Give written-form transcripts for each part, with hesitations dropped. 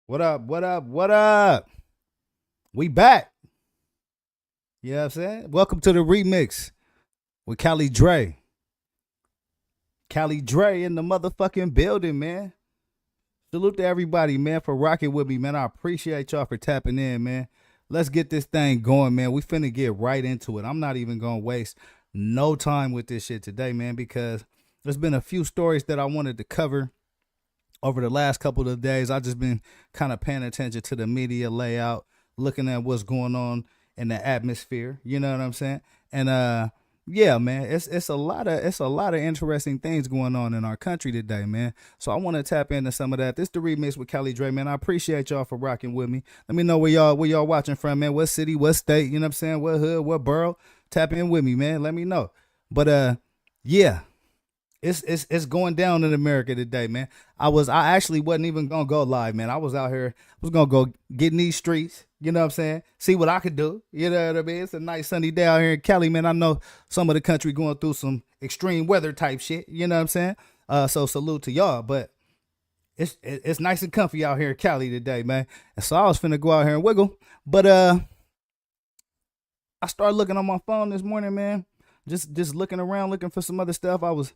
What up? What up? What up? We back. You know what I'm saying? Welcome to the remix with Cali Dre. Cali Dre in the motherfucking building, man. Salute to everybody, man, for rocking with me, man. I appreciate y'all for tapping in, man. Let's get this thing going, man. We finna get right into it. I'm not even gonna waste no time with this shit today, man, because there's been a few stories that I wanted to cover over the last couple of days. I just been kind of paying attention to the media layout, looking at what's going on in the atmosphere. You know what I'm saying? And yeah, man, it's a lot of interesting things going on in our country today, man. So I want to tap into some of that. This the remix with Cali Dre, man. I appreciate y'all for rocking with me. Let me know where y'all watching from, man. What city, what state, you know what I'm saying? What hood, what borough? Tap in with me, man. Let me know. But yeah, it's going down in America today, man. I actually wasn't even gonna go live, man. I was out here, was gonna go get in these streets, you know what I'm saying? See what I could do. You know what I mean? It's a nice sunny day out here in Cali, man. I know some of the country going through some extreme weather type shit, you know what I'm saying? So salute to y'all. But it's nice and comfy out here in Cali today, man. And so I was finna go out here and wiggle. But I started looking on my phone this morning, man. Just looking around, looking for some other stuff. I was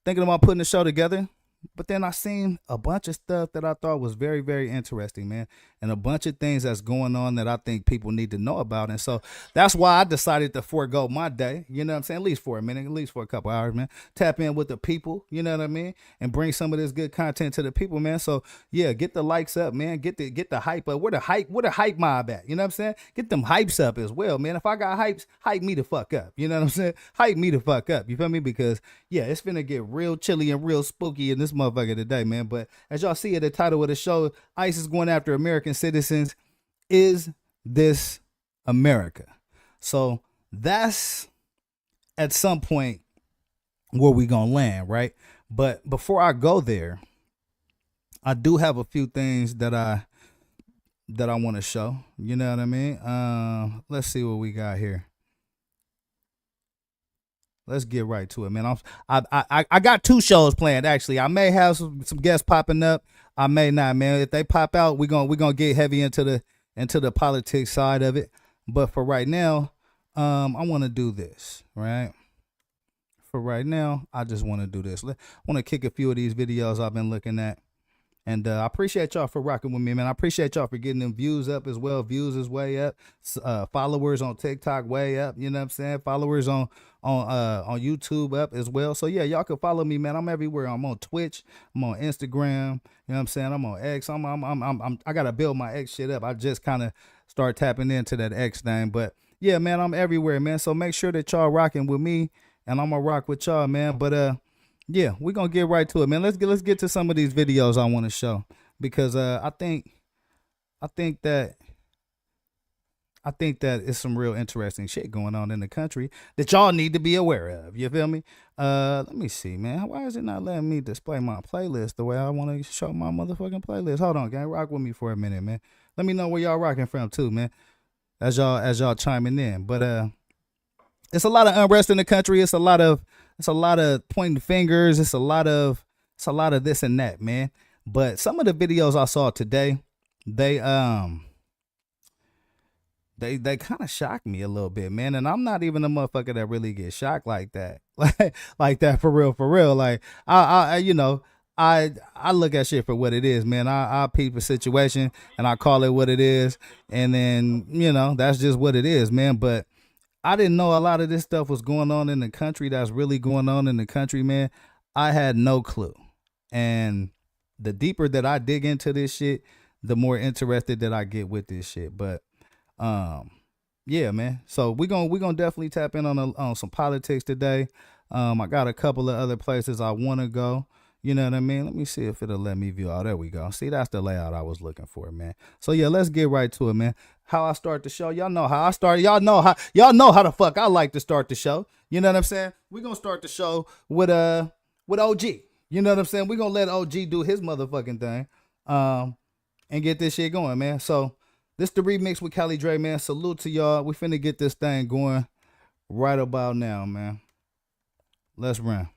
thinking about putting the show together. But then I seen a bunch of stuff that I thought was very, very interesting, man. And a bunch of things that's going on that I think people need to know about. And so that's why I decided to forego my day, you know what I'm saying? At least for a minute, at least for a couple hours, man. Tap in with the people, you know what I mean? And bring some of this good content to the people, man. So yeah, get the likes up, man. Get the hype up. Where the hype mob at? You know what I'm saying? Get them hypes up as well, man. If I got hypes, hype me the fuck up. You know what I'm saying? Hype me the fuck up. You feel me? Because yeah, it's finna get real chilly and real spooky in this motherfucker today, man. But as y'all see at the title of the show, ICE is going after American citizens. Is this America? So that's at some point where we gonna land, right? But before I go there, I do have a few things that I want to show. You know what I mean? Let's see what we got here. Let's get right to it, man. I got two shows planned actually. I may have some guests popping up. I may not, man. If they pop out, we gonna get heavy into the politics side of it. But for right now, I want to do this right. For right now, I just want to do this. I want to kick a few of these videos I've been looking at. And I appreciate y'all for rocking with me, man. I appreciate y'all for getting them views up as well. Views is way up. Followers on TikTok way up. You know what I'm saying? Followers on YouTube up as well. So yeah, y'all can follow me, man. I'm everywhere. I'm on Twitch. I'm on Instagram. You know what I'm saying? I'm on X. I gotta build my X shit up. I just kind of start tapping into that X thing. But yeah, man, I'm everywhere, man. So make sure that y'all rocking with me, and I'm gonna rock with y'all, man. But yeah, we're gonna get right to it, man. Let's get to some of these videos I want to show because I think that I think that it's some real interesting shit going on in the country that y'all need to be aware of. You feel me? Let me see, man. Why is it not letting me display my playlist the way I want to show my motherfucking playlist? Hold on, gang. Rock with me for a minute, man. Let me know where y'all rocking from too, man. As y'all chiming in. But it's a lot of unrest in the country. It's a lot of pointing fingers. It's a lot of this and that, man. But some of the videos I saw today, they they kind of shocked me a little bit, man. And I'm not even a motherfucker that really gets shocked like that, like that for real, for real. Like I look at shit for what it is, man. I peep a situation and I call it what it is, and then that's just what it is, man. But I didn't know a lot of this stuff was going on in the country that's really going on in the country, man. I had no clue. And the deeper that I dig into this shit, the more interested that I get with this shit. But um yeah, man. So we gonna definitely tap in on some politics today. I got a couple of other places I wanna go. You know what I mean? Let me see if it'll let me view. Oh, there we go. See, that's the layout I was looking for, man. So yeah, let's get right to it, man. How I start the show. Y'all know how I start. Y'all know how the fuck I like to start the show. You know what I'm saying? We're gonna start the show with OG. You know what I'm saying? We're gonna let OG do his motherfucking thing. And get this shit going, man. So this the remix with Cali Dre, man. Salute to y'all. We finna get this thing going right about now, man. Let's run.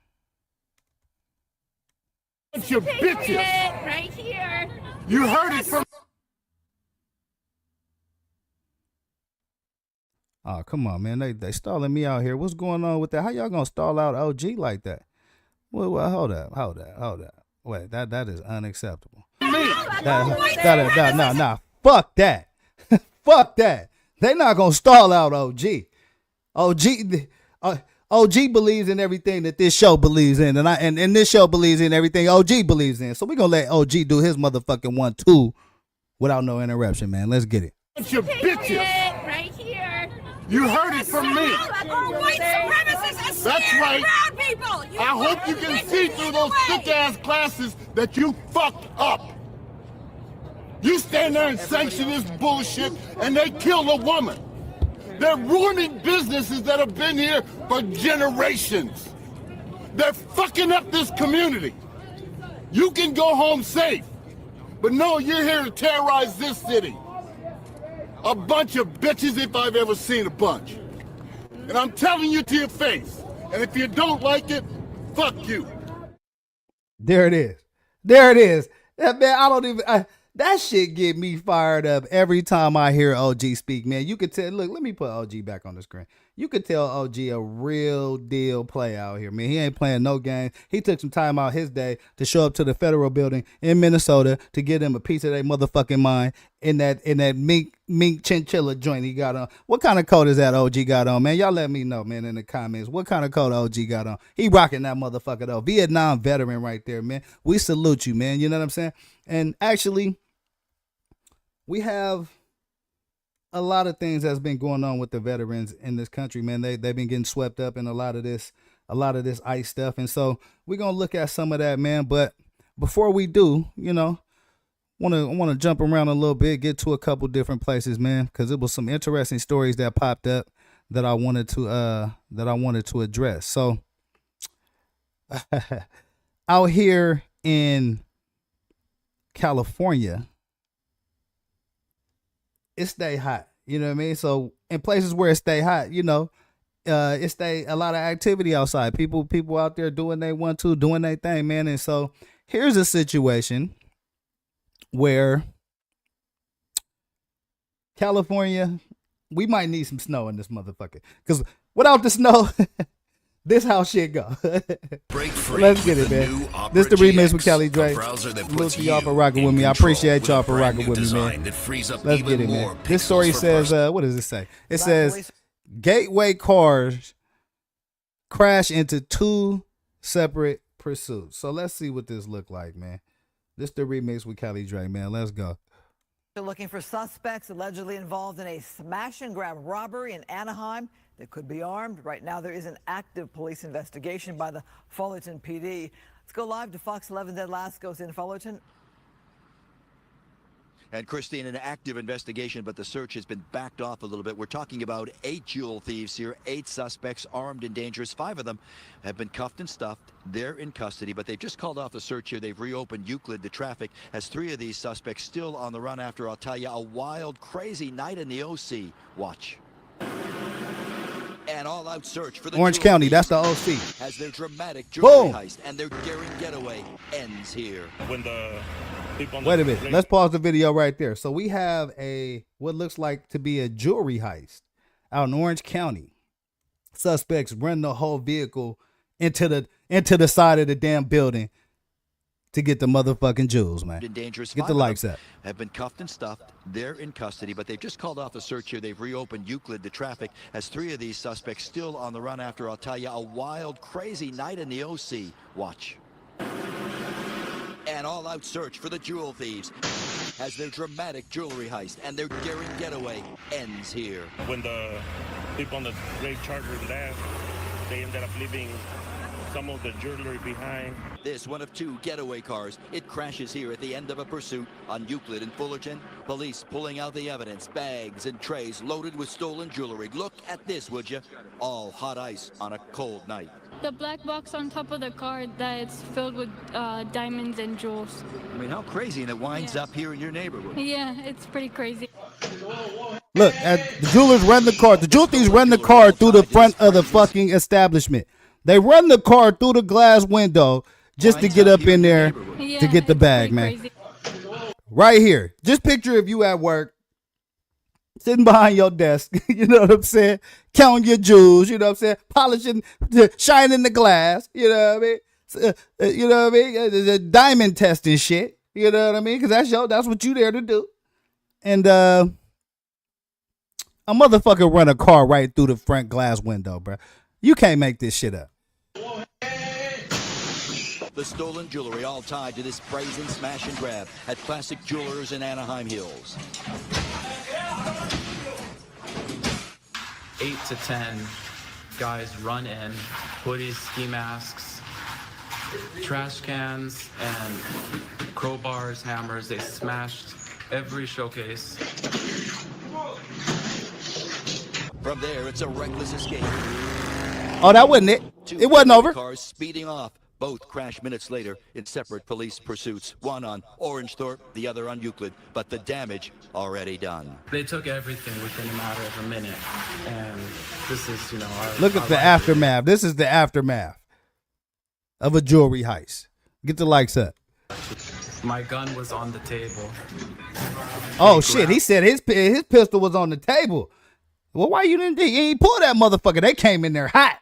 Bunch of bitches. Right here. You heard it from Oh, come on, man. They stalling me out here. What's going on with that? How y'all gonna stall out OG like that? Well, hold up. Wait, that is unacceptable. Nah. Fuck that. Fuck that. They not gonna stall out OG. OG believes in everything that this show believes in, and this show believes in everything OG believes in. So we gonna let OG do his motherfucking 1-2 without no interruption, man. Let's get it. Bunch of bitches. Right here. You heard it from me. White supremacists. That's right. Proud people. I hope you can see through those thick-ass glasses that you fucked up. You stand there and sanction this bullshit, and they kill a woman. They're ruining businesses that have been here for generations. They're fucking up this community. You can go home safe, but no, you're here to terrorize this city. A bunch of bitches if I've ever seen a bunch. And I'm telling you to your face. And if you don't like it, fuck you. There it is. That man, I don't even. That shit get me fired up every time I hear OG speak, man. You could tell. Look, let me put OG back on the screen. You could tell OG a real deal play out here, man. He ain't playing no games. He took some time out his day to show up to the federal building in Minnesota to get him a piece of their motherfucking mind in that mink chinchilla joint he got on. What kind of coat is that OG got on, man? Y'all let me know, man, in the comments. What kind of coat OG got on? He rocking that motherfucker though. Vietnam veteran right there, man. We salute you, man. You know what I'm saying? And actually, we have a lot of things that's been going on with the veterans in this country, man. They've been getting swept up in a lot of this ICE stuff. And so we're going to look at some of that, man. But before we do, you know, want to jump around a little bit, get to a couple different places, man, because it was some interesting stories that popped up that I wanted to address. So out here in California, it stay hot, you know what I mean? So in places where it stay hot, you know, it stay a lot of activity outside. People out there doing they want to, doing their thing, man. And so here's a situation where California, we might need some snow in this motherfucker, because without the snow, this how shit go. Let's get it, man. This the remix with Cali Dre. Salute to y'all for rocking with me. I appreciate y'all for rocking with me, man. Let's get it, man. This story says, what does it say? It says, gateway cars crash into two separate pursuits. So let's see what this look like, man. This the remix with Cali Dre, man. Let's go. They're looking for suspects allegedly involved in a smash and grab robbery in Anaheim. They could be armed. Right now, there is an active police investigation by the Fullerton PD. Let's go live to Fox 11. Ed Lasco's in Fullerton. And Christine, an active investigation, but the search has been backed off a little bit. We're talking about 8 jewel thieves here, 8 suspects, armed and dangerous. 5 of them have been cuffed and stuffed. They're in custody, but they've just called off the search here. They've reopened Euclid to traffic as 3 of these suspects still on the run after, I'll tell you, a wild, crazy night in the OC. Watch. An all-out search for the Orange County, that's the OC. As their dramatic jewelry Boom. heist and their daring getaway ends here. When the people Wait a minute. Let's pause the video right there. So we have what looks like to be a jewelry heist out in Orange County. Suspects run the whole vehicle into the side of the damn building to get the motherfucking jewels, man. Dangerous. Get the lights up. Have been cuffed and stuffed. They're in custody, but they've just called off the search here. They've reopened Euclid to traffic as 3 of these suspects still on the run after, I'll tell you, a wild, crazy night in the OC. Watch. An all-out search for the jewel thieves as their dramatic jewelry heist and their daring getaway ends here. When the people on the gray Charger left, they ended up leaving some of the jewelry behind. This one of 2 getaway cars. It crashes here at the end of a pursuit on Euclid and Fullerton. Police pulling out the evidence, bags and trays loaded with stolen jewelry. Look at this, would you? All hot ice on a cold night. The black box on top of the car that's filled with diamonds and jewels. I mean, how crazy, and it winds up here in your neighborhood. Yeah, it's pretty crazy. Look, the jewelers run the car. The jewel thieves run the car through the front of the fucking establishment. They run the car through the glass window just to get up in there to get the bag, man. Crazy. Right here. Just picture if you at work sitting behind your desk, you know what I'm saying? Counting your jewels, you know what I'm saying? Polishing, shining the glass, you know what I mean? You know what I mean? The diamond testing shit, you know what I mean? Because that's what you there to do. And a motherfucker run a car right through the front glass window, bro. You can't make this shit up. The stolen jewelry all tied to this brazen smash and grab at Classic Jewelers in Anaheim Hills. 8 to 10 guys run in, hoodies, ski masks, trash cans, and crowbars, hammers. They smashed every showcase. From there, it's a reckless escape. Oh, that wasn't it. It wasn't over. Cars speeding off. Both crash minutes later in separate police pursuits. One on Orangethorpe, the other on Euclid. But the damage already done. They took everything within a matter of a minute. And this is, you know, look at the aftermath. This is the aftermath of a jewelry heist. Get the likes up. My gun was on the table. Oh, shit. He said his pistol was on the table. Well, why you ain't pull that motherfucker? They came in there hot.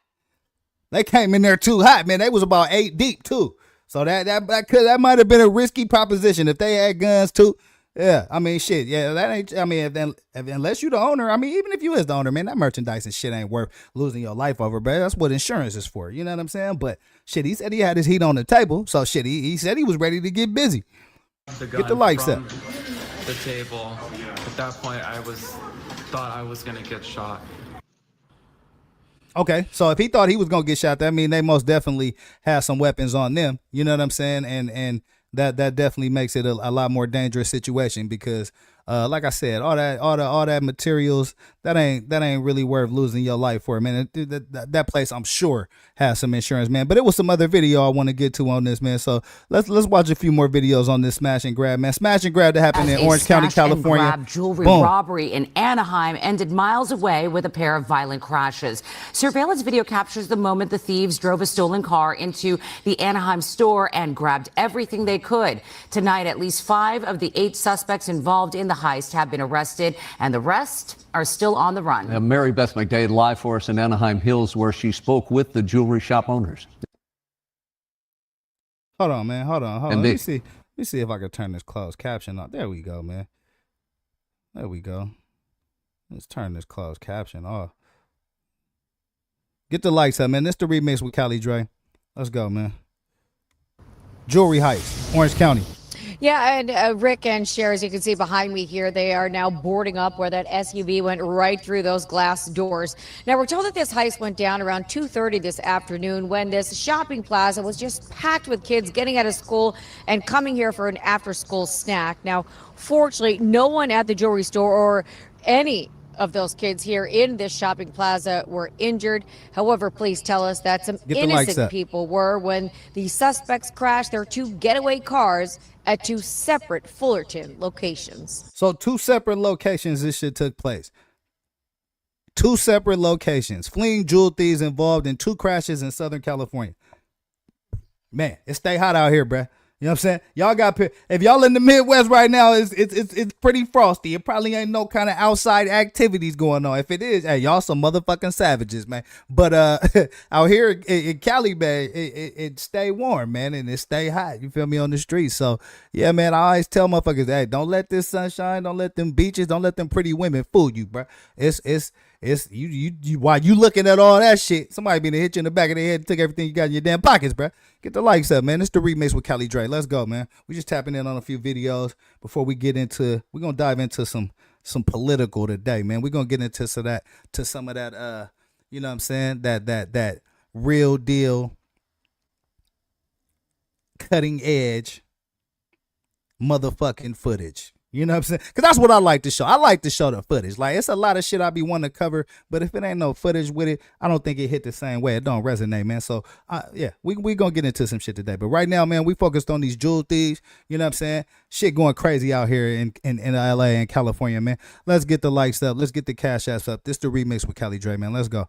They came in there too hot, man. They was about 8 deep too. So that might have been a risky proposition if they had guns too. Yeah, I mean, shit. Yeah, that ain't. I mean, unless you the owner. I mean, even if you is the owner, man, that merchandise and shit ain't worth losing your life over, bro. That's what insurance is for. You know what I'm saying? But shit, he said he had his heat on the table. So shit, he said he was ready to get busy. Get the lights up. The table. At that point, thought I was gonna get shot. Okay, so if he thought he was gonna get shot, that mean they most definitely have some weapons on them. You know what I'm saying? And that definitely makes it a lot more dangerous situation because, like I said, all that materials that ain't really worth losing your life for, man. That place, I'm sure, has some insurance, man. But it was some other video I want to get to on this, man. So let's watch a few more videos on this smash and grab, man. Smash and grab that happened in Orange County, California. Grab jewelry Boom. robbery in Anaheim ended miles away with a pair of violent crashes. Surveillance video captures the moment the thieves drove a stolen car into the Anaheim store and grabbed everything they could. Tonight, at least 5 of the 8 suspects involved in the heist have been arrested, and the rest are still on the run. Mary Beth McDade live for us in Anaheim Hills, where she spoke with the jewelry shop owners. Hold on, man. Hold on. Let me see if I can turn this closed caption on. There we go, man. There we go. Let's turn this closed caption off. Get the lights up, man. This the remix with Cali Dre. Let's go, man. Jewelry heist, Orange County. Yeah, and Rick and Cher, as you can see behind me here, they are now boarding up where that SUV went right through those glass doors. Now, we're told that this heist went down around 2:30 this afternoon when this shopping plaza was just packed with kids getting out of school and coming here for an after-school snack. Now, fortunately, no one at the jewelry store or any of those kids here in this shopping plaza were injured. However, police tell us that some innocent people were when the suspects crashed their 2 getaway cars at 2 separate Fullerton locations. So 2 separate locations this shit took place. 2 separate locations. Fleeing jewel thieves involved in 2 crashes in Southern California. Man, it stay hot out here, bruh. You know what I'm saying? Y'all got, if y'all in the Midwest right now, it's pretty frosty. It probably ain't no kind of outside activities going on. If it is, hey, y'all some motherfucking savages, man. But out here in Cali, man, it stay warm, man, and it stay hot. You feel me, on the streets? So yeah, man, I always tell motherfuckers, hey, don't let this sunshine, don't let them beaches, don't let them pretty women fool you, bro. It's you while you looking at all that shit, somebody been to hit you in the back of the head and took everything you got in your damn pockets, bro. Get the likes up, man. It's the remix with Cali Dre. Let's go, man. We just tapping in on a few videos before we get into. We're gonna dive into some political today, man. We're gonna get into some of that. You know what I'm saying? That real deal, cutting edge, motherfucking footage. You know what I'm saying? Because that's what I like to show. I like to show the footage. Like, it's a lot of shit I be wanting to cover, but if it ain't no footage with it, I don't think it hit the same way. It don't resonate, man. So, yeah, we going to get into some shit today. But right now, man, we focused on these jewel thieves. You know what I'm saying? Shit going crazy out here in LA and California, man. Let's get the likes up. Let's get the cash apps up. This the remix with Cali Dre, man. Let's go.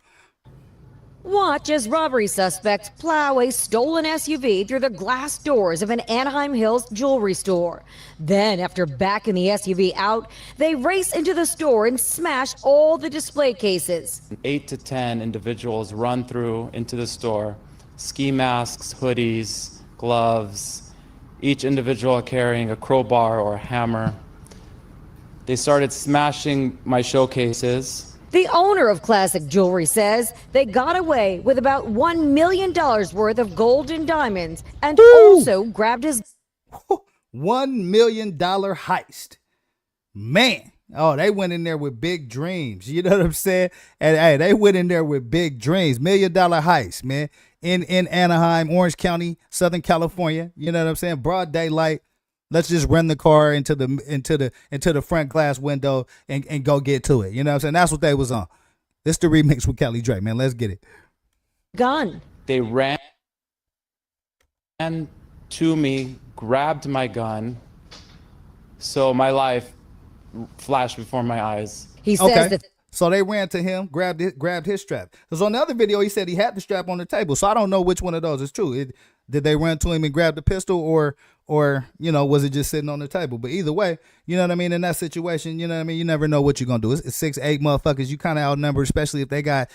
Watch as robbery suspects plow a stolen SUV through the glass doors of an Anaheim Hills jewelry store. Then, after backing the SUV out, they race into the store and smash all the display cases. 8 to 10 individuals run through into the store, ski masks, hoodies, gloves, each individual carrying a crowbar or a hammer. They started smashing my showcases. The owner of Classic Jewelry says they got away with about $1 million worth of gold and diamonds and also grabbed his $1 million heist. Man. Oh, they went in there with big dreams. You know what I'm saying? And hey, they went in there with big dreams. $1 million heist, man. In Anaheim, Orange County, Southern California. You know what I'm saying? Broad daylight. Let's just run the car into the front glass window and go get to it. You know what I'm saying? That's what they was on. This the remix with Cali Dre, man. Let's get it. Gun. They ran to me, grabbed my gun, so my life flashed before my eyes. He says that. So they ran to him, grabbed his strap. Because on the other video, he said he had the strap on the table. So I don't know which one of those is true. Did they run to him and grab the pistol, or you know, was it just sitting on the table? But either way, you know what I mean. In that situation, you know what I mean. You never know what you're gonna do. It's 6, 8 motherfuckers. You kind of outnumbered, especially if they got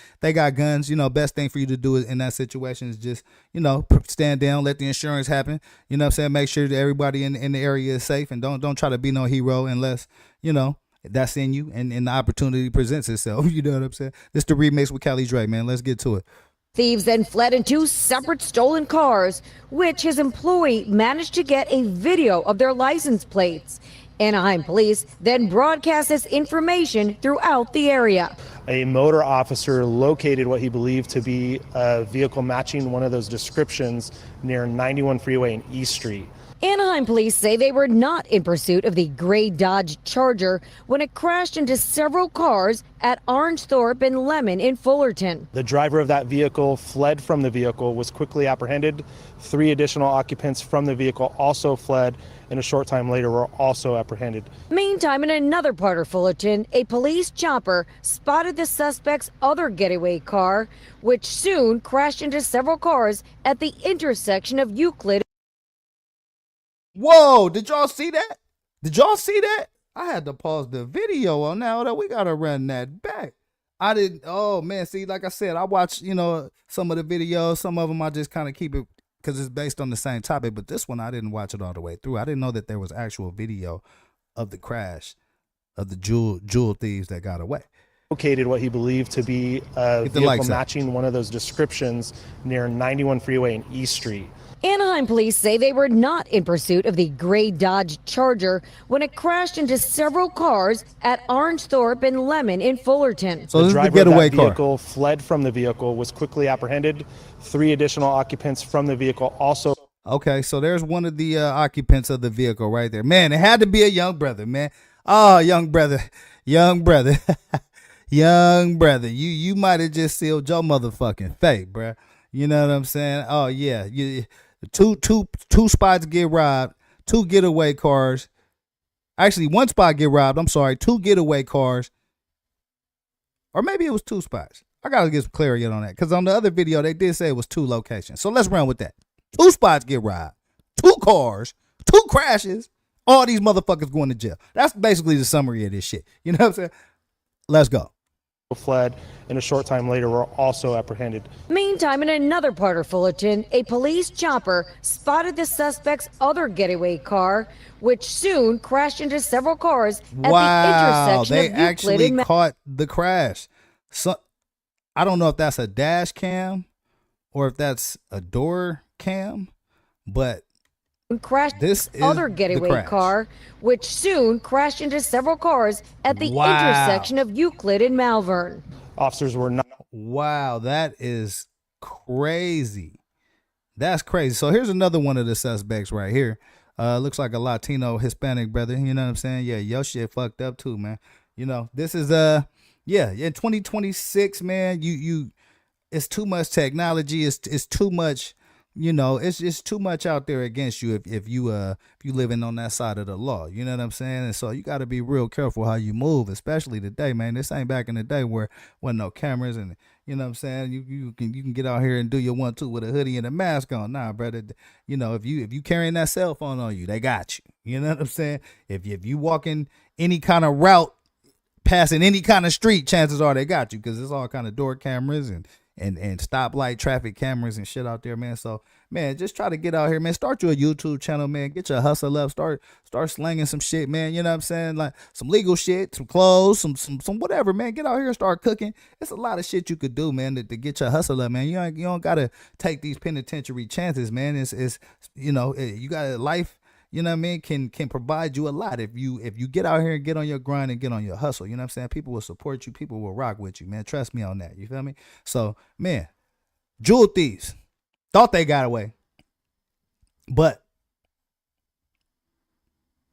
guns. You know, best thing for you to do in that situation is just, you know, stand down, let the insurance happen. You know what I'm saying? Make sure that everybody in the area is safe, and don't try to be no hero unless, you know, that's in you and the opportunity presents itself. You know what I'm saying? This the remix with Cali Dre, man. Let's get to it. Thieves then fled in 2 separate stolen cars, which his employee managed to get a video of their license plates. Anaheim police then broadcast this information throughout the area. A motor officer located what he believed to be a vehicle matching one of those descriptions near 91 Freeway and East Street. Anaheim police say they were not in pursuit of the gray Dodge Charger when it crashed into several cars at Orangethorpe and Lemon in Fullerton. The driver of that vehicle fled from the vehicle, was quickly apprehended. 3 additional occupants from the vehicle also fled, and a short time later were also apprehended. Meantime, in another part of Fullerton, a police chopper spotted the suspect's other getaway car, which soon crashed into several cars at the intersection of Euclid. Whoa, did y'all see that? Did y'all see that? I had to pause the video on now that we gotta run that back. I didn't. Oh man, see, like I said, I watched, you know, some of the videos. Some of them I just kind of keep it because it's based on the same topic. But this one I didn't watch it all the way through. I didn't know that there was actual video of the crash of the jewel thieves that got away. Located what he believed to be a vehicle matching one of those descriptions near 91 Freeway and East Street. Anaheim police say they were not in pursuit of the gray Dodge Charger when it crashed into several cars at Orangethorpe and Lemon in Fullerton. So the this is the driver of getaway that car. vehicle fled from the vehicle, was quickly apprehended. 3 additional occupants from the vehicle also. Okay, so there's one of the occupants of the vehicle right there. Man, it had to be a young brother, man. Oh, young brother, young brother, young brother. You might have just sealed your motherfucking fate, bruh. You know what I'm saying? Oh yeah, two spots get robbed, 2 getaway cars. Actually, 1 spot get robbed. I'm sorry, 2 getaway cars, or maybe it was 2 spots. I gotta get some clarity on that because on the other video they did say it was 2 locations. So let's run with that. 2 spots get robbed, 2 cars, 2 crashes. All these motherfuckers going to jail. That's basically the summary of this shit. You know what I'm saying? Let's go. Fled, and a short time later were also apprehended. Meantime, in another part of Fullerton, a police chopper spotted the suspect's other getaway car, which soon crashed into several cars at the intersection they of Euclid actually and caught the crash. So I don't know if that's a dash cam or if that's a door cam, but crashed this is other the getaway crash. car, which soon crashed into several cars at the intersection of Euclid and Malvern. Officers were not. Wow, that is crazy. That's crazy. So here's another one of the suspects right here. Looks like a Latino Hispanic brother. You know what I'm saying? Yeah, your shit fucked up too, man. You know, this is in 2026, man. You it's too much technology. It's too much you know, it's too much out there against you if you living on that side of the law. You know what I'm saying? And so you got to be real careful how you move, especially today, man. This ain't back in the day where wasn't no cameras and you know what I'm saying. You can get out here and do your 1-2 with a hoodie and a mask on. Nah, brother. You know, if you carrying that cell phone on you, they got you. You know what I'm saying? If you walking any kind of route, passing any kind of street, chances are they got you, because there's all kind of door cameras and stoplight traffic cameras and shit out there, man. So, man, just try to get out here, man. Start your YouTube channel, man. Get your hustle up. Start slanging some shit, man. You know what I'm saying? Like some legal shit, some clothes, some whatever, man. Get out here and start cooking. It's a lot of shit you could do, man, to get your hustle up, man. You don't gotta take these penitentiary chances, man. It's you know, you got a life. You know what I mean? Can provide you a lot if you get out here and get on your grind and get on your hustle. You know what I'm saying? People will support you. People will rock with you, man. Trust me on that. You feel me? So, man, jewel thieves thought they got away, but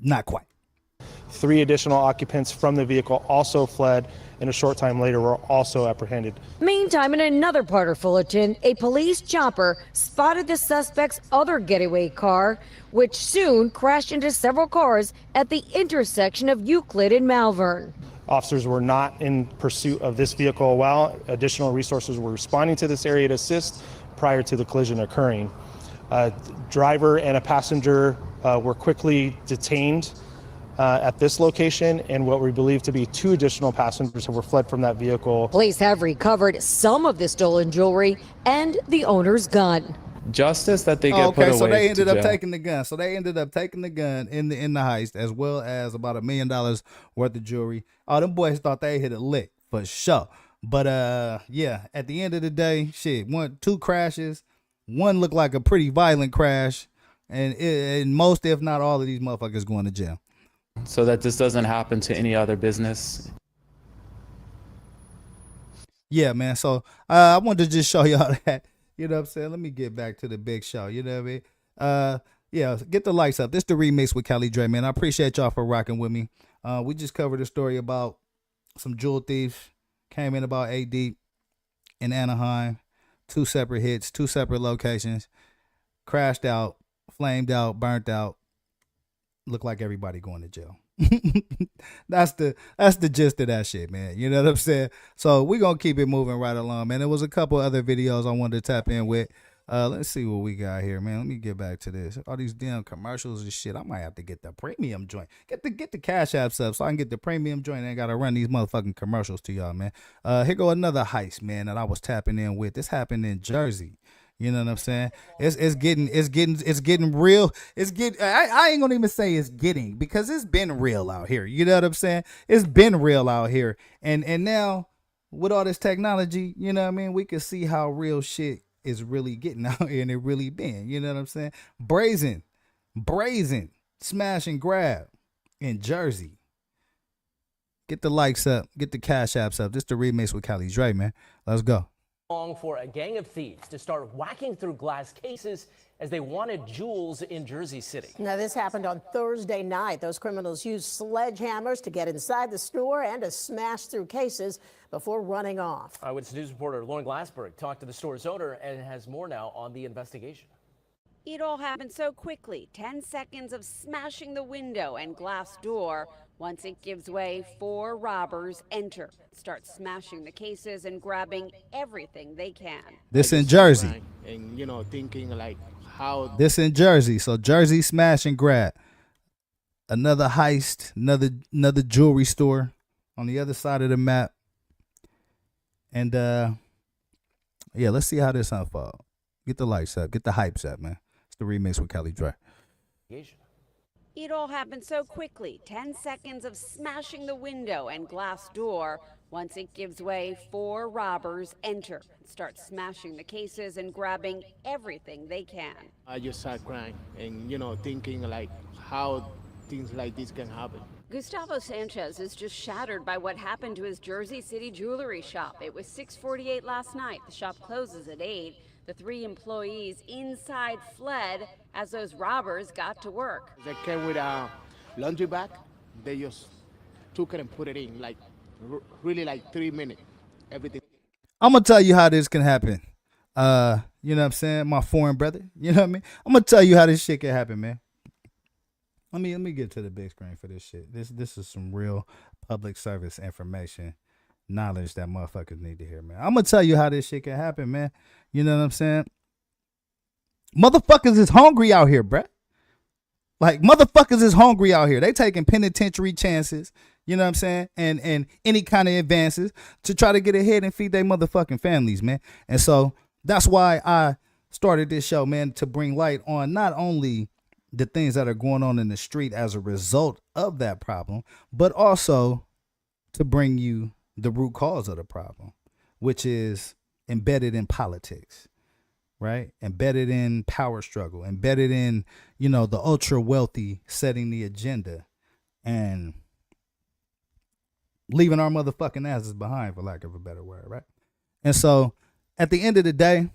not quite. 3 additional occupants from the vehicle also fled, and a short time later were also apprehended. Meantime, in another part of Fullerton, a police chopper spotted the suspect's other getaway car, which soon crashed into several cars at the intersection of Euclid and Malvern. Officers were not in pursuit of this vehicle while additional resources were responding to this area to assist prior to the collision occurring. Driver and a passenger were quickly detained at this location, and what we believe to be 2 additional passengers who were fled from that vehicle. Police have recovered some of the stolen jewelry and the owner's gun. Justice that they get put away. So they ended to up jail. taking the gun. So they ended up taking the gun in the heist, as well as about $1 million worth of jewelry. Oh, them boys thought they hit a lick for sure. But yeah, at the end of the day, shit, 2 crashes. One looked like a pretty violent crash, and most, if not all, of these motherfuckers going to jail. So that this doesn't happen to any other business. Yeah, man. So I wanted to just show y'all that. You know what I'm saying? Let me get back to the big show. You know what I mean? Yeah, get the lights up. This the remix with Cali Dre, man. I appreciate y'all for rocking with me. We just covered a story about some jewel thieves. Came in about 8 deep in Anaheim. 2 separate hits, 2 separate locations. Crashed out, flamed out, burnt out. Look like everybody going to jail. That's the gist of that shit, man. You know what I'm saying? So we're gonna keep it moving right along, man. There was a couple other videos I wanted to tap in with. Let's see what we got here, man. Let me get back to this. All these damn commercials and shit. I might have to get the premium joint. Get the Cash Apps up so I can get the premium joint. I ain't gotta run these motherfucking commercials to y'all, man. Here go another heist, man, that I was tapping in with. This happened in Jersey. You know what I'm saying? It's getting real. I ain't gonna even say it's getting, because it's been real out here. You know what I'm saying? It's been real out here. And now with all this technology, you know what I mean, we can see how real shit is really getting out here, and it really been. You know what I'm saying? Brazen smash and grab in Jersey. Get the likes up, get the Cash Apps up. This the remix with Cali Dre, man. Let's go. Long for a gang of thieves to start whacking through glass cases as they wanted jewels in Jersey City. Now, this happened on Thursday night. Those criminals used sledgehammers to get inside the store and to smash through cases before running off. Eyewitness News reporter Lauren Glassberg talked to the store's owner and has more now on the investigation. It all happened so quickly. 10 seconds of smashing the window and glass door. Once it gives way, 4 robbers enter, start smashing the cases and grabbing everything they can. This in Jersey. And, you know, thinking like how. This in Jersey. So Jersey smash and grab. Another heist, another jewelry store on the other side of the map. And yeah, let's see how this unfolds. Get the lights up, get the hypes up, man. It's the remix with Cali Dre. It all happened so quickly. 10 seconds of smashing the window and glass door. Once it gives way, 4 robbers enter, start smashing the cases and grabbing everything they can. I just started crying and, you know, thinking like how things like this can happen. Gustavo Sanchez is just shattered by what happened to his Jersey City jewelry shop. It was 6:48 last night. The shop closes at 8. The 3 employees inside fled as those robbers got to work. They came with a laundry bag. They just took it and put it in, like really like 3 minutes. Everything. I'm gonna tell you how this can happen. You know what I'm saying? My foreign brother. You know what I mean? I'm gonna tell you how this shit can happen, man. Let me get to the big screen for this shit. This is some real public service information, knowledge that motherfuckers need to hear, man. I'm gonna tell you how this shit can happen, man. You know what I'm saying? Motherfuckers is hungry out here, bruh. Like, motherfuckers is hungry out here. They taking penitentiary chances, you know what I'm saying? And any kind of advances to try to get ahead and feed their motherfucking families, man. And so that's why I started this show, man, to bring light on not only the things that are going on in the street as a result of that problem, but also to bring you the root cause of the problem, which is embedded in politics. Right? Embedded in power struggle, embedded in, you know, the ultra wealthy setting the agenda and leaving our motherfucking asses behind, for lack of a better word, right? And so at the end of the day,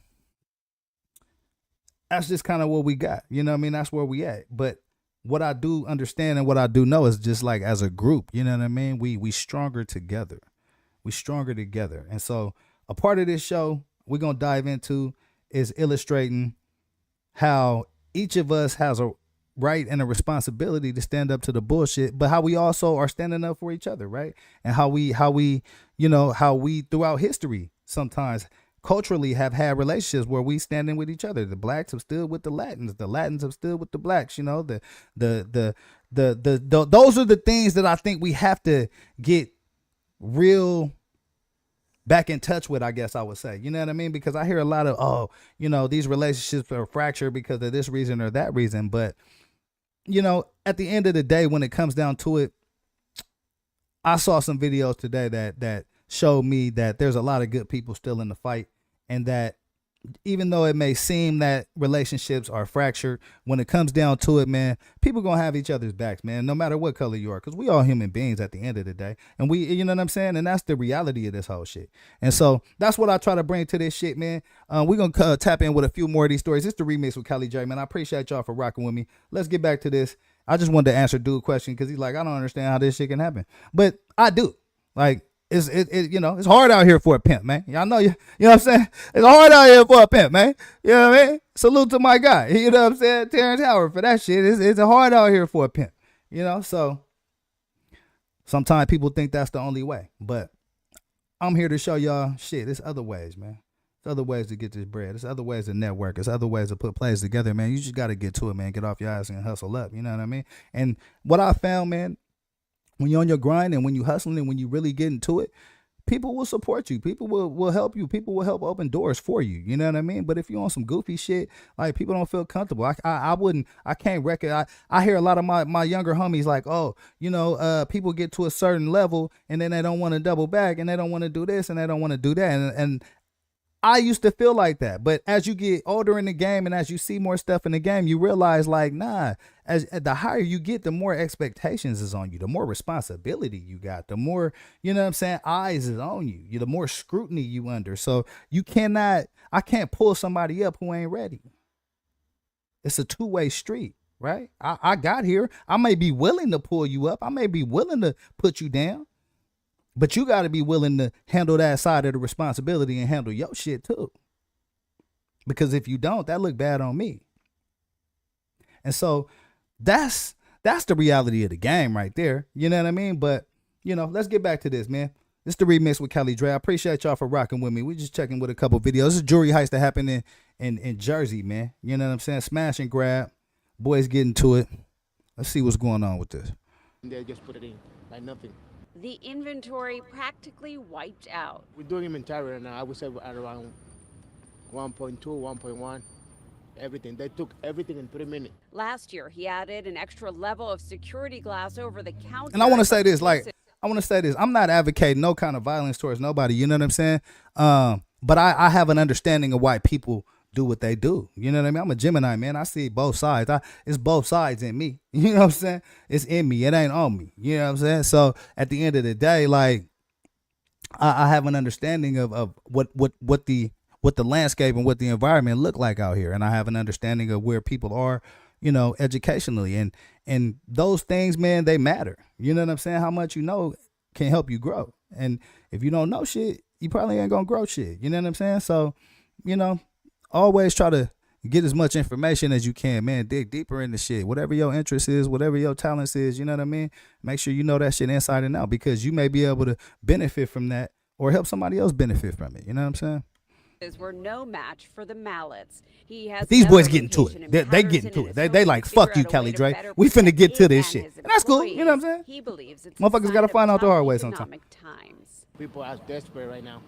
that's just kind of what we got. You know what I mean? That's where we at. But what I do understand and what I do know is just like as a group, you know what I mean? We stronger together. We stronger together. And so a part of this show we're going to dive into is illustrating how each of us has a right and a responsibility to stand up to the bullshit, but how we also are standing up for each other, right? And how we throughout history sometimes culturally have had relationships where we standing with each other. The blacks have stood with the Latins have stood with the blacks, you know, those are the things that I think we have to get real back in touch with, I guess I would say. You know what I mean? Because I hear a lot of, these relationships are fractured because of this reason or that reason. But, you know, at the end of the day, when it comes down to it, I saw some videos today that showed me that there's a lot of good people still in the fight, and that even though it may seem that relationships are fractured, when it comes down to it, man, people gonna have each other's backs, man, no matter what color you are, because we all human beings at the end of the day. And we, you know what I'm saying? And that's the reality of this whole shit. And so that's what I try to bring to this shit, man. We're gonna tap in with a few more of these stories. It's the remix with Cali Dre, man. I appreciate y'all for rocking with me. Let's get back to this. I just wanted to answer dude question because he's like, I don't understand how this shit can happen. But I do. Like, it's hard out here for a pimp, man. Y'all know, you know what I'm saying? It's hard out here for a pimp, man. You know what I mean? Salute to my guy. You know what I'm saying? Terrence Howard for that shit. It's hard out here for a pimp, you know? So sometimes people think that's the only way, but I'm here to show y'all shit. There's other ways, man. There's other ways to get this bread. There's other ways to network. There's other ways to put plays together, man. You just got to get to it, man. Get off your ass and hustle up. You know what I mean? And what I found, man, when you're on your grind and when you hustling and when you really get into it, people will support you. People will help you. People will help open doors for you. You know what I mean? But if you're on some goofy shit, like, people don't feel comfortable. I can't reckon. I hear a lot of my younger homies like, people get to a certain level and then they don't want to double back and they don't want to do this and they don't want to do that. And I used to feel like that, but as you get older in the game and as you see more stuff in the game, you realize, like, nah, as the higher you get, the more expectations is on you, the more responsibility you got, the more, you know what I'm saying, eyes is on you, the more scrutiny you under. So I can't pull somebody up who ain't ready. It's a two-way street, right? I got here. I may be willing to pull you up. I may be willing to put you down. But you got to be willing to handle that side of the responsibility and handle your shit too. Because if you don't, that look bad on me. And so that's the reality of the game right there. You know what I mean? But, let's get back to this, man. This is the remix with Cali Dre. I appreciate y'all for rocking with me. We just checking with a couple videos. This is jewelry heist that happened in Jersey, man. You know what I'm saying? Smash and grab. Boys getting to it. Let's see what's going on with this. They just put it in like nothing. The inventory practically wiped out. We're doing inventory right now. I would say at around 1.2, 1.1, everything. They took everything in 3 minutes. Last year, he added an extra level of security glass over the counter. And I want to say this, I'm not advocating no kind of violence towards nobody, you know what I'm saying? But I have an understanding of why people do what they do. You know what I mean? I'm a Gemini, man. I see both sides. It's both sides in me. You know what I'm saying? It's in me. It ain't on me. You know what I'm saying? So at the end of the day, like, I have an understanding of what the landscape and what the environment look like out here. And I have an understanding of where people are, educationally. And those things, man, they matter. You know what I'm saying? How much you know can help you grow. And if you don't know shit, you probably ain't gonna grow shit. You know what I'm saying? So, always try to get as much information as you can, man. Dig deeper into shit. Whatever your interest is, whatever your talents is, you know what I mean? Make sure you know that shit inside and out, because you may be able to benefit from that or help somebody else benefit from it. You know what I'm saying? Were no match for the Mallets. He has These another boys getting to location it. in They getting Patterson, to and it. it's They hoping like, to figure fuck you, out a Kelly way to Dre. better We finna protect get to him this and shit. his And that's cool. You know what I'm employees. saying? He believes it's a Motherfuckers sign gotta of find out the tough hard way sometimes. economic times. People are desperate right now,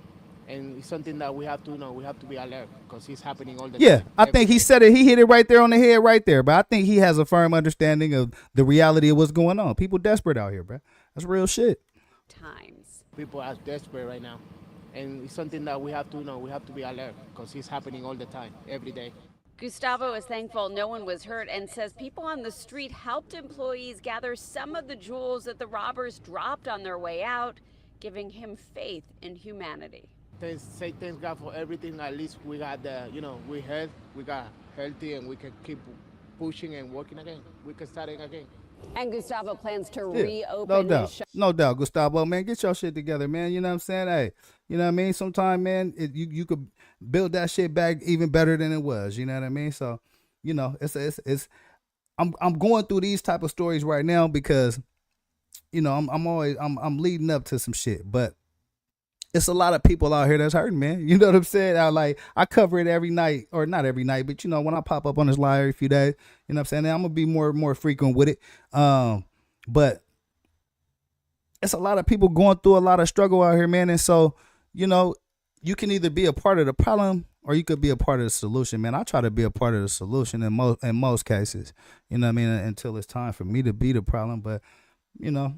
and it's something that we have to know. We have to be alert because it's happening all the Yeah, time. I think he said it. He hit it right there on the head right there. But I think he has a firm understanding of the reality of what's going on. People desperate out here, bro. That's real shit. Times. People are desperate right now, and it's something that we have to know. We have to be alert because it's happening all the time, every day. Gustavo is thankful no one was hurt and says people on the street helped employees gather some of the jewels that the robbers dropped on their way out, giving him faith in humanity. Say thanks God for everything. At least we got we got healthy, and we can keep pushing and working again. We can start again. And Gustavo plans to Yeah, reopen no his doubt. shop. No doubt, Gustavo, man. Get your shit together, man. You know what I'm saying? Hey, you know what I mean? Sometime, man, you could build that shit back even better than it was. You know what I mean? So, you know, I'm going through these type of stories right now because, you know, I'm leading up to some shit, but it's a lot of people out here that's hurting, man. You know what I'm saying? I cover it every night, or not every night, but you know, when I pop up on this live every few days, you know what I'm saying? I'm gonna be more frequent with it. But it's a lot of people going through a lot of struggle out here, man. And so, you know, you can either be a part of the problem or you could be a part of the solution, man. I try to be a part of the solution in most cases, you know what I mean, until it's time for me to be the problem. But, you know,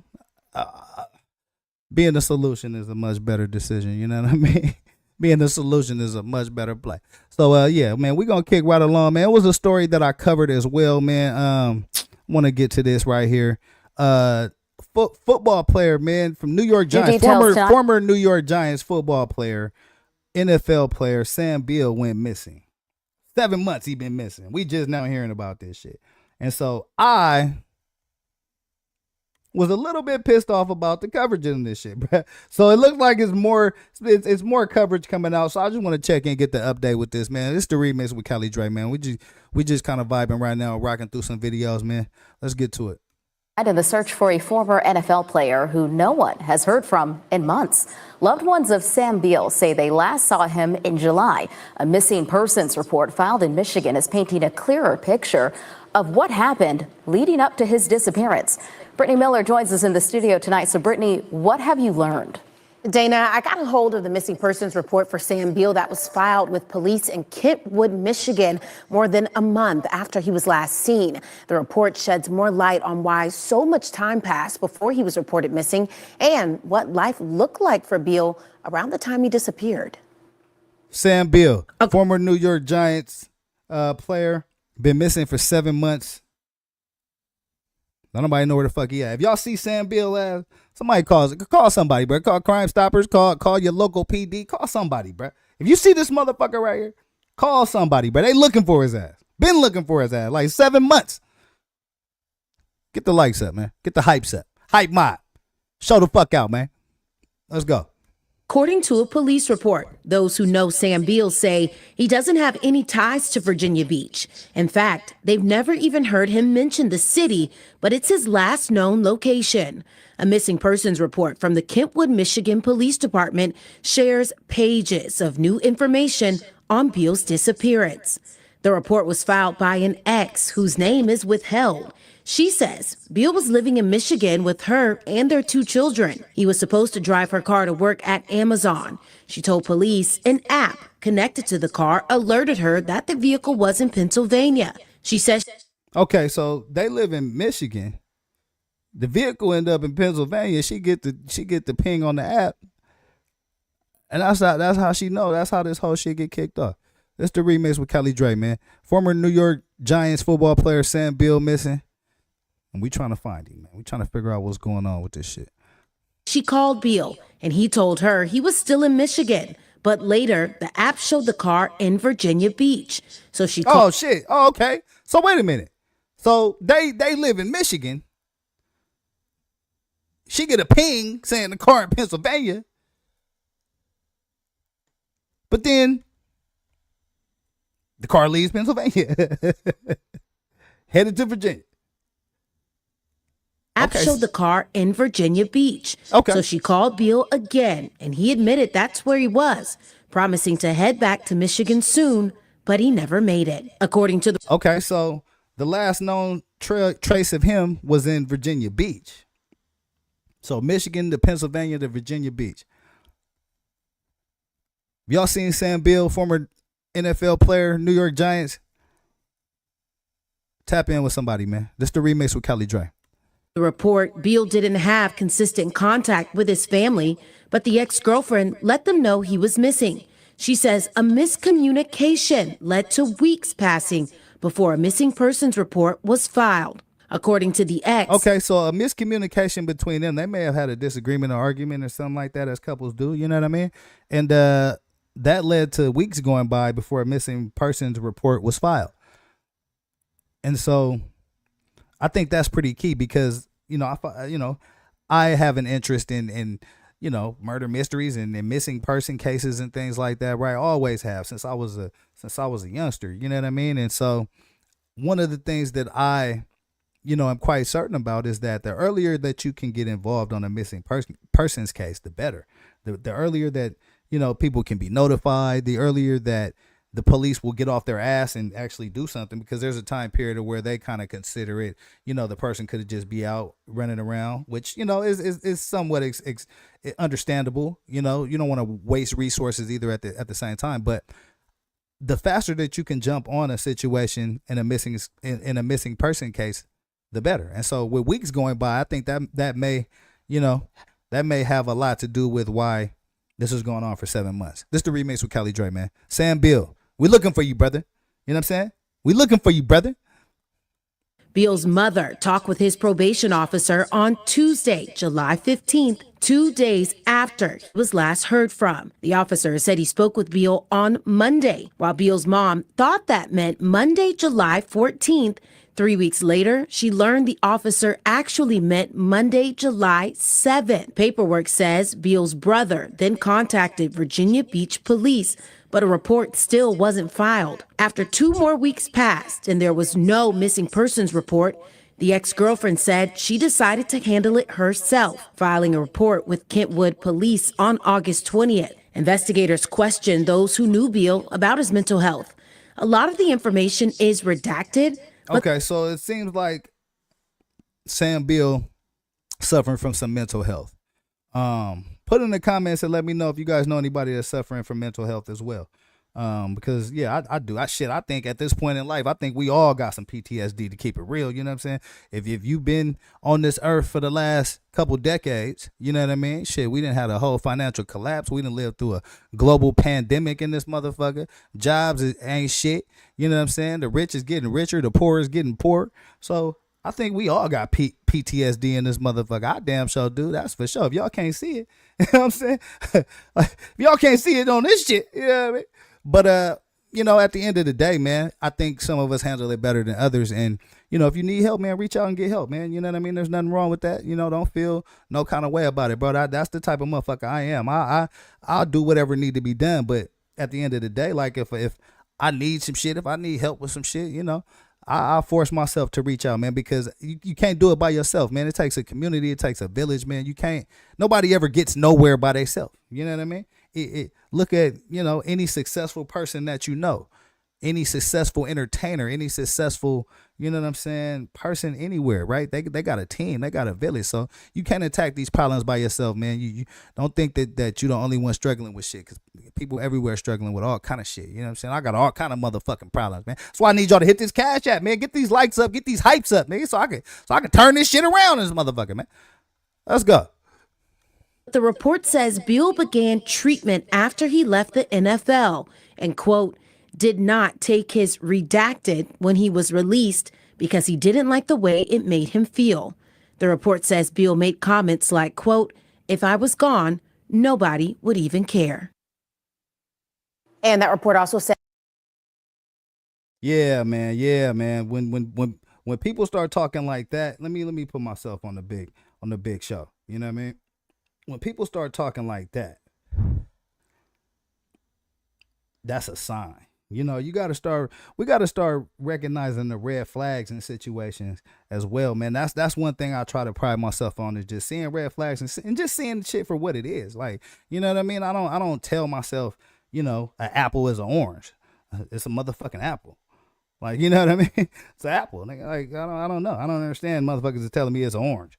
being the solution is a much better decision, you know what I mean? Being the solution is a much better play. So, yeah, man, we're going to kick right along, man. It was a story that I covered as well, man. Want to get to this right here. Football player, man, from New York Giants, former New York Giants football player, NFL player, Sam Beal went missing. 7 months he been missing. We just now hearing about this shit. And so I was a little bit pissed off about the coverage in this shit, bro. So it looks like it's more coverage coming out. So I just want to check in and get the update with this, man. This is the remix with Kelly Dre, man. We just kind of vibing right now, rocking through some videos, man. Let's get to it. In the search for a former NFL player who no one has heard from in months. Loved ones of Sam Beal say they last saw him in July. A missing persons report filed in Michigan is painting a clearer picture of what happened leading up to his disappearance. Brittany Miller joins us in the studio tonight. So, Brittany, what have you learned? Dana, I got a hold of the missing persons report for Sam Beal that was filed with police in Kentwood, Michigan, more than a month after he was last seen. The report sheds more light on why so much time passed before he was reported missing and what life looked like for Beal around the time he disappeared. Sam Beal, former New York Giants player, been missing for 7 months. Nobody know where the fuck he at. If y'all see Sam Beal, somebody call somebody, bro. Call Crime Stoppers. Call your local PD. Call somebody, bro. If you see this motherfucker right here, call somebody, bro. They looking for his ass. Been looking for his ass like 7 months. Get the likes up, man. Get the hypes up. Hype mob. Show the fuck out, man. Let's go. According to a police report, those who know Sam Beal say he doesn't have any ties to Virginia Beach. In fact, they've never even heard him mention the city, but it's his last known location. A missing persons report from the Kentwood, Michigan Police Department shares pages of new information on Beal's disappearance. The report was filed by an ex whose name is withheld. She says Beal was living in Michigan with her and their 2 children. He was supposed to drive her car to work at Amazon. She told police an app connected to the car alerted her that the vehicle was in Pennsylvania. She says, okay, so they live in Michigan. The vehicle ended up in Pennsylvania. She get the ping on the app. And that's how she know. That's how this whole shit get kicked off. That's the remix with Kelly Dre, man. Former New York Giants football player Sam Beal missing. And we trying to find him, man. We trying to figure out what's going on with this shit. she called Beal and he told her he was still in Michigan. But later, the app showed the car in Virginia Beach. So she called. Oh, shit. Oh, okay. So wait a minute. So they live in Michigan. She get a ping saying the car in Pennsylvania. But then The car leaves Pennsylvania, headed to Virginia. App showed the car in Virginia Beach. Okay. So she called Beal again, and he admitted that's where he was, promising to head back to Michigan soon, but he never made it. According to the Okay, so the last known trace of him was in Virginia Beach. So Michigan to Pennsylvania to Virginia Beach. Y'all seen Sam Beal, former NFL player, New York Giants? Tap in with somebody, man. This the remix with Kelly Dre. report, Beal didn't have consistent contact with his family, but the ex-girlfriend let them know he was missing. She says a miscommunication led to weeks passing before a missing persons report was filed. According to the ex. Okay, so a miscommunication between them. They may have had a disagreement or argument or something like that, as couples do. You know what I mean? And that led to weeks going by before a missing persons report was filed. And so I think that's pretty key because, I have an interest in murder mysteries and missing person cases and things like that, right? I always have since I was a youngster, you know what I mean? And so one of the things that I'm quite certain about is that the earlier that you can get involved on a missing person's case, the better. The earlier that, people can be notified, the earlier that the police will get off their ass and actually do something, because there's a time period where they kind of consider it, the person could just be out running around, which, is somewhat understandable. You don't want to waste resources either at the same time. But the faster that you can jump on a situation in a missing person case, the better. And so with weeks going by, I think that may have a lot to do with why this is going on for 7 months. This is the remix with Kelly Dre, man. Sam Beal, we looking for you, brother. You know what I'm saying? We looking for you, brother. Beal's mother talked with his probation officer on Tuesday, July 15th, 2 days after he was last heard from. The officer said he spoke with Beal on Monday, while Beal's mom thought that meant Monday, July 14th. 3 weeks later, she learned the officer actually meant Monday, July 7th. Paperwork says Beal's brother then contacted Virginia Beach police, but a report still wasn't filed. After 2 more weeks passed and there was no missing persons report, the ex-girlfriend said she decided to handle it herself, filing a report with Kentwood Police on August 20th. Investigators questioned those who knew Beal about his mental health. A lot of the information is redacted. Okay, so it seems like Sam Beal suffering from some mental health. Put in the comments and let me know if you guys know anybody that's suffering from mental health as well. Because I do. I think at this point in life, I think we all got some PTSD, to keep it real. You know what I'm saying? If you've been on this earth for the last couple decades, you know what I mean? Shit, we didn't have a whole financial collapse. We didn't live through a global pandemic in this motherfucker. Jobs ain't shit. You know what I'm saying? The rich is getting richer. The poor is getting poorer. So I think we all got PTSD in this motherfucker. I damn sure do. That's for sure. If y'all can't see it, you know what I'm saying? If y'all can't see it on this shit, you know what I mean? But, at the end of the day, man, I think some of us handle it better than others. And, if you need help, man, reach out and get help, man. You know what I mean? There's nothing wrong with that. Don't feel no kind of way about it, bro. That's the type of motherfucker I am. I'll do whatever need to be done. But at the end of the day, like if I need some shit, if I need help with some shit, I'll force myself to reach out, man, because you can't do it by yourself, man. It takes a community. It takes a village, man. Nobody ever gets nowhere by themselves. You know what I mean? Look at, any successful person that any successful entertainer, any successful, person anywhere, right? They got a team, they got a village. So you can't attack these problems by yourself, man. You don't think that you're the only one struggling with shit, because people everywhere are struggling with all kind of shit. You know what I'm saying? I got all kind of motherfucking problems, man. That's why I need y'all to hit this cash app, man. Get these likes up, get these hypes up, nigga, so I can turn this shit around in this motherfucker, man. Let's go. The report says Beal began treatment after he left the NFL and, quote, did not take his redacted when he was released because he didn't like the way it made him feel. The report says Beal made comments like, quote, if I was gone, nobody would even care. And that report also said, Yeah, man. When people start talking like that, let me put myself on the big show. You know what I mean? When people start talking like that, that's a sign. You know, we got to start recognizing the red flags in situations as well, man. That's one thing I try to pride myself on, is just seeing red flags and just seeing shit for what it is. Like, you know what I mean? I don't tell myself, you know, an apple is an orange. It's a motherfucking apple. Like, you know what I mean? It's an apple. Like, I don't know. I don't understand motherfuckers are telling me it's an orange.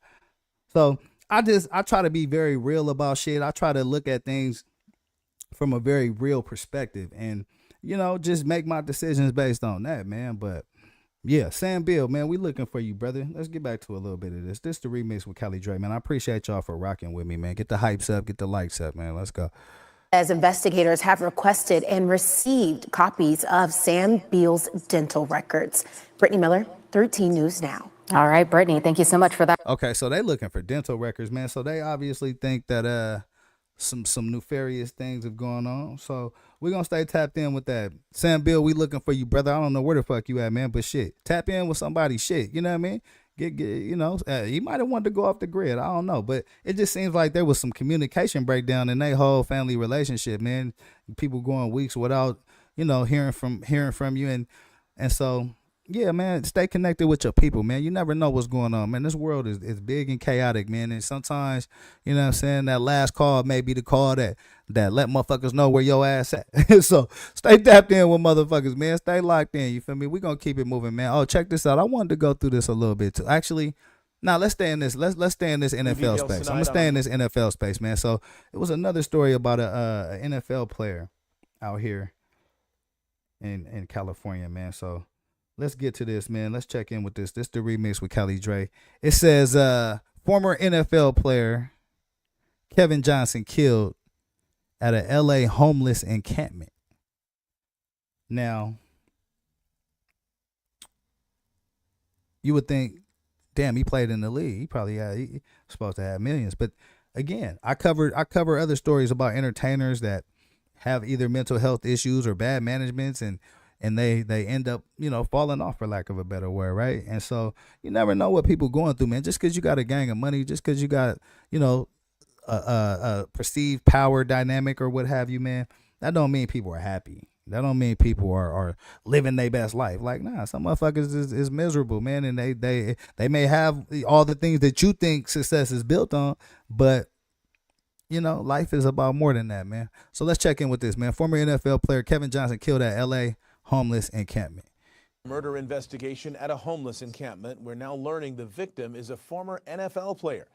So I try to be very real about shit. I try to look at things from a very real perspective and, you know, just make my decisions based on that, man. But yeah, Sam Beal, man, we looking for you, brother. Let's get back to a little bit of this. This the remix with Cali Dre, man. I appreciate y'all for rocking with me, man. Get the hypes up, get the likes up, man. Let's go. As investigators have requested and received copies of Sam Beal's dental records. Brittany Miller, 13 News Now. All right, Brittany, thank you so much for that. Okay, so they looking for dental records, man. So they obviously think that some nefarious things have gone on. So we're gonna stay tapped in with that. Sam Beal, we looking for you, brother. I don't know where the fuck you at, man, but shit, tap in with somebody's shit. You know what I mean? Get you know, he might have wanted to go off the grid. I don't know, but it just seems like there was some communication breakdown in their whole family relationship, man. People going weeks without, you know, hearing from you, and so. Yeah, man, stay connected with your people, man. You never know what's going on, man. This world is big and chaotic, man. And sometimes, you know what I'm saying, that last call may be the call that let motherfuckers know where your ass at. So stay tapped in with motherfuckers, man. Stay locked in, you feel me? We're going to keep it moving, man. Oh, check this out. I wanted to go through this a little bit, too. Actually, let's stay in this. Let's stay in this NFL space. I'm going to stay in this NFL space, man. So it was another story about a NFL player out here in California, man. So let's get to this, man. Let's check in with this. This the remix with Cali Dre. It says, former NFL player Kevin Johnson killed at a LA homeless encampment. Now, you would think, damn, he played in the league. He probably he's supposed to have millions. But again, I cover other stories about entertainers that have either mental health issues or bad managements, and they end up, you know, falling off, for lack of a better word, right? And so you never know what people going through, man. Just because you got a gang of money, just because you got, you know, a perceived power dynamic or what have you, man, that don't mean people are happy. That don't mean people are living their best life. Like, nah, some motherfuckers is miserable, man, and they may have all the things that you think success is built on, but you know, life is about more than that, man. So let's check in with this, man. Former NFL player Kevin Johnson killed at LA homeless encampment. Murder investigation at a homeless encampment. We're now learning the victim is a former NFL player.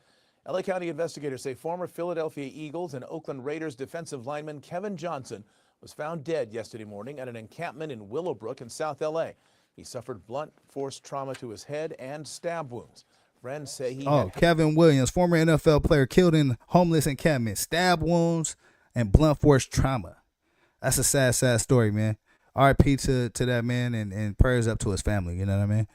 LA County investigators say former Philadelphia Eagles and Oakland Raiders defensive lineman Kevin Johnson was found dead yesterday morning at an encampment in Willowbrook in South LA. He suffered blunt force trauma to his head and stab wounds. Friends say he Kevin Williams, former NFL player, killed in homeless encampment, stab wounds and blunt force trauma. That's a sad, sad story, man. RIP to that man, and prayers up to his family. You know what I mean?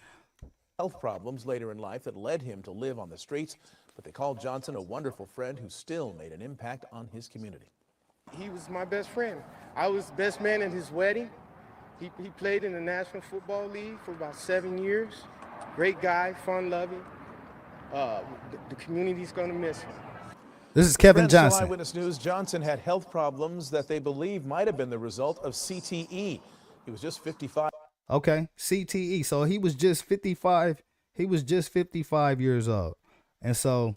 Health problems later in life that led him to live on the streets, but they called Johnson a wonderful friend who still made an impact on his community. He was my best friend. I was best man at his wedding. He played in the National Football League for about 7 years. Great guy, fun-loving. The community's going to miss him. This is Kevin Friends tell Johnson. Eyewitness News, Johnson had health problems that they believe might have been the result of CTE. He was just 55. Okay, CTE. So he was just 55. He was just 55 years old. And so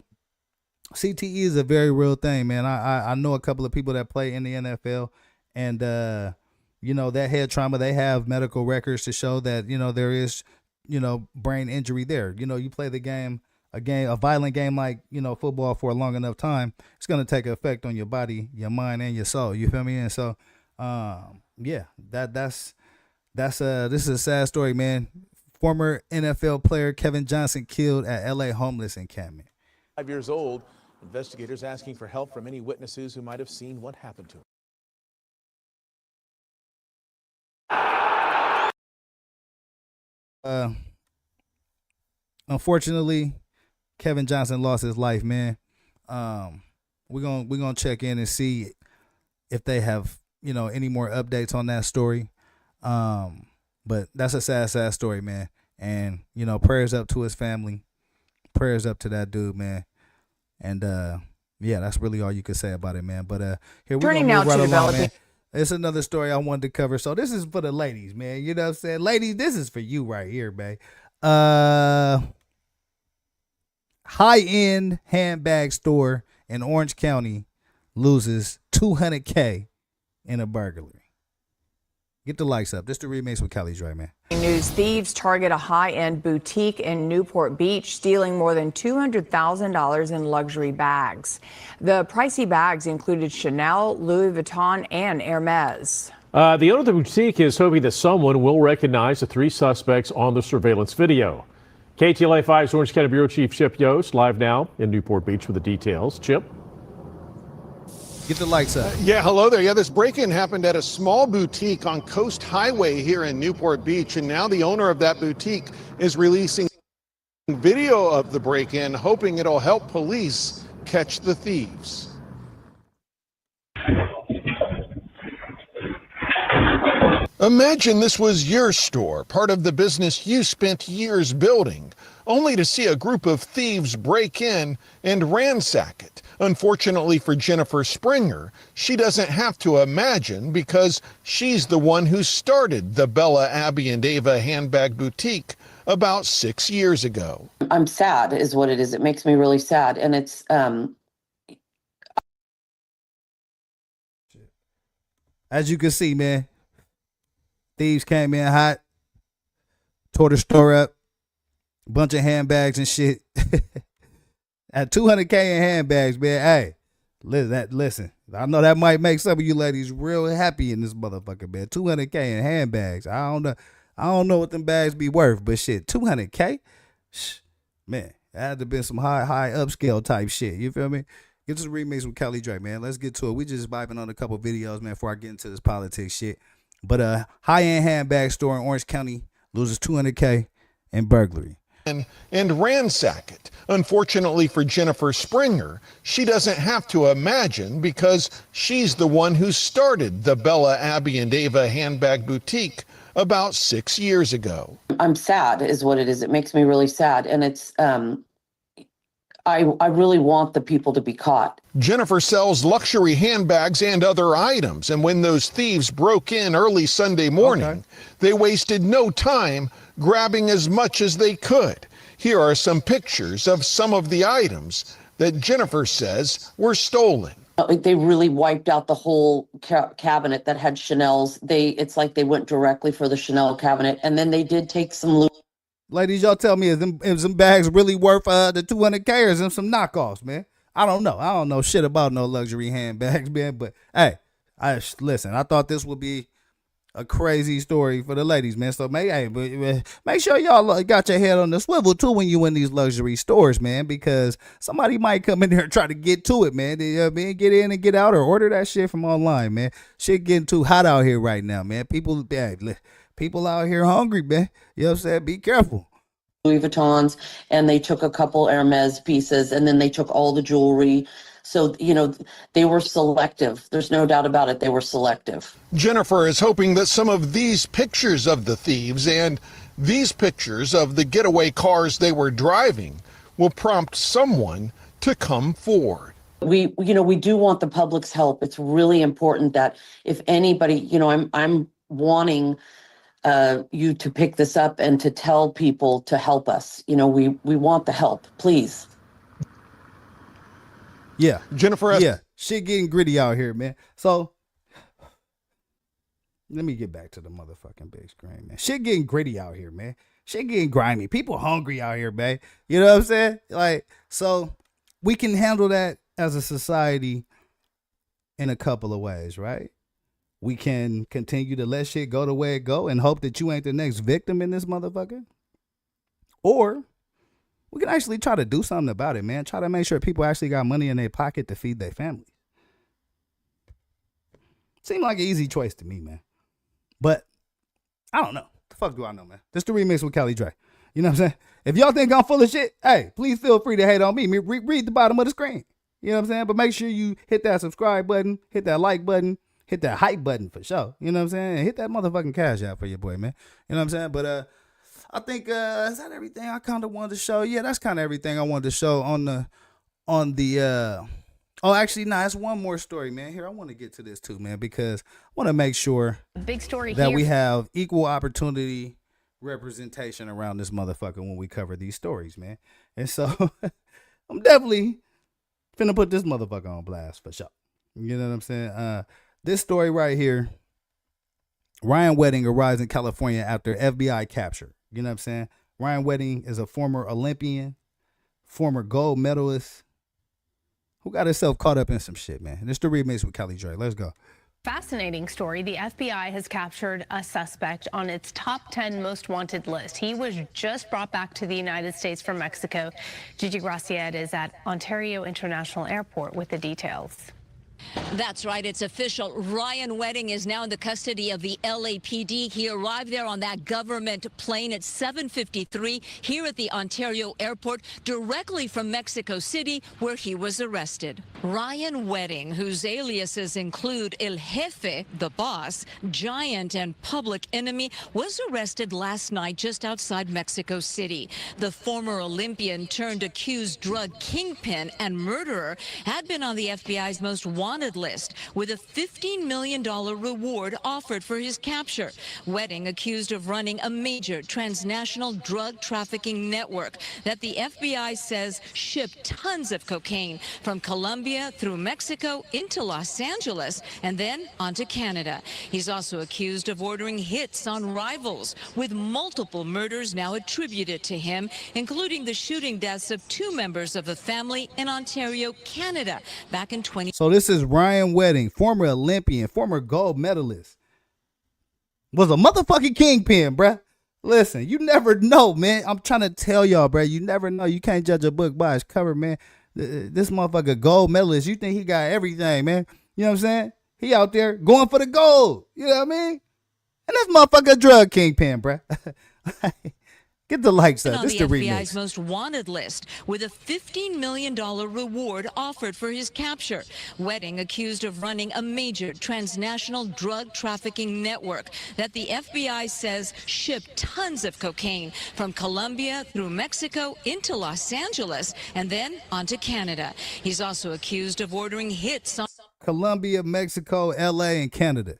CTE is a very real thing, man. I know a couple of people that play in the NFL, and you know, that head trauma, they have medical records to show that, you know, there is, you know, brain injury there. You know, you play the game, a violent game like, you know, football for a long enough time, it's going to take an effect on your body, your mind, and your soul. You feel me? And so, yeah, this is a sad story, man. Former NFL player Kevin Johnson killed at LA homeless encampment. 5 years old. Investigators asking for help from any witnesses who might have seen what happened to him. Unfortunately, Kevin Johnson lost his life, man. We're gonna check in and see if they have, you know, any more updates on that story. But that's a sad, sad story, man. And, you know, prayers up to his family. Prayers up to that dude, man. And yeah, that's really all you could say about it, man. But here we're Turning gonna now move right to along, developing. It's another story I wanted to cover. So this is for the ladies, man. You know what I'm saying? Ladies, this is for you right here, man. High-end handbag store in Orange County loses $200K in a burglary. Get the likes up. This the remix with Callie Dre, man. News: thieves target a high-end boutique in Newport Beach, stealing more than $200,000 in luxury bags. The pricey bags included Chanel, Louis Vuitton, and Hermes. The owner of the boutique is hoping that someone will recognize the three suspects on the surveillance video. KTLA 5's Orange County Bureau Chief Chip Yost live now in Newport Beach with the details. Chip? Get the lights up. Yeah, hello there. Yeah, this break-in happened at a small boutique on Coast Highway here in Newport Beach, and now the owner of that boutique is releasing video of the break-in, hoping it'll help police catch the thieves. Imagine this was your store, part of the business you spent years building, only to see a group of thieves break in and ransack it. Unfortunately for Jennifer Springer, she doesn't have to imagine because she's the one who started the Bella, Abby, and Ava handbag boutique about 6 years ago. I'm sad is what it is. It makes me really sad. And it's, as you can see, man, thieves came in hot, tore the store up, bunch of handbags and shit. At $200K in handbags, man. Hey, listen. I know that might make some of you ladies real happy in this motherfucker, man. $200K in handbags. I don't know what them bags be worth, but shit, $200K, man, that had to been some high upscale type shit. You feel me? Get to the remix with Callie Dre, man. Let's get to it. We just vibing on a couple videos, man, before I get into this politics shit. But a high-end handbag store in Orange County loses $200K in burglary. And ransack it. Unfortunately for Jennifer Springer, she doesn't have to imagine because she's the one who started the Bella, Abby, and Ava handbag boutique about 6 years ago. I'm sad is what it is. It makes me really sad. And it's, I really want the people to be caught. Jennifer sells luxury handbags and other items, and when those thieves broke in early Sunday morning, they wasted no time grabbing as much as they could. Here are some pictures of some of the items that Jennifer says were stolen. They really wiped out the whole cabinet that had Chanel's. It's like they went directly for the Chanel cabinet, and then they did take some. Ladies, y'all tell me, is them bags really worth the $200K, or is them some knockoffs, man? I don't know. I don't know shit about no luxury handbags, man. But hey, listen. I thought this would be a crazy story for the ladies, man. So make sure y'all got your head on the swivel too when you in these luxury stores, man, because somebody might come in there and try to get to it, man. You know what I mean? Get in and get out, or order that shit from online, man. Shit getting too hot out here right now, man. People out here hungry, man. You know what I'm saying? Be careful. Louis Vuittons, and they took a couple Hermes pieces, and then they took all the jewelry. So, you know, they were selective. There's no doubt about it. They were selective. Jennifer is hoping that some of these pictures of the thieves and these pictures of the getaway cars they were driving will prompt someone to come forward. We do want the public's help. It's really important that if anybody, I'm wanting you to pick this up and to tell people to help us. We want the help, please. Yeah. Jennifer. Yeah. Shit getting gritty out here, man. So let me get back to the motherfucking big screen, man. Shit getting gritty out here, man. Shit getting grimy. People hungry out here, man. You know what I'm saying? Like, so we can handle that as a society in a couple of ways, right? We can continue to let shit go the way it go and hope that you ain't the next victim in this motherfucker. Or we can actually try to do something about it, man. Try to make sure people actually got money in their pocket to feed their families. Seemed like an easy choice to me, man. But I don't know. The fuck do I know, man? This the remix with Callie Dre. You know what I'm saying? If y'all think I'm full of shit, hey, please feel free to hate on me. Read the bottom of the screen. You know what I'm saying? But make sure you hit that subscribe button, hit that like button, hit that hype button for sure. You know what I'm saying? And hit that motherfucking cash out for your boy, man. You know what I'm saying? But I think is that everything I kind of wanted to show? Yeah, that's kind of everything I wanted to show on the Oh, actually, nah, it's one more story, man. Here, I want to get to this too, man, because I want to make sure Big story that here. we have equal opportunity representation around this motherfucker when we cover these stories, man. And so I'm definitely finna put this motherfucker on blast for sure. You know what I'm saying? This story right here, Ryan Wedding arrives in California after FBI capture. You know what I'm saying? Ryan Wedding is a former Olympian, former gold medalist, who got himself caught up in some shit, man. And it's the remix with Callie Dre. Let's go. Fascinating story. The FBI has captured a suspect on its top 10 most wanted list. He was just brought back to the United States from Mexico. Gigi Graciet is at Ontario International Airport with the details. That's right. It's official. Ryan Wedding is now in the custody of the LAPD. He arrived there on that government plane at 7:53 here at the Ontario airport, directly from Mexico City, where he was arrested. Ryan Wedding, whose aliases include El Jefe, the boss, Giant, and Public Enemy, was arrested last night just outside Mexico City. The former Olympian turned accused drug kingpin and murderer had been on the FBI's most wanted list, with a $15 million reward offered for his capture. Wedding accused of running a major transnational drug trafficking network that the FBI says shipped tons of cocaine from Colombia through Mexico into Los Angeles and then onto Canada. He's also accused of ordering hits on rivals, with multiple murders now attributed to him, including the shooting deaths of 2 members of a family in Ontario, Canada, back in 20. So this is Ryan Wedding, former Olympian, former gold medalist, was a motherfucking kingpin, bruh. Listen, you never know, man. I'm trying to tell y'all, bruh. You never know. You can't judge a book by its cover, man. This motherfucker gold medalist, you think he got everything, man. You know what I'm saying? He out there going for the gold. You know what I mean? And this motherfucker drug kingpin, bruh. Get the likes up. This is the FBI's remix. most wanted list, with a $15 million reward offered for his capture. Wedding accused of running a major transnational drug trafficking network that the FBI says shipped tons of cocaine from Colombia through Mexico into Los Angeles and then onto Canada. He's also accused of ordering hits on Colombia, Mexico, LA, and Canada.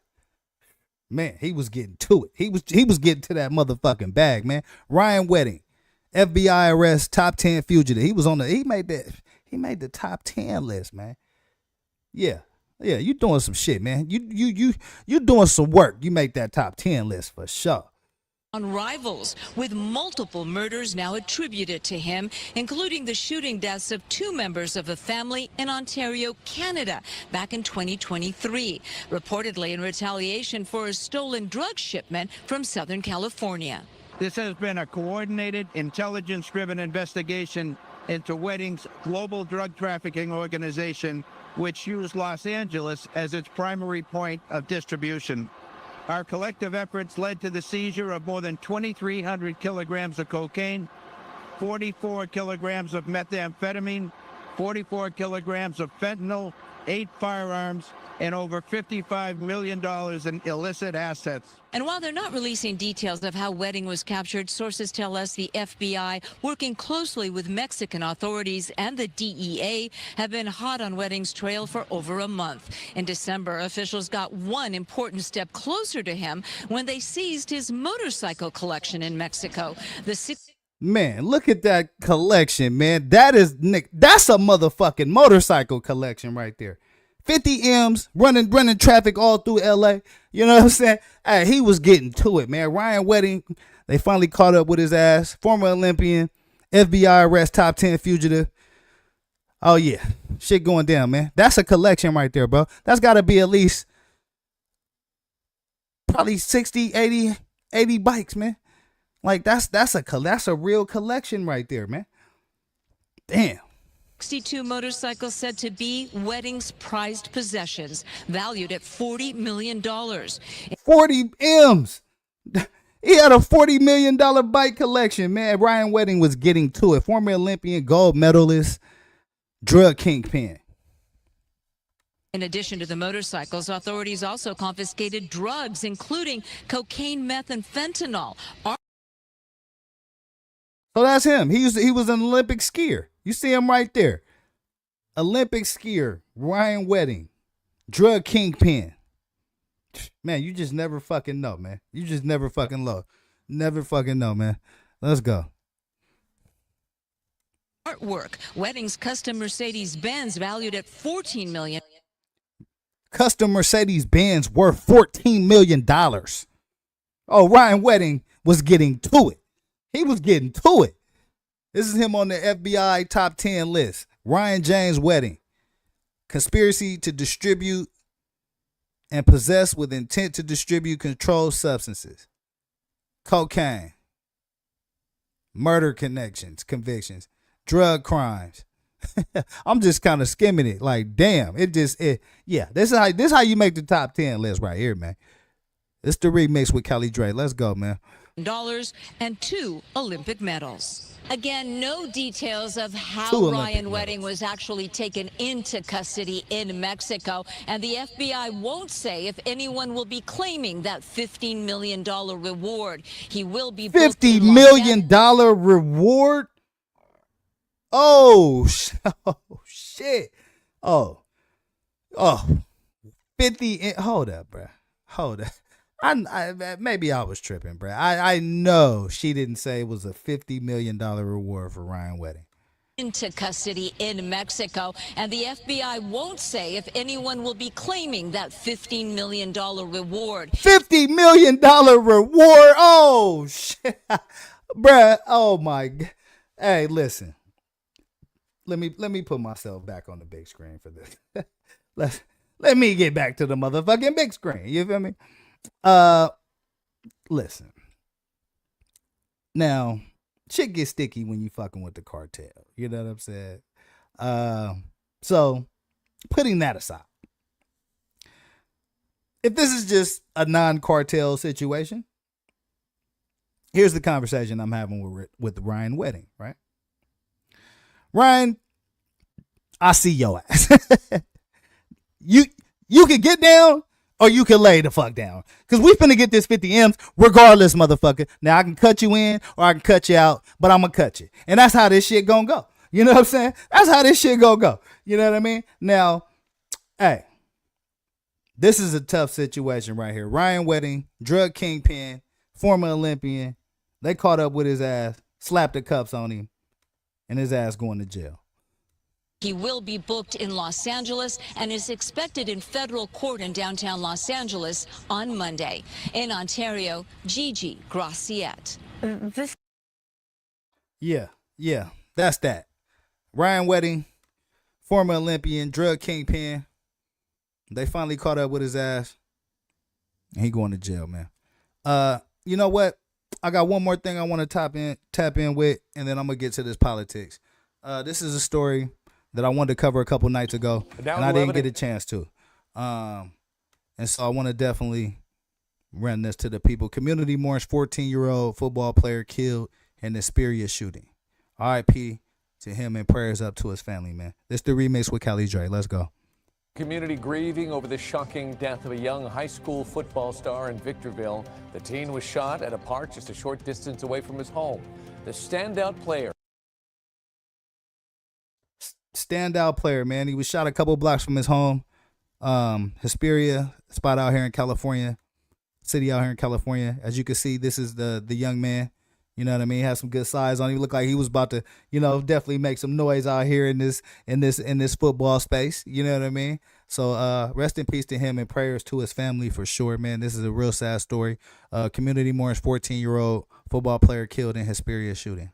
Man, he was getting to it. He was getting to that motherfucking bag, man. Ryan Wedding, FBI arrest, top 10 fugitive. He made the top 10 list, man. Yeah, you doing some shit, man. You doing some work. You make that top 10 list for sure. on rivals, with multiple murders now attributed to him, including the shooting deaths of 2 members of a family in Ontario, Canada, back in 2023, reportedly in retaliation for a stolen drug shipment from Southern California. This has been a coordinated, intelligence-driven investigation into Wedding's global drug trafficking organization, which used Los Angeles as its primary point of distribution. Our collective efforts led to the seizure of more than 2,300 kilograms of cocaine, 44 kilograms of methamphetamine, 44 kilograms of fentanyl, 8 firearms, and over $55 million in illicit assets. And while they're not releasing details of how Wedding was captured, sources tell us the FBI, working closely with Mexican authorities and the DEA, have been hot on Wedding's trail for over a month. In December, officials got one important step closer to him when they seized his motorcycle collection in Mexico. Man, look at that collection, man. That's a motherfucking motorcycle collection right there. 50 M's running traffic all through LA. You know what I'm saying? Hey, he was getting to it, man. Ryan Wedding, they finally caught up with his ass. Former Olympian, FBI arrest, top 10 fugitive. Oh yeah, shit going down, man. That's a collection right there, bro. That's got to be at least probably 60, 80 bikes, man. Like that's a real collection right there, man. Damn. 62 motorcycles said to be Wedding's prized possessions, valued at $40 million. 40 M's. He had a $40 million bike collection, man. Ryan Wedding was getting to it. Former Olympian, gold medalist, drug kingpin. In addition to the motorcycles, authorities also confiscated drugs, including cocaine, meth, and fentanyl. So that's him. He was an Olympic skier. You see him right there. Olympic skier Ryan Wedding, drug kingpin. Man, you just never fucking know, man. You just never fucking know. Never fucking know, man. Let's go. Artwork. Wedding's custom Mercedes-Benz valued at $14 million. Custom Mercedes-Benz worth $14 million. Oh, Ryan Wedding was getting to it. He was getting to it. This is him on the FBI top 10 list. Ryan James Wedding. Conspiracy to distribute and possess with intent to distribute controlled substances. Cocaine. Murder convictions. Drug crimes. I'm just kind of skimming it. Like, damn. Yeah. This is how you make the top 10 list right here, man. It's the remix with Kelly Dre. Let's go, man. Dollars and 2 Olympic medals. Again, no details of 2 how Olympic Ryan Wedding was actually taken into custody in Mexico. And the FBI won't say if anyone will be claiming that $15 million reward. He will be $50 million reward? Oh, shit. Oh. 50. Hold up, bro. Hold up. Maybe I was tripping, bro. I know she didn't say it was a $50 million reward for Ryan Wedding. Into custody in Mexico, and the FBI won't say if anyone will be claiming that $15 million reward. $50 million reward? Oh, shit. Bruh, oh my God. Hey, listen. Let me put myself back on the big screen for this. Let me get back to the motherfucking big screen. You feel me? Listen. Now, shit gets sticky when you fucking with the cartel. You know what I'm saying? So, putting that aside, if this is just a non-cartel situation, here's the conversation I'm having with Ryan Wedding, right? Ryan, I see your ass. You can get down or you can lay the fuck down. Because we finna get this 50 M's regardless, motherfucker. Now, I can cut you in or I can cut you out, but I'm going to cut you. And that's how this shit gonna go. You know what I'm saying? That's how this shit gonna go. You know what I mean? Now, hey, this is a tough situation right here. Ryan Wedding, drug kingpin, former Olympian. They caught up with his ass, slapped the cuffs on him, and his ass going to jail. He will be booked in Los Angeles and is expected in federal court in downtown Los Angeles on Monday. In Ontario, Gigi Graciette. Yeah, that's that. Ryan Wedding, former Olympian, drug kingpin. They finally caught up with his ass. And he going to jail, man. You know what? I got one more thing I want to tap in with, and then I'm gonna get to this politics. This is a story that I wanted to cover a couple nights ago, and I didn't get a chance to. And so I want to definitely run this to the people. Community mourns 14-year-old football player killed in the Hesperia shooting. R.I.P. to him and prayers up to his family, man. This is the remix with Kelly Dre. Let's go. Community grieving over the shocking death of a young high school football star in Victorville. The teen was shot at a park just a short distance away from his home. The standout player, man. He was shot a couple blocks from his home. Hesperia, spot out here in California, city out here in California. As you can see, this is the young man. You know what I mean? He has some good size on him. He looked like he was about to, definitely make some noise out here in this football space. You know what I mean? So rest in peace to him and prayers to his family for sure, man. This is a real sad story. Community mourns 14-year-old football player killed in Hesperia shooting.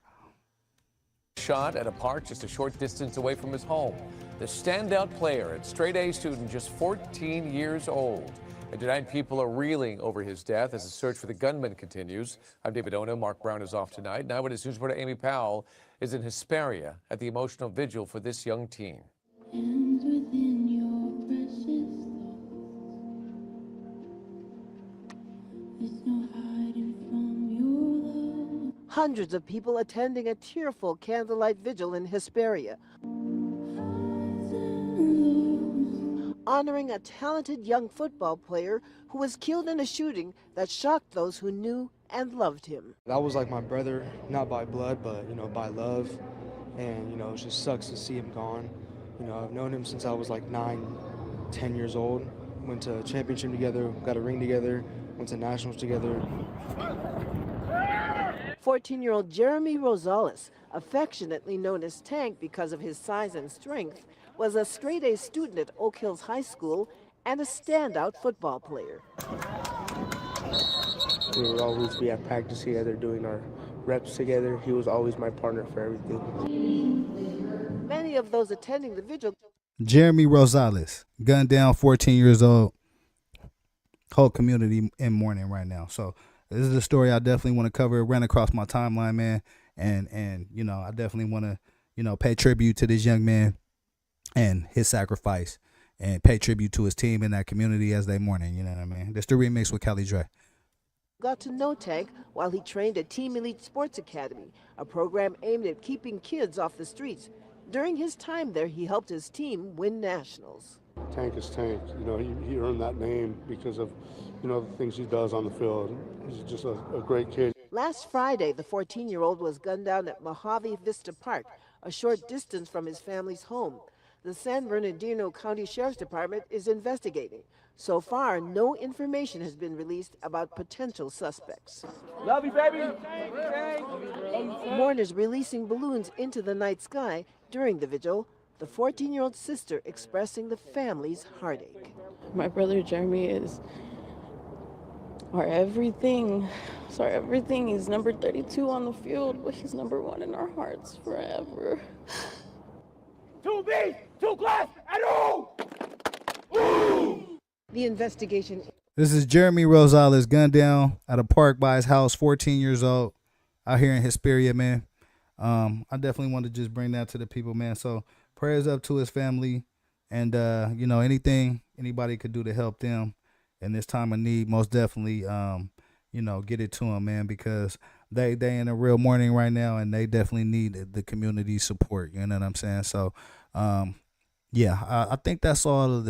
shot at a park just a short distance away from his home. The standout player, a straight-A student, just 14 years old. And tonight, people are reeling over his death as the search for the gunman continues. I'm David Ono. Mark Brown is off tonight. Now, with his news reporter Amy Powell is in Hesperia at the emotional vigil for this young teen. And within your precious thoughts, there's no hiding from your love. Hundreds of people attending a tearful candlelight vigil in Hesperia, honoring a talented young football player who was killed in a shooting that shocked those who knew and loved him. That was like my brother, not by blood, but, by love. And, it just sucks to see him gone. You know, I've known him since I was like 9, 10 years old. Went to a championship together, got a ring together, went to nationals together. 14-year-old Jeremy Rosales, affectionately known as Tank because of his size and strength, was a straight-A student at Oak Hills High School and a standout football player. We would always be at practice together, doing our reps together. He was always my partner for everything. Many of those attending the vigil. Jeremy Rosales, gunned down, 14 years old. Whole community in mourning right now. So this is a story I definitely want to cover. It ran across my timeline, man. And you know, I definitely want to, you know, pay tribute to this young man and his sacrifice, and pay tribute to his team in that community as they mourning. You know what I mean? This the remix with Cali Dre. Got to know Tank while he trained at Team Elite Sports Academy, a program aimed at keeping kids off the streets. During his time there, he helped his team win nationals. Tank is Tank. You know, he earned that name because of, you know, the things he does on the field. He's just a great kid. Last Friday, the 14-year-old was gunned down at Mojave Vista Park, a short distance from his family's home. The San Bernardino County Sheriff's Department is investigating. So far, no information has been released about potential suspects. Love you, baby. Mourners releasing balloons into the night sky during the vigil, the 14-year-old sister expressing the family's heartache. My brother Jeremy is our everything. So our everything. He's number 32 on the field, but he's number 1 in our hearts forever. 2B, 2 glass, and The investigation. This is Jeremy Rosales, gunned down at a park by his house, 14 years old, out here in Hesperia, man. I definitely want to just bring that to the people, man. So prayers up to his family, and you know, anything anybody could do to help them in this time of need, most definitely, you know, get it to them, man, because they in a real mourning right now, and they definitely need the community support. You know what I'm saying? So, yeah, I think that's all of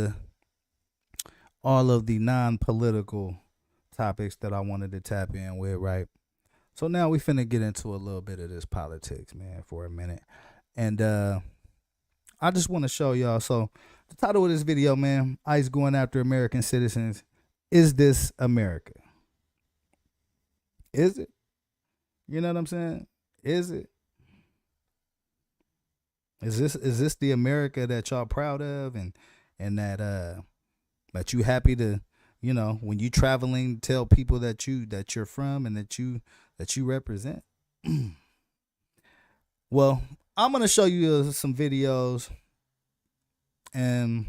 the non-political topics that I wanted to tap in with, right? So now we finna get into a little bit of this politics, man, for a minute. And I just want to show y'all. So the title of this video, man, ICE going after American citizens. Is this America? Is it? You know what I'm saying? Is it? Is this the America that y'all proud of, and that you happy to, you know, when you traveling, tell people that you're from and that you represent? Well, I'm gonna show you some videos, and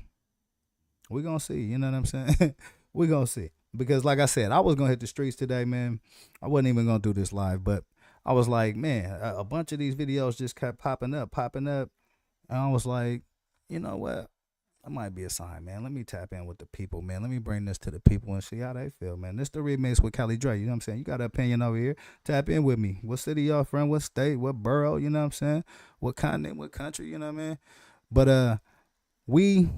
we're gonna see. You know what I'm saying? We're gonna see, because like I said, I was gonna hit the streets today, man. I wasn't even gonna do this live, but I was like, man, a bunch of these videos just kept popping up, and I was like, you know what? That might be a sign, man. Let me tap in with the people, man. Let me bring this to the people and see how they feel, man. This the remix with Cali Dre. You know what I'm saying? You got an opinion over here. Tap in with me. What city y'all from? What state? What borough? You know what I'm saying? What continent? What country? You know what I mean? But we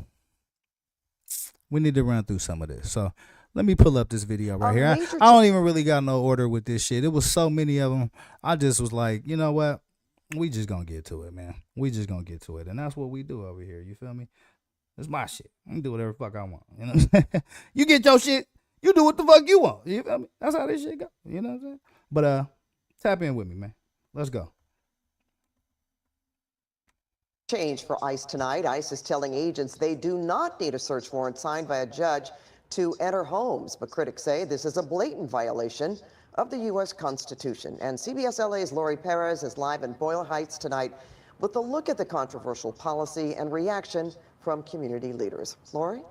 need to run through some of this. So let me pull up this video right here. I don't even really got no order with this shit. It was so many of them. I just was like, you know what? We just gonna get to it, man. We just gonna get to it. And that's what we do over here. You feel me? It's my shit. I can do whatever the fuck I want. You know what I'm saying? You get your shit. You do what the fuck you want. You feel me? That's how this shit go. You know what I'm saying? But tap in with me, man. Let's go. Change for ICE tonight. ICE is telling agents they do not need a search warrant signed by a judge to enter homes. But critics say this is a blatant violation of the U.S. Constitution. And CBS LA's Lori Perez is live in Boyle Heights tonight with a look at the controversial policy and reaction from community leaders. Lori?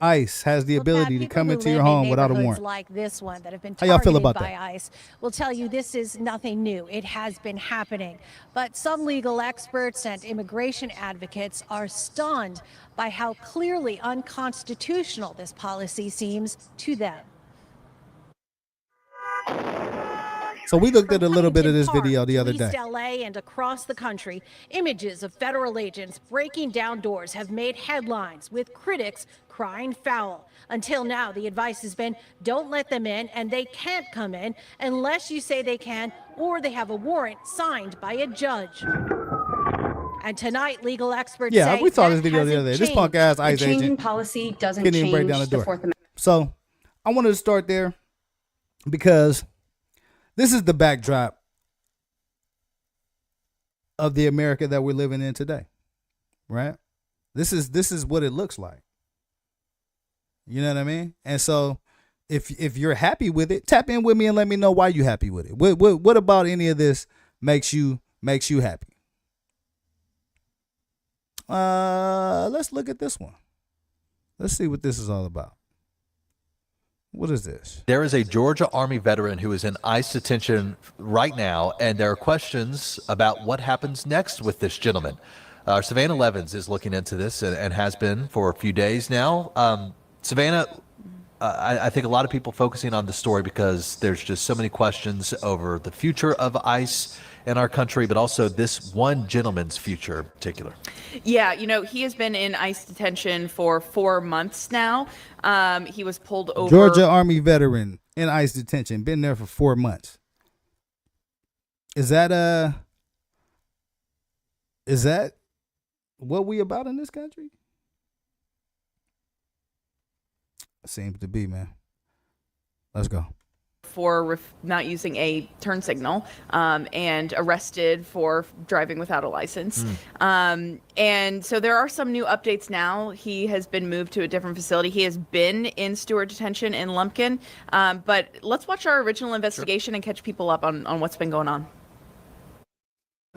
ICE has the ability to come into your home without a warrant. Like this one that have been How y'all feel about by that? ICE will tell you this is nothing new. It has been happening. But some legal experts and immigration advocates are stunned by how clearly unconstitutional this policy seems to them. So we looked at a little bit of this video the other day. East LA and across the country, images of federal agents breaking down doors have made headlines, with critics crying foul. Until now, the advice has been don't let them in, and they can't come in unless you say they can or they have a warrant signed by a judge. And tonight, legal experts Yeah, say we saw that this video the hasn't other day. This changed. punk ass The ICE change in agent policy doesn't couldn't even break change down the door. Fourth Amendment. So I wanted to start there because this is the backdrop of the America that we're living in today, right? This is what it looks like. You know what I mean? And so if you're happy with it, tap in with me and let me know why you're happy with it. What about any of this makes you happy? Let's look at this one. Let's see what this is all about. What is this? There is a Georgia Army veteran who is in ICE detention right now, and there are questions about what happens next with this gentleman. Savannah Levins is looking into this and has been for a few days now. Savannah, I think a lot of people focusing on the story because there's just so many questions over the future of ICE in our country, but also this one gentleman's future in particular. Yeah, he has been in ICE detention for 4 months now. He was pulled over. Georgia Army veteran in ICE detention, been there for 4 months. Is that what we about in this country? Seems to be, man. Let's go. For not using a turn signal, and arrested for driving without a license. And so there are some new updates now. He has been moved to a different facility. He has been in Stewart detention in Lumpkin. But let's watch our original investigation and catch people up on what's been going on.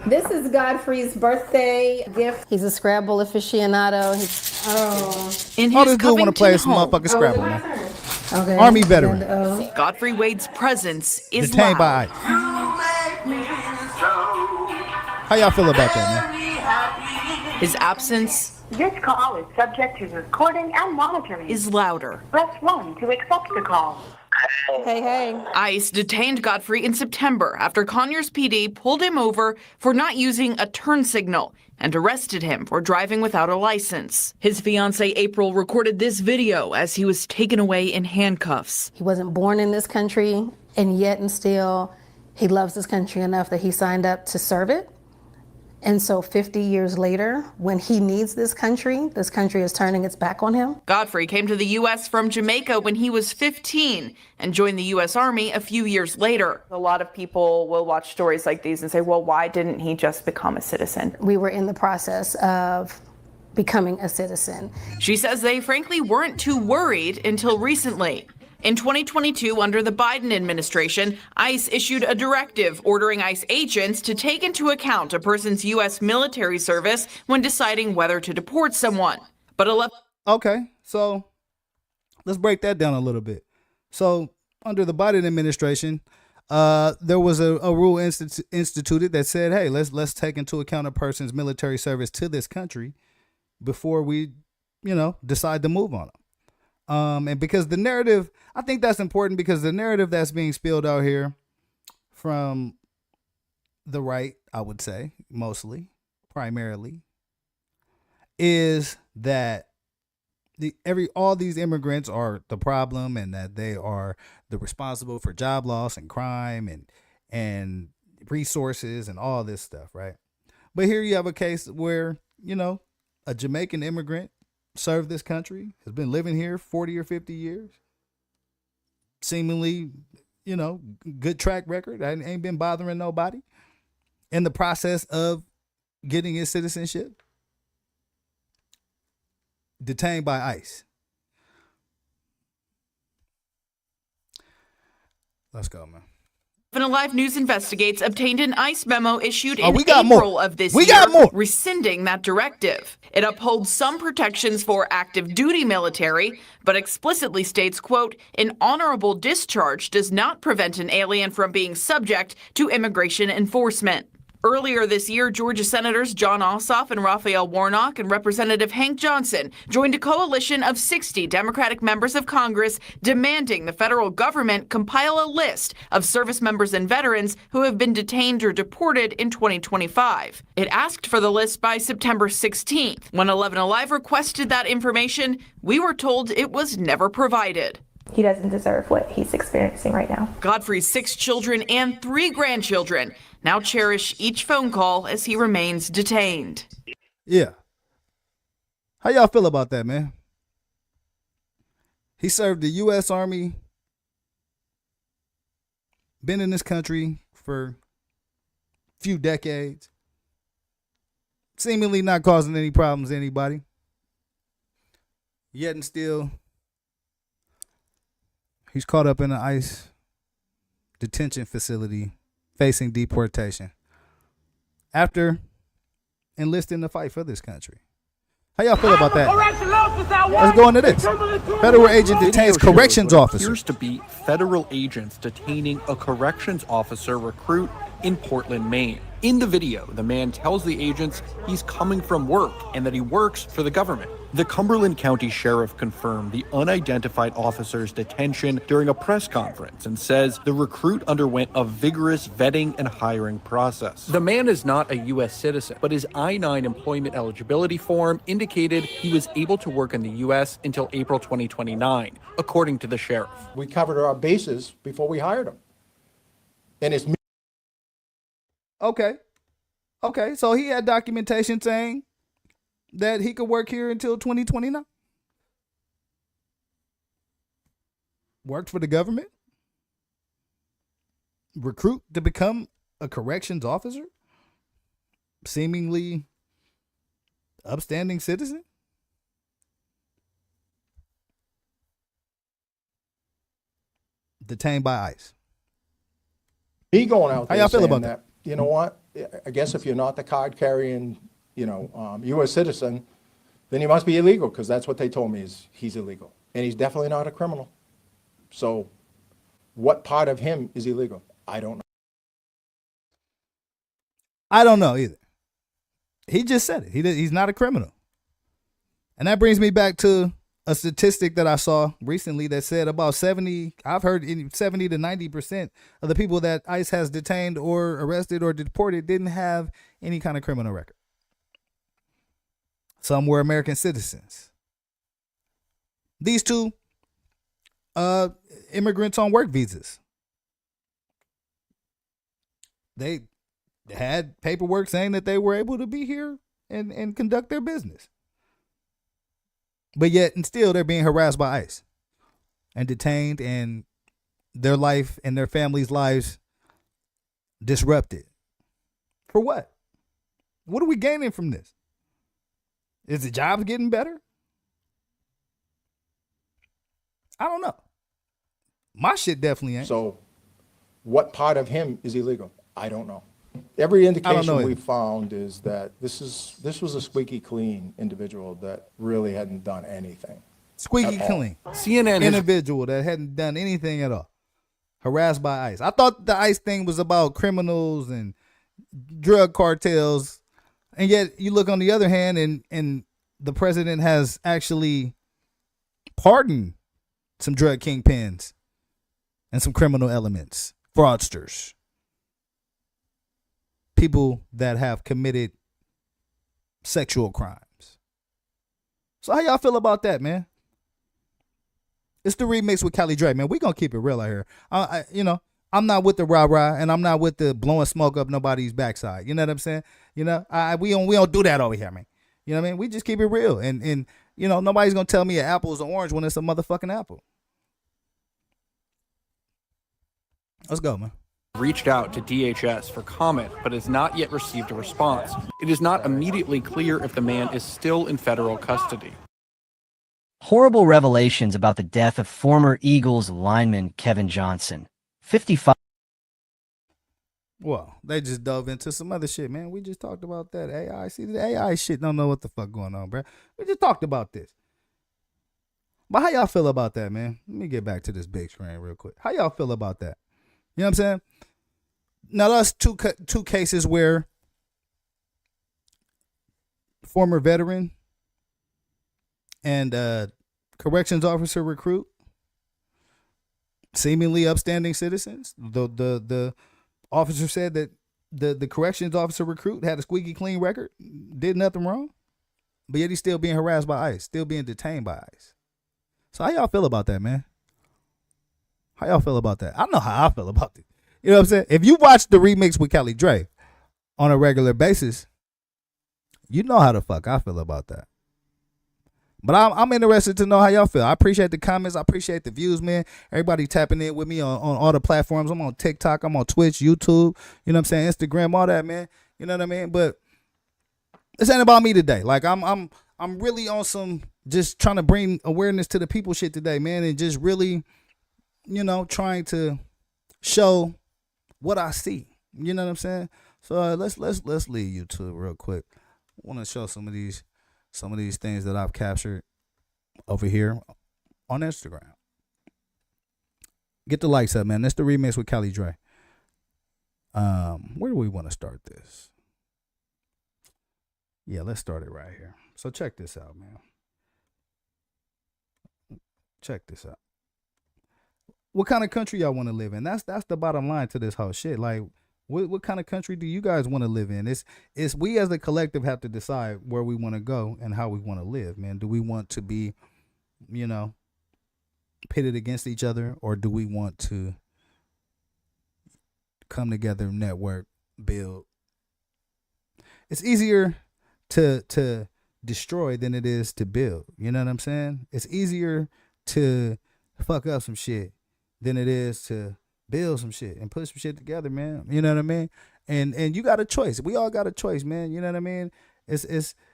This is Godfrey's birthday gift. He's a Scrabble aficionado. In All his this dude want to play Covington some home, motherfucking Scrabble, man. Okay. Army veteran. Godfrey Wade's presence is Detained loud. by ICE. How y'all feel about that, man? His absence This call is subject to recording and monitoring. is louder. Press 1 to accept the call. Hey. ICE detained Godfrey in September after Conyers PD pulled him over for not using a turn signal and arrested him for driving without a license. His fiancée April recorded this video as he was taken away in handcuffs. He wasn't born in this country, and yet and still, he loves this country enough that he signed up to serve it. And so 50 years later, when he needs this country is turning its back on him. Godfrey came to the U.S. from Jamaica when he was 15 and joined the U.S. Army a few years later. A lot of people will watch stories like these and say, well, why didn't he just become a citizen? We were in the process of becoming a citizen. She says they frankly weren't too worried until recently. In 2022, under the Biden administration, ICE issued a directive ordering ICE agents to take into account a person's U.S. military service when deciding whether to deport someone. But Okay, so let's break that down a little bit. So under the Biden administration, there was a rule instituted that said, hey, let's take into account a person's military service to this country before we, decide to move on them. And because the narrative, I think that's important because the narrative that's being spilled out here from the right, I would say, primarily, is that all these immigrants are the problem and that they are the responsible for job loss and crime and resources and all this stuff, right? But here you have a case where, a Jamaican immigrant served this country, has been living here 40 or 50 years, seemingly, good track record, ain't been bothering nobody, in the process of getting his citizenship, detained by ICE. Let's go, man. 11 Alive News Investigates obtained an ICE memo issued in we got April more. of this We year, got more. rescinding that directive. It upholds some protections for active duty military, but explicitly states, quote, an honorable discharge does not prevent an alien from being subject to immigration enforcement. Earlier this year, Georgia Senators John Ossoff and Raphael Warnock and Representative Hank Johnson joined a coalition of 60 Democratic members of Congress demanding the federal government compile a list of service members and veterans who have been detained or deported in 2025. It asked for the list by September 16th. When 11 Alive requested that information, we were told it was never provided. He doesn't deserve what he's experiencing right now. Godfrey's 6 children and 3 grandchildren now cherish each phone call as he remains detained. Yeah. How y'all feel about that, man? He served the U.S. Army, been in this country for a few decades, seemingly not causing any problems to anybody. Yet and still, he's caught up in an ICE detention facility facing deportation after enlisting to fight for this country. How y'all feel about that? Let's go into this. Federal agent detains corrections officer. Appears to be federal agents detaining a corrections officer recruit in Portland, Maine. In the video, the man tells the agents he's coming from work and that he works for the government. The Cumberland County Sheriff confirmed the unidentified officer's detention during a press conference and says the recruit underwent a vigorous vetting and hiring process. The man is not a U.S. citizen, but his I-9 employment eligibility form indicated he was able to work in the U.S. until April 2029, according to the sheriff. We covered our bases before we hired him. And it's Okay, so he had documentation saying that he could work here until 2029. Worked for the government. Recruit to become a corrections officer. Seemingly upstanding citizen. Detained by ICE. me going out How there y'all feel saying about that, you know what, I guess if you're not the card carrying, U.S. citizen, then he must be illegal, because that's what they told me is he's illegal. And he's definitely not a criminal. So what part of him is illegal? I don't know. I don't know either. He just said it. He's not a criminal. And that brings me back to a statistic that I saw recently that said about 70 to 90% of the people that ICE has detained or arrested or deported didn't have any kind of criminal record. Some were American citizens. These two immigrants on work visas. They had paperwork saying that they were able to be here and conduct their business. But yet and still they're being harassed by ICE and detained, and their life and their families' lives disrupted. For what? What are we gaining from this? Is the jobs getting better? I don't know. My shit definitely ain't. So what part of him is illegal? I don't know. Every indication we found is that this was a squeaky clean individual that really hadn't done anything. Squeaky clean. CNN individual that hadn't done anything at all. Harassed by ICE. I thought the ICE thing was about criminals and drug cartels. And yet you look on the other hand and the president has actually pardoned some drug kingpins and some criminal elements, fraudsters. People that have committed sexual crimes. So how y'all feel about that, man? It's the remix with Cali Dre, man. We gonna keep it real out here. I'm not with the rah-rah, and I'm not with the blowing smoke up nobody's backside. You know what I'm saying? We don't do that over here, man. You know what I mean? We just keep it real, and nobody's gonna tell me an apple is an orange when it's a motherfucking apple. Let's go, man. Reached out to DHS for comment, but has not yet received a response. It is not immediately clear if the man is still in federal custody. Horrible revelations about the death of former Eagles lineman Kevin Johnson, 55. Well, they just dove into some other shit, man. We just talked about that AI. See, the AI shit don't know what the fuck going on, bro. We just talked about this. But how y'all feel about that, man? Let me get back to this big screen real quick. How y'all feel about that? You know what I'm saying? Now, that's two cases where former veteran and corrections officer recruit, seemingly upstanding citizens. The officer said that the corrections officer recruit had a squeaky clean record, did nothing wrong, but yet he's still being harassed by ICE, still being detained by ICE. So how y'all feel about that, man? How y'all feel about that? I know how I feel about it. You know what I'm saying? If you watch the remix with Cali Dre on a regular basis, You know how the fuck I feel about that. But I'm interested to know how y'all feel. I appreciate the comments. I appreciate the views, man. Everybody tapping in with me on all the platforms. I'm on TikTok. I'm on Twitch, YouTube. You know what I'm saying? Instagram, all that, man. You know what I mean? But this ain't about me today. Like I'm really on some just trying to bring awareness to the people shit today, man, and just really, you know, trying to show what I see. You know what I'm saying? So let's leave YouTube real quick. I want to show some of these things that I've captured over here on Instagram. Get the likes up, man. That's the remix with Cali Dre. Where do we want to start this? Yeah, let's start it right here. So check this out, man. Check this out. What kind of country y'all want to live in? That's the bottom line to this whole shit. Like, what kind of country do you guys want to live in? It's we as a collective have to decide where we want to go and how we want to live, man. Do we want to be, you know, pitted against each other, or do we want to come together, network, build? It's easier to destroy than it is to build. You know what I'm saying? It's easier to fuck up some shit than it is to build some shit and put some shit together, man. You know what I mean? And you got a choice. We all got a choice, man. You know what I mean? It's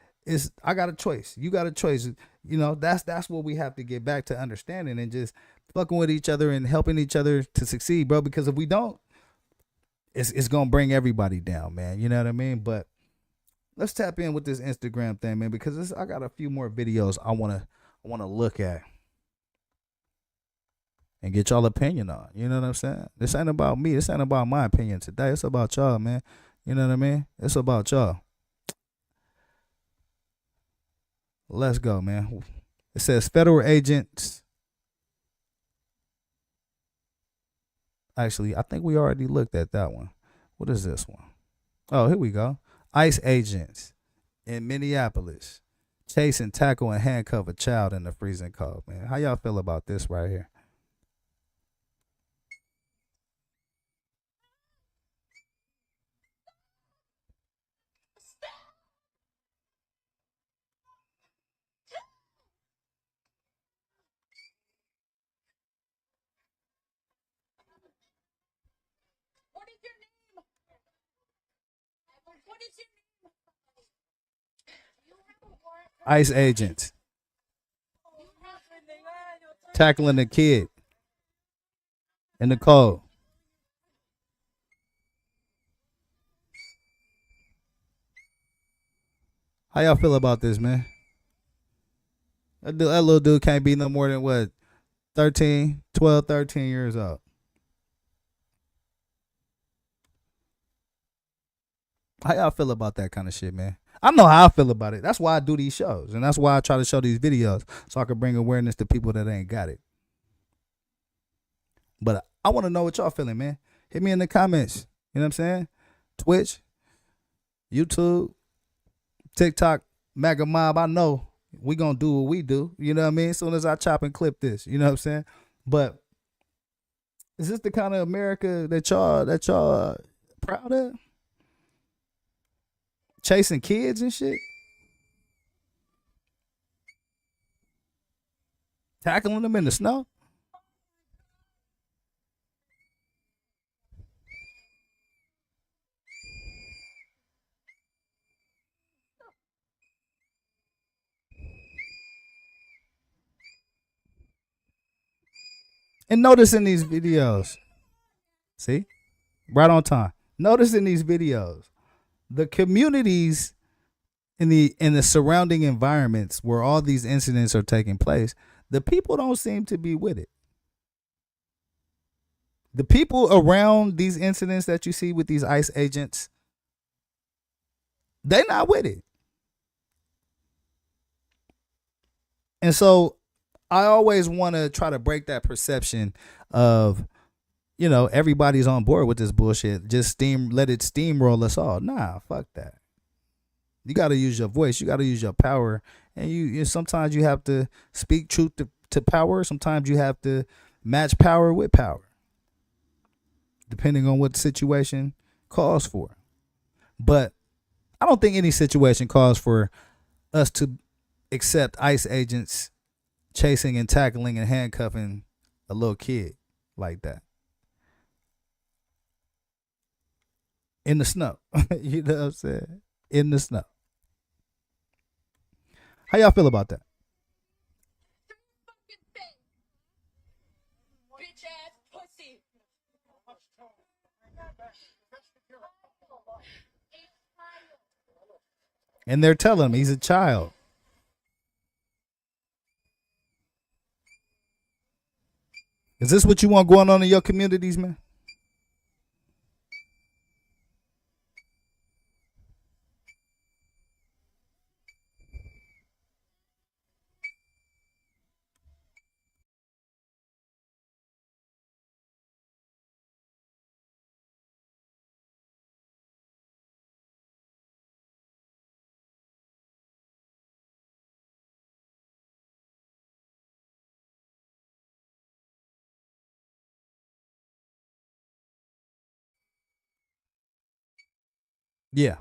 I got a choice. You got a choice. You know, that's what we have to get back to understanding and just fucking with each other and helping each other to succeed, bro. Because if we don't, it's gonna bring everybody down, man. You know what I mean? But let's tap in with this Instagram thing, man, because I got a few more videos I wanna look at and get y'all opinion on. You know what I'm saying? This ain't about me. This ain't about my opinion today. It's about y'all, man. You know what I mean? It's about y'all. Let's go, man. It says federal agents. Actually, I think we already looked at that one. What is this one? Oh, here we go. ICE agents in Minneapolis chase and tackle and handcuff a child in the freezing cold, man. How y'all feel about this right here? ICE agents tackling a kid in the cold. How y'all feel about this, man? That little dude can't be no more than what, 13 years old. How y'all feel about that kind of shit, man? I know how I feel about it. That's why I do these shows. And that's why I try to show these videos so I can bring awareness to people that ain't got it. But I want to know what y'all feeling, man. Hit me in the comments. You know what I'm saying? Twitch, YouTube, TikTok, MAGA Mob. I know we going to do what we do. You know what I mean? As soon as I chop and clip this. You know what I'm saying? But is this the kind of America that y'all proud of? Chasing kids and shit? Tackling them in the snow? And notice in these videos, see? Right on time. Notice in these videos, the communities in the surrounding environments where all these incidents are taking place, the people don't seem to be with it. The people around these incidents that you see with these ICE agents, they're not with it. And so I always want to try to break that perception of, you know, everybody's on board with this bullshit. Just let it steamroll us all. Nah, fuck that. You got to use your voice. You got to use your power. And you sometimes you have to speak truth to power. Sometimes you have to match power with power, depending on what the situation calls for. But I don't think any situation calls for us to accept ICE agents chasing and tackling and handcuffing a little kid like that in the snow. You know what I'm saying? In the snow. How y'all feel about that? And they're telling him he's a child. Is this what you want going on in your communities, man? Yeah.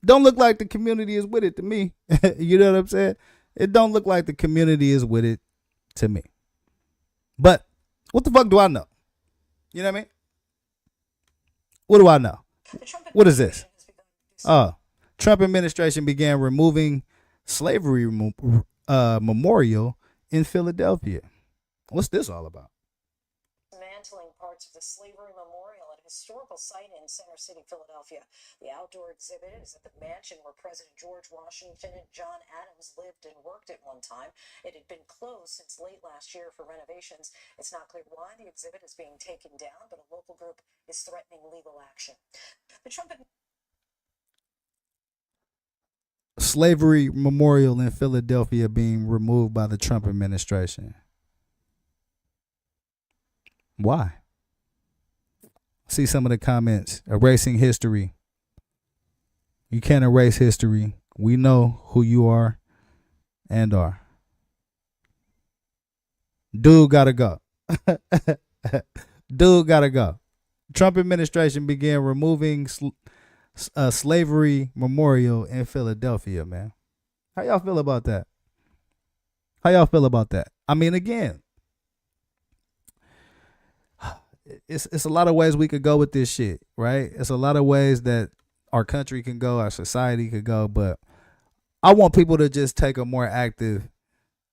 Don't look like the community is with it to me. You know what I'm saying? It don't look like the community is with it to me. But what the fuck do I know? You know what I mean? What do I know? What is this? Trump administration began removing slavery memorial in Philadelphia. What's this all about? Dismantling parts of the slavery memorial at a historical site in Center City, Philadelphia. The outdoor exhibit is at the mansion where President George Washington and John Adams lived and worked at one time. It had been closed since late last year for renovations. It's not clear why the exhibit is being taken down, but a local group is threatening legal action. The Trump slavery memorial in Philadelphia being removed by the Trump administration. Why? See some of the comments. Erasing history. You can't erase history. We know who you are and are. Dude gotta go. Dude gotta go. Trump administration began removing slavery memorial in Philadelphia, man. How y'all feel about that? How y'all feel about that? I mean, again, it's a lot of ways we could go with this shit, right? It's a lot of ways that our country can go, our society could go, but I want people to just take a more active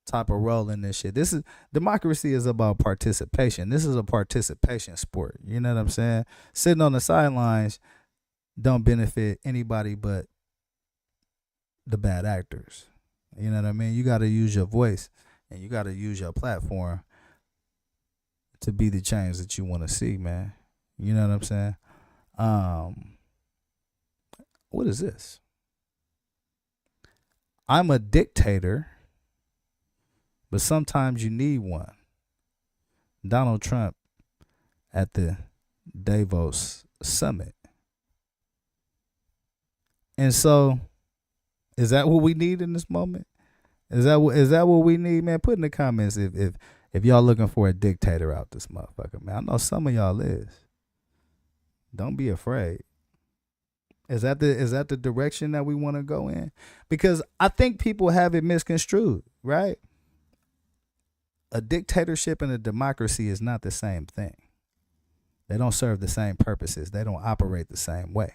type of role in this shit. This is democracy is about participation. This is a participation sport. You know what I'm saying? Sitting on the sidelines don't benefit anybody but the bad actors. You know what I mean? You got to use your voice and you got to use your platform to be the change that you want to see, man. You know what I'm saying? What is this? I'm a dictator, but sometimes you need one. Donald Trump at the Davos summit. And so, is that what we need in this moment? Is that what we need, man? Put in the comments if y'all looking for a dictator out this motherfucker, man. I know some of y'all is. Don't be afraid. Is that the direction that we want to go in? Because I think people have it misconstrued, right? A dictatorship and a democracy is not the same thing. They don't serve the same purposes. They don't operate the same way.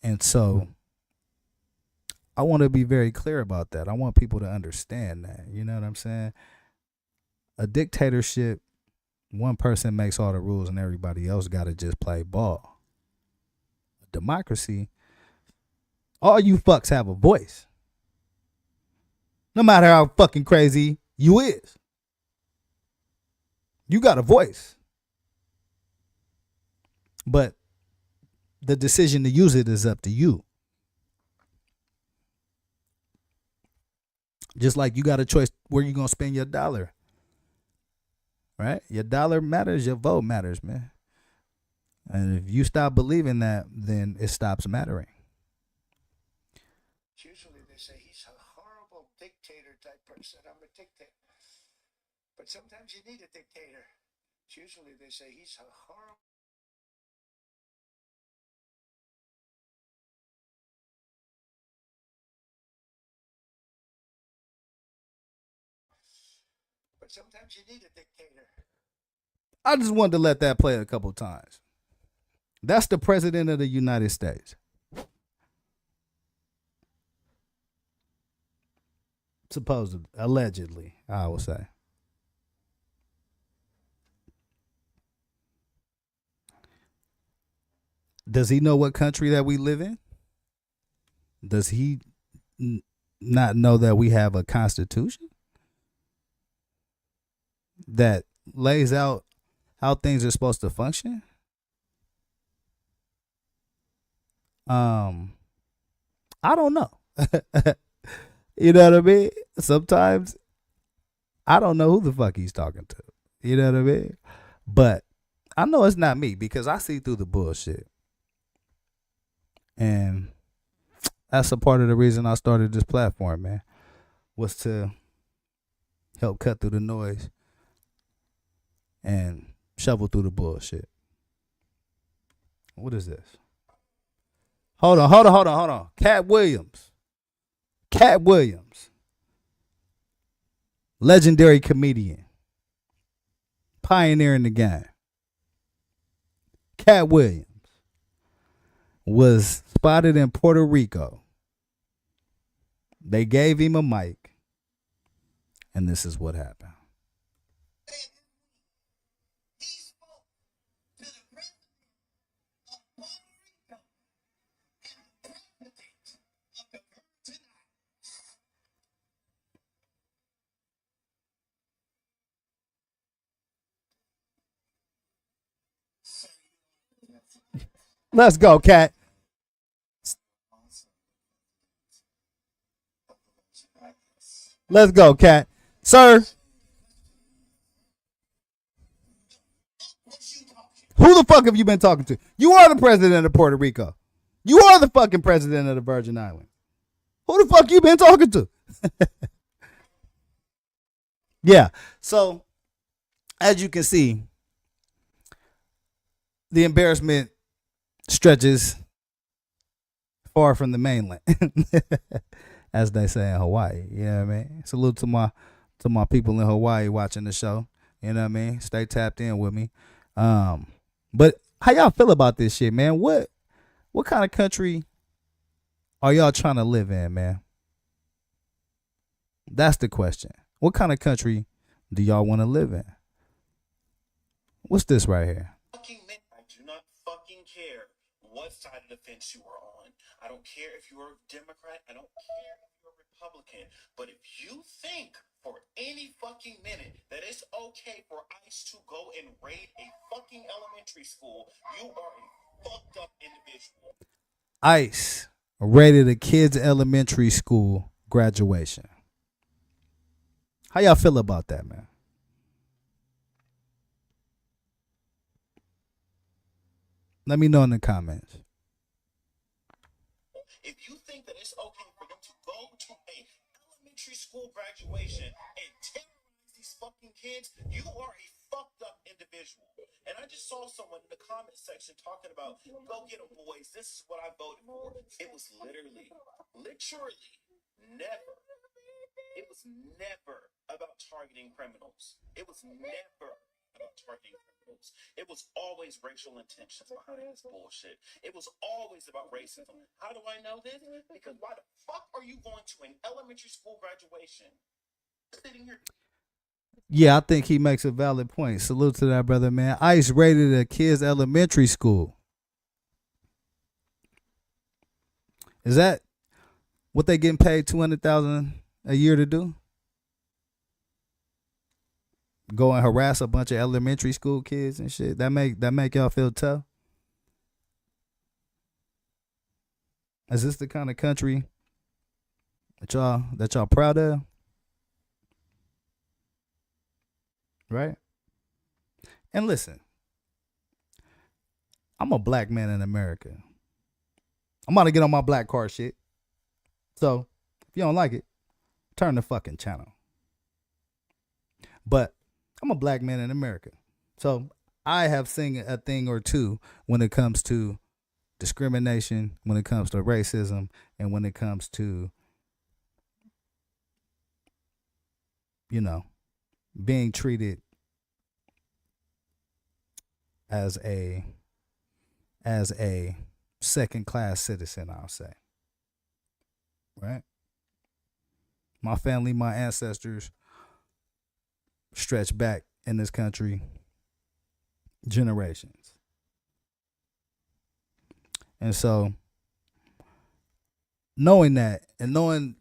And so I want to be very clear about that. I want people to understand that. You know what I'm saying? A dictatorship, one person makes all the rules and everybody else got to just play ball. A democracy, all you fucks have a voice. No matter how fucking crazy you is. You got a voice. But the decision to use it is up to you. Just like you got a choice where you going to spend your dollar. Right? Your dollar matters, your vote matters, man. And if you stop believing that, then it stops mattering. Usually they say he's a horrible dictator type person. I'm a dictator. But sometimes you need a dictator. Usually they say he's a horrible But sometimes you need a dictator. I just wanted to let that play a couple times. That's the president of the United States. Supposedly, allegedly, I would say. Does he know what country that we live in? Does he not know that we have a constitution that lays out how things are supposed to function? I don't know. You know what I mean? Sometimes I don't know who the fuck he's talking to. You know what I mean? But I know it's not me because I see through the bullshit. And that's a part of the reason I started this platform, man, was to help cut through the noise and shovel through the bullshit. What is this? Hold on. Cat Williams. Legendary comedian. Pioneer in the game. Cat Williams was spotted in Puerto Rico. They gave him a mic, and this is what happened. Let's go, Cat. Let's go, Cat. Sir, who the fuck have you been talking to? You are the president of Puerto Rico. You are the fucking president of the Virgin Islands. Who the fuck you been talking to? Yeah. So, as you can see, the embarrassment stretches far from the mainland, as they say in Hawaii. You know what I mean? Salute to my people in Hawaii watching the show. You know what I mean? Stay tapped in with me. But how y'all feel about this shit, man? What kind of country are y'all trying to live in, man? That's the question. What kind of country do y'all want to live in? What's this right here? I do not fucking care what side of the fence you are on. I don't care if you're a Democrat. I don't care if you're a Republican. But if you think for any fucking minute that it's okay for ICE to go and raid a fucking elementary school, you are a fucked up individual. ICE raided a kid's elementary school graduation. How y'all feel about that, man? Let me know in the comments. If you think that it's okay for them to go to a elementary school graduation and terrorize these fucking kids, you are a fucked up individual. And I just saw someone in the comment section talking about, go get them, boys. This is what I voted for. It was literally never. It was never about targeting criminals. It was never about targeting criminals. It was always racial intentions behind this bullshit. It was always about racism. How do I know this? Because why the fuck are you going to an elementary school graduation sitting here? Yeah, I think he makes a valid point. Salute to that brother, man. ICE raided a kid's elementary school. Is that what they getting paid $200,000 a year to do? Go and harass a bunch of elementary school kids and shit. That make y'all feel tough? Is this the kind of country that y'all proud of? Right? And listen, I'm a black man in America. I'm about to get on my black card shit. So, if you don't like it, turn the fucking channel. But I'm a black man in America. So, I have seen a thing or two when it comes to discrimination, when it comes to racism, and when it comes to, being treated as a second class citizen, I'll say. Right? My family, my ancestors stretch back in this country generations. And so knowing that and knowing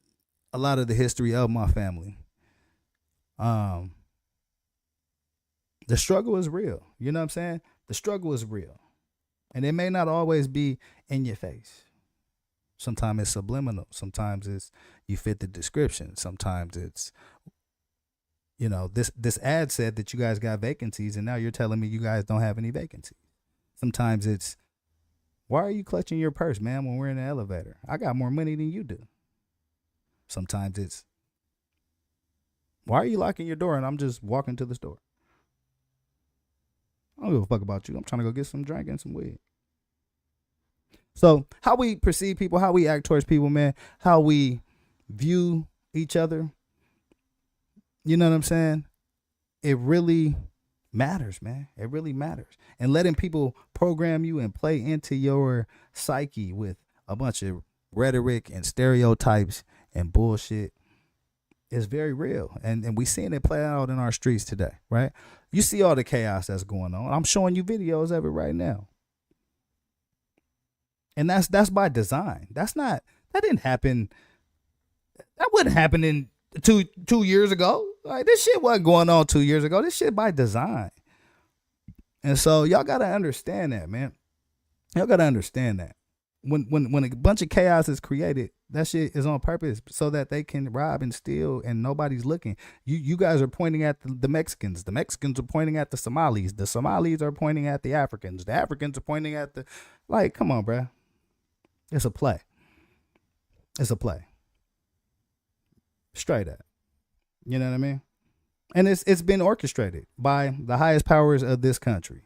a lot of the history of my family, the struggle is real. You know what I'm saying? The struggle is real. And it may not always be in your face. Sometimes it's subliminal. Sometimes it's you fit the description. Sometimes it's, you know, this ad said that you guys got vacancies and now you're telling me you guys don't have any vacancies. Sometimes it's, why are you clutching your purse, man, when we're in the elevator? I got more money than you do. Sometimes it's, why are you locking your door and I'm just walking to the store? I don't give a fuck about you. I'm trying to go get some drink and some weed. So how we perceive people, how we act towards people, man, how we view each other, you know what I'm saying? It really matters, man. It really matters. And letting people program you and play into your psyche with a bunch of rhetoric and stereotypes and bullshit is very real. And we seeing it play out in our streets today, right? You see all the chaos that's going on. I'm showing you videos of it right now. And that's by design. That didn't happen. That wouldn't happen in two years ago. Like, this shit wasn't going on 2 years ago. This shit by design. And so y'all gotta understand that, man. Y'all gotta understand that. When a bunch of chaos is created, that shit is on purpose so that they can rob and steal and nobody's looking. You guys are pointing at the Mexicans. The Mexicans are pointing at the Somalis. The Somalis are pointing at the Africans. The Africans are pointing at the, like, come on, bruh. It's a play. It's a play. Straight up. You know what I mean? And it's been orchestrated by the highest powers of this country.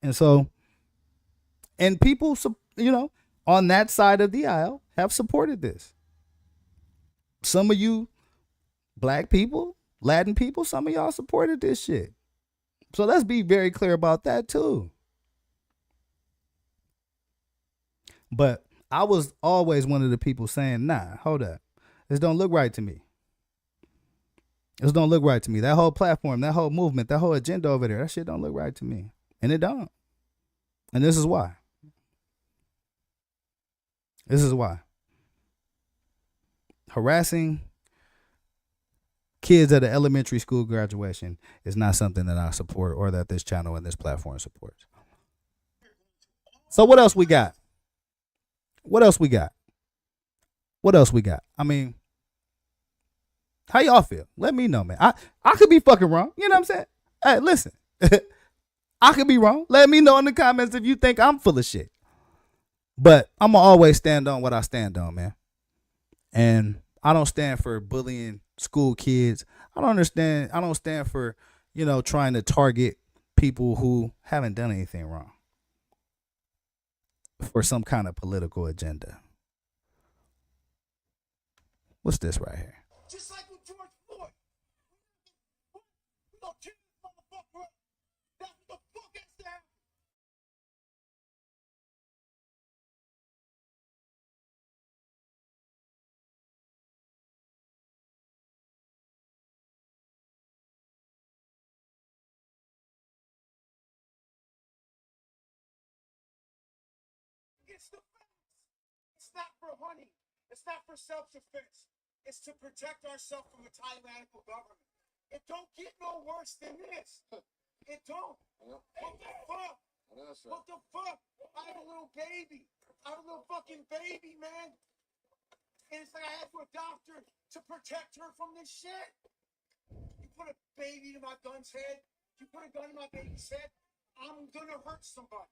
And so, and people, you know, on that side of the aisle have supported this. Some of you black people, Latin people, some of y'all supported this shit. So let's be very clear about that too. But I was always one of the people saying, nah, hold up. This don't look right to me. This don't look right to me. That whole platform, that whole movement, that whole agenda over there, that shit don't look right to me. And it don't. And this is why. This is why. Harassing kids at an elementary school graduation is not something that I support or that this channel and this platform supports. So what else we got? What else we got? What else we got? I mean, how y'all feel? Let me know, man. I could be fucking wrong. You know what I'm saying? Hey, listen. I could be wrong. Let me know in the comments if you think I'm full of shit. But I'm going to always stand on what I stand on, man. And I don't stand for bullying school kids. I don't stand for, you know, trying to target people who haven't done anything wrong for some kind of political agenda. What's this right here? Just like with George Floyd. We gonna kill this motherfucker up. That's what the fuck has to happen. It's the facts. It's not for honey. It's not for self-defense. It's to protect ourselves from a tyrannical government. It don't get no worse than this. It don't. What the fuck? What the fuck? I have a little baby. I have a little fucking baby, man. And it's like I had to adopt her to protect her from this shit. You put a baby to my gun's head. You put a gun to my baby's head. I'm gonna hurt somebody.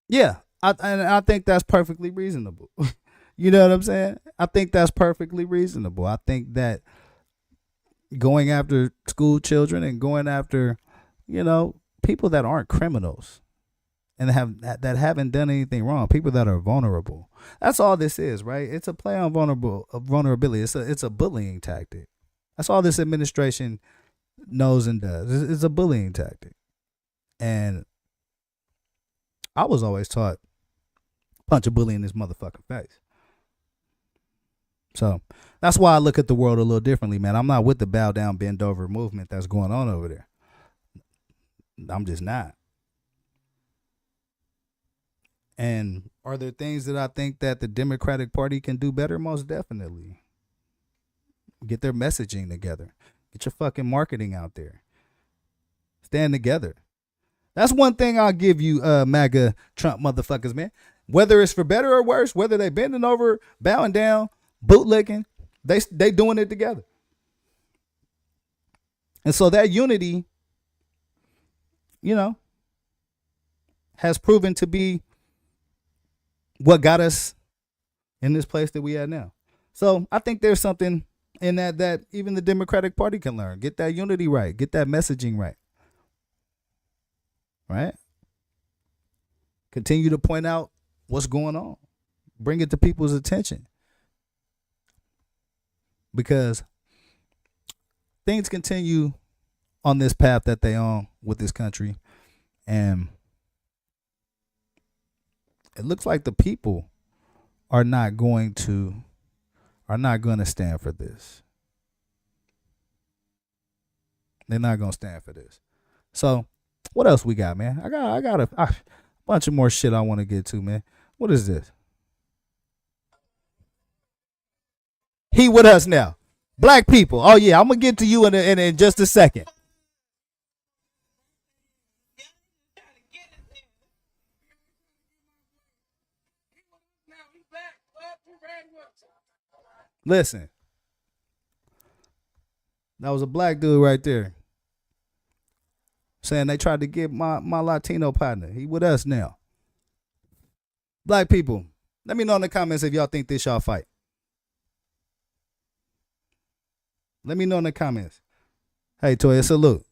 Yeah, I think that's perfectly reasonable. You know what I'm saying? I think that's perfectly reasonable. I think that going after school children and going after, you know, people that aren't criminals and that haven't done anything wrong, people that are vulnerable. That's all this is, right? It's a play on vulnerability. It's a bullying tactic. That's all this administration knows and does. It's a bullying tactic. And I was always taught, punch a bully in his motherfucking face. So that's why I look at the world a little differently, man. I'm not with the bow down, bend over movement that's going on over there. I'm just not. And are there things that I think that the Democratic Party can do better? Most definitely. Get their messaging together. Get your fucking marketing out there. Stand together. That's one thing I'll give you, MAGA Trump motherfuckers, man. Whether it's for better or worse, whether they bending over, bowing down, bootlicking, they doing it together. And so that unity, you know, has proven to be what got us in this place that we at now. So I think there's something in that even the Democratic Party can learn. Get that unity right. Get that messaging right. Right? Continue to point out what's going on. Bring it to people's attention. Because things continue on this path that they on with this country. And it looks like the people are not going to stand for this. They're not going to stand for this. So what else we got, man? I got a bunch of more shit I want to get to, man. What is this? He with us now. Black people. Oh yeah, I'm gonna get to you in just a second. Listen, that was a black dude right there saying they tried to get my Latino partner. He with us now. Black people, let me know in the comments if y'all think this y'all fight. Let me know in the comments. Hey, Toya, salute.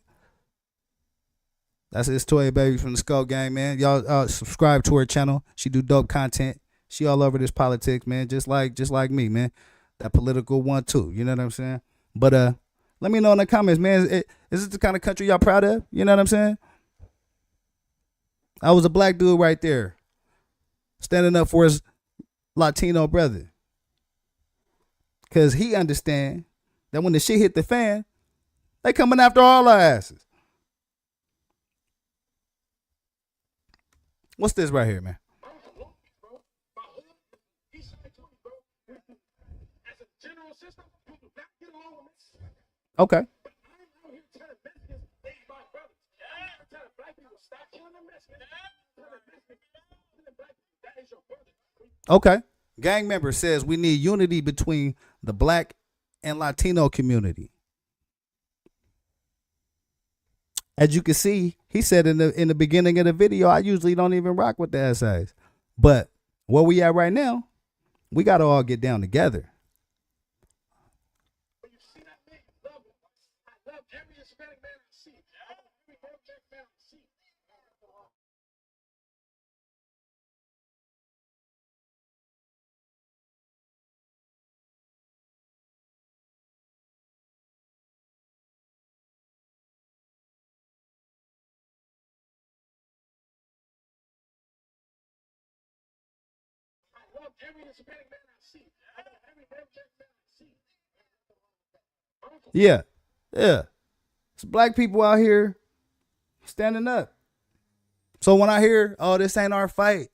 It's Toya Baby from the Skull Gang, man. Y'all subscribe to her channel. She do dope content. She all over this politics, man. Just like me, man. That political one too. You know what I'm saying? But let me know in the comments, man. Is this the kind of country y'all proud of? You know what I'm saying? I was a black dude right there, standing up for his Latino brother, cause he understand that when the shit hit the fan, they coming after all our asses. What's this right here, man? Okay. Okay. Gang member says we need unity between the black and Latino community. As you can see, he said in the beginning of the video, I usually don't even rock with the essays. But where we at right now, we got to all get down together. Yeah. It's black people out here standing up. So when I hear, oh, this ain't our fight,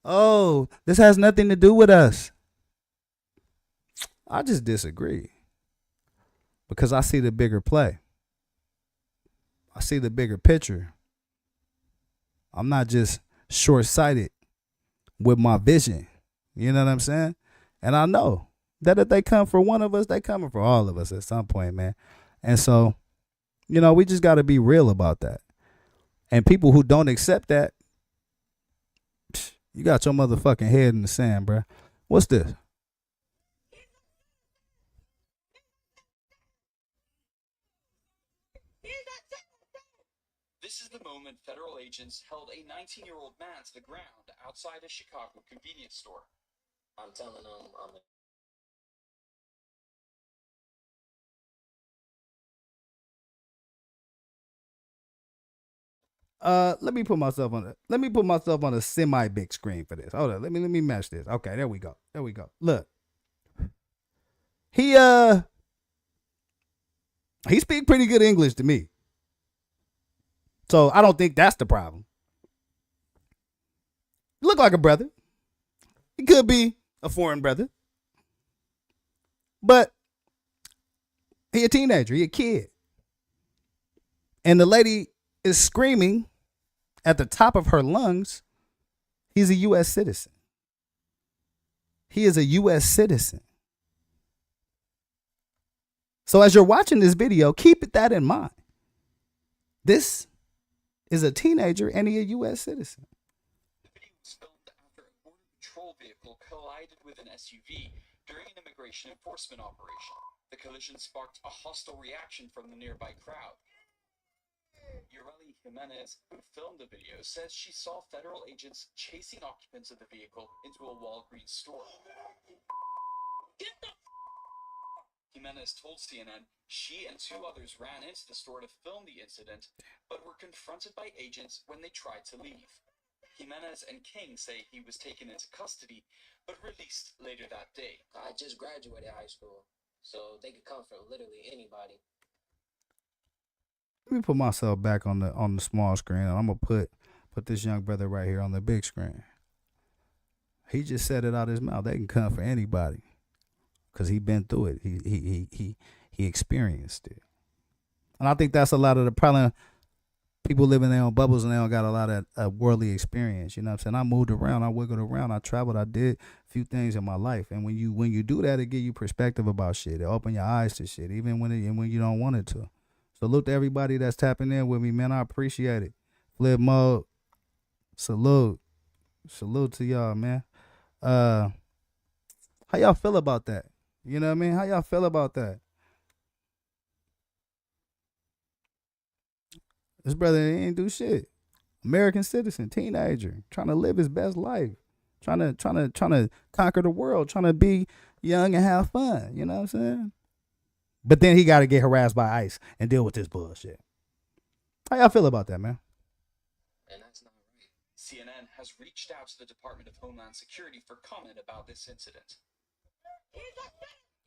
oh, this has nothing to do with us, I just disagree. Because I see the bigger play. I see the bigger picture. I'm not just short-sighted with my vision. You know what I'm saying? And I know that if they come for one of us, they coming for all of us at some point, man. And so, you know, we just got to be real about that. And people who don't accept that, you got your motherfucking head in the sand, bro. What's this? This is the moment federal agents held a 19-year-old man to the ground outside a Chicago convenience store. I'm telling them I'm Let me put myself on a semi big screen for this. Hold on, let me match this. Okay, there we go. Look. He speak pretty good English to me. So I don't think that's the problem. Look like a brother. He could be a foreign brother. But he a teenager, he a kid. And the lady is screaming at the top of her lungs, he's a U.S. citizen. He is a U.S. citizen. So as you're watching this video, keep that in mind. This is a teenager and he a U.S. citizen. The video was filmed after a border patrol vehicle collided with an SUV during an immigration enforcement operation. The collision sparked a hostile reaction from the nearby crowd. Ureli Jimenez, who filmed the video, says she saw federal agents chasing occupants of the vehicle into a Walgreens store. Jimenez told CNN she and two others ran into the store to film the incident, but were confronted by agents when they tried to leave. Jimenez and King say he was taken into custody, but released later that day. I just graduated high school, so they could come from literally anybody. Let me put myself back on the small screen, and I'm gonna put this young brother right here on the big screen. He just said it out his mouth. They can come for anybody, cause he been through it. He experienced it, and I think that's a lot of the problem. People live in their own bubbles and they don't got a lot of worldly experience. You know what I'm saying? I moved around, I wiggled around, I traveled, I did a few things in my life, and when you do that, it give you perspective about shit. It open your eyes to shit, even when you don't want it to. Salute to everybody that's tapping in with me, man. I appreciate it. Flip mode. Salute to y'all, man. How y'all feel about that? You know what I mean? How y'all feel about that? This brother ain't do shit. American citizen, teenager, trying to live his best life, trying to conquer the world, trying to be young and have fun. You know what I'm saying? But then he got to get harassed by ICE and deal with this bullshit. How y'all feel about that, man? And that's not right. CNN has reached out to the Department of Homeland Security for comment about this incident.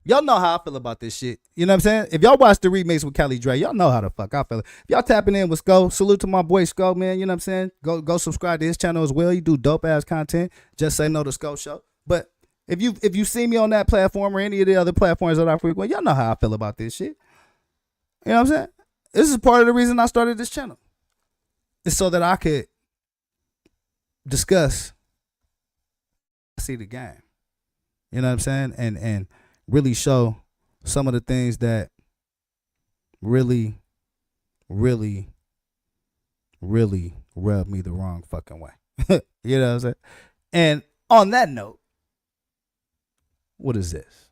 Y'all know how I feel about this shit. You know what I'm saying? If y'all watch the remix with Cali Dre, y'all know how the fuck I feel. If y'all tapping in with Sko, salute to my boy Sko, man. You know what I'm saying? Go subscribe to his channel as well. He do dope ass content. Just say no to Sko Show. But if you see me on that platform or any of the other platforms that I frequent, y'all know how I feel about this shit. You know what I'm saying? This is part of the reason I started this channel. It's so that I could discuss, see the game. You know what I'm saying? And really show some of the things that really rub me the wrong fucking way. You know what I'm saying? And on that note, what is this?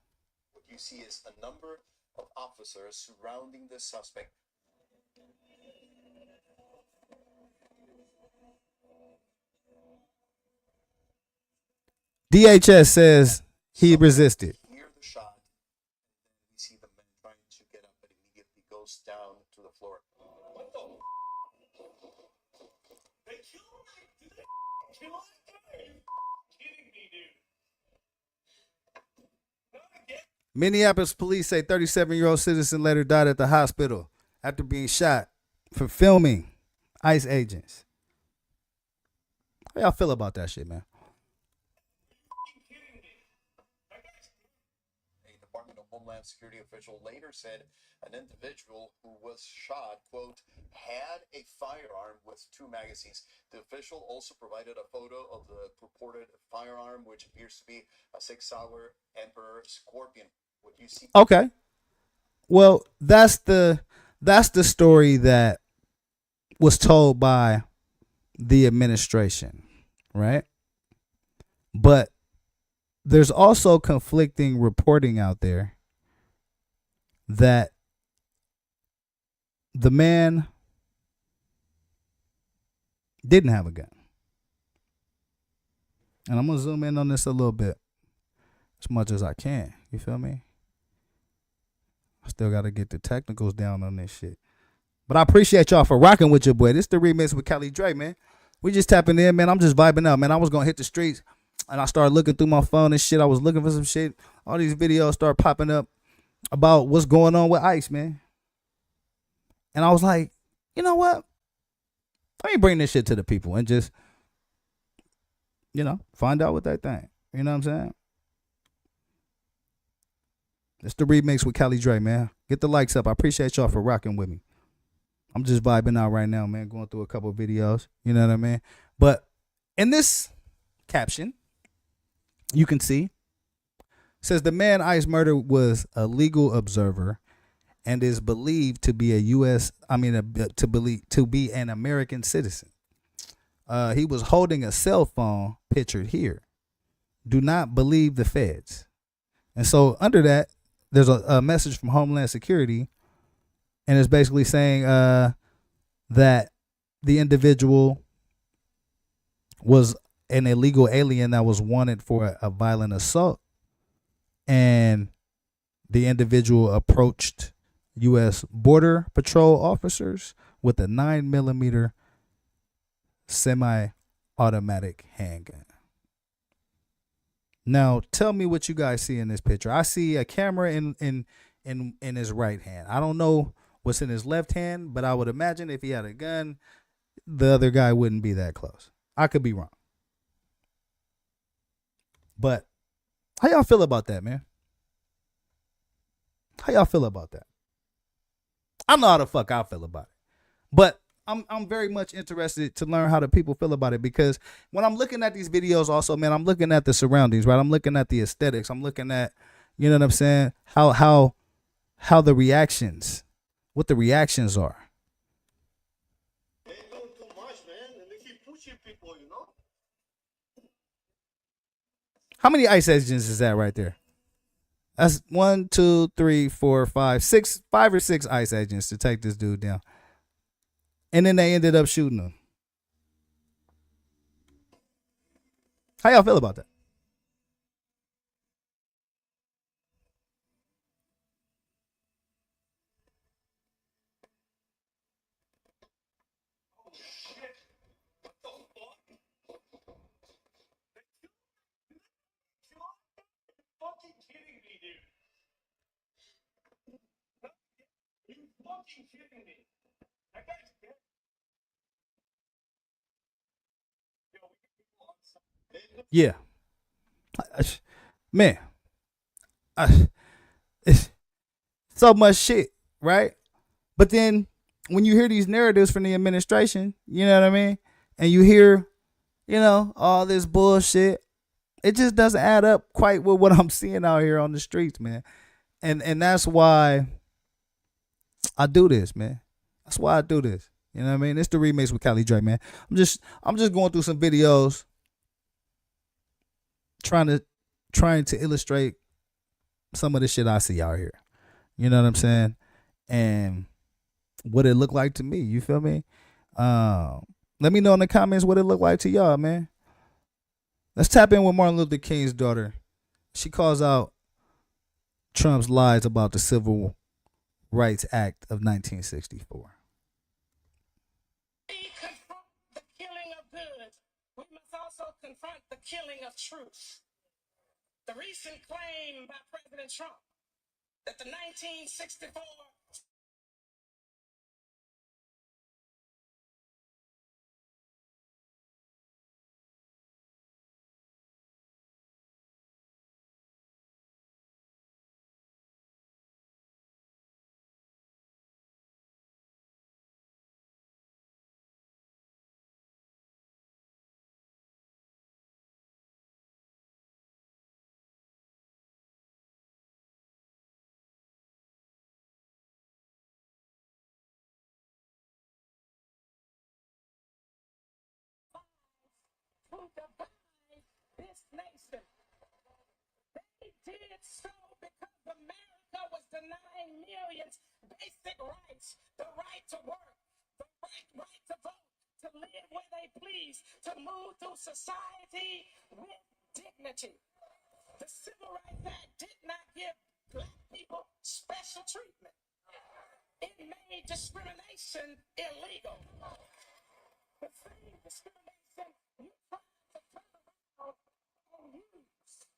What you see is a number of officers surrounding the suspect. DHS says he resisted. Hear the shot. We see the man trying to get up, but immediately goes down to the floor. What the? They killed him? Did they kill him? Kidding me, dude. Minneapolis police say 37-year-old citizen later died at the hospital after being shot for filming ICE agents. How y'all feel about that shit, man? A Department of Homeland Security official later said an individual who was shot, quote, had a firearm with 2 magazines. The official also provided a photo of the purported firearm, which appears to be a 6-hour Emperor Scorpion. What you see? Okay. Well, that's the story that was told by the administration, right? But there's also conflicting reporting out there that the man didn't have a gun. And I'm going to zoom in on this a little bit, as much as I can. You feel me? I still got to get the technicals down on this shit. But I appreciate y'all for rocking with your boy. This the remix with Cali Dre, man. We just tapping in, man. I'm just vibing out, man. I was going to hit the streets, and I started looking through my phone and shit. I was looking for some shit. All these videos start popping up about what's going on with ICE, man. And I was like, you know what? Let me bring this shit to the people and just, you know, find out what they think. You know what I'm saying? It's the remix with Cali Dre, man. Get the likes up. I appreciate y'all for rocking with me. I'm just vibing out right now, man. Going through a couple of videos. You know what I mean? But in this caption, you can see, it says the man ICE murdered was a legal observer and is believed to be to be an American citizen. He was holding a cell phone pictured here. Do not believe the feds. And so under that, there's a message from Homeland Security, and it's basically saying that the individual was an illegal alien that was wanted for a violent assault, and the individual approached U.S. Border Patrol officers with a 9mm semi-automatic handgun. Now, tell me what you guys see in this picture. I see a camera in his right hand. I don't know what's in his left hand, but I would imagine if he had a gun, the other guy wouldn't be that close. I could be wrong. But how y'all feel about that, man? How y'all feel about that? I know how the fuck I feel about it. But I'm very much interested to learn how the people feel about it, because when I'm looking at these videos also, man, I'm looking at the surroundings, right? I'm looking at the aesthetics. I'm looking at, you know what I'm saying? How the reactions, what the reactions are. They do too much, man, and they keep pushing people, you know? How many ICE agents is that right there? That's 1, 2, 3, 4, 5, 6, 5 or 6 ICE agents to take this dude down. And then they ended up shooting him. How y'all feel about that? Yeah. Man. It's so much shit, right? But then when you hear these narratives from the administration, you know what I mean? And you hear, you know, all this bullshit, it just doesn't add up quite with what I'm seeing out here on the streets, man. And that's why I do this, man. That's why I do this. You know what I mean? It's the remix with Cali Dre, man. I'm just going through some videos trying to illustrate some of the shit I see out here. You know what I'm saying? And what it looked like to me. You feel me? Let me know in the comments what it looked like to y'all, man. Let's tap in with Martin Luther King's daughter. She calls out Trump's lies about the Civil Rights Act of 1964. We confront the killing of good. We must also confront the killing of truth. The recent claim by President Trump that the 1964 to divide this nation. They did so because America was denying millions basic rights, the right to work, the right to vote, to to live where they please, to move through society with dignity. The Civil Rights Act did not give black people special treatment. It made discrimination illegal. The same discrimination you try to turn around and use.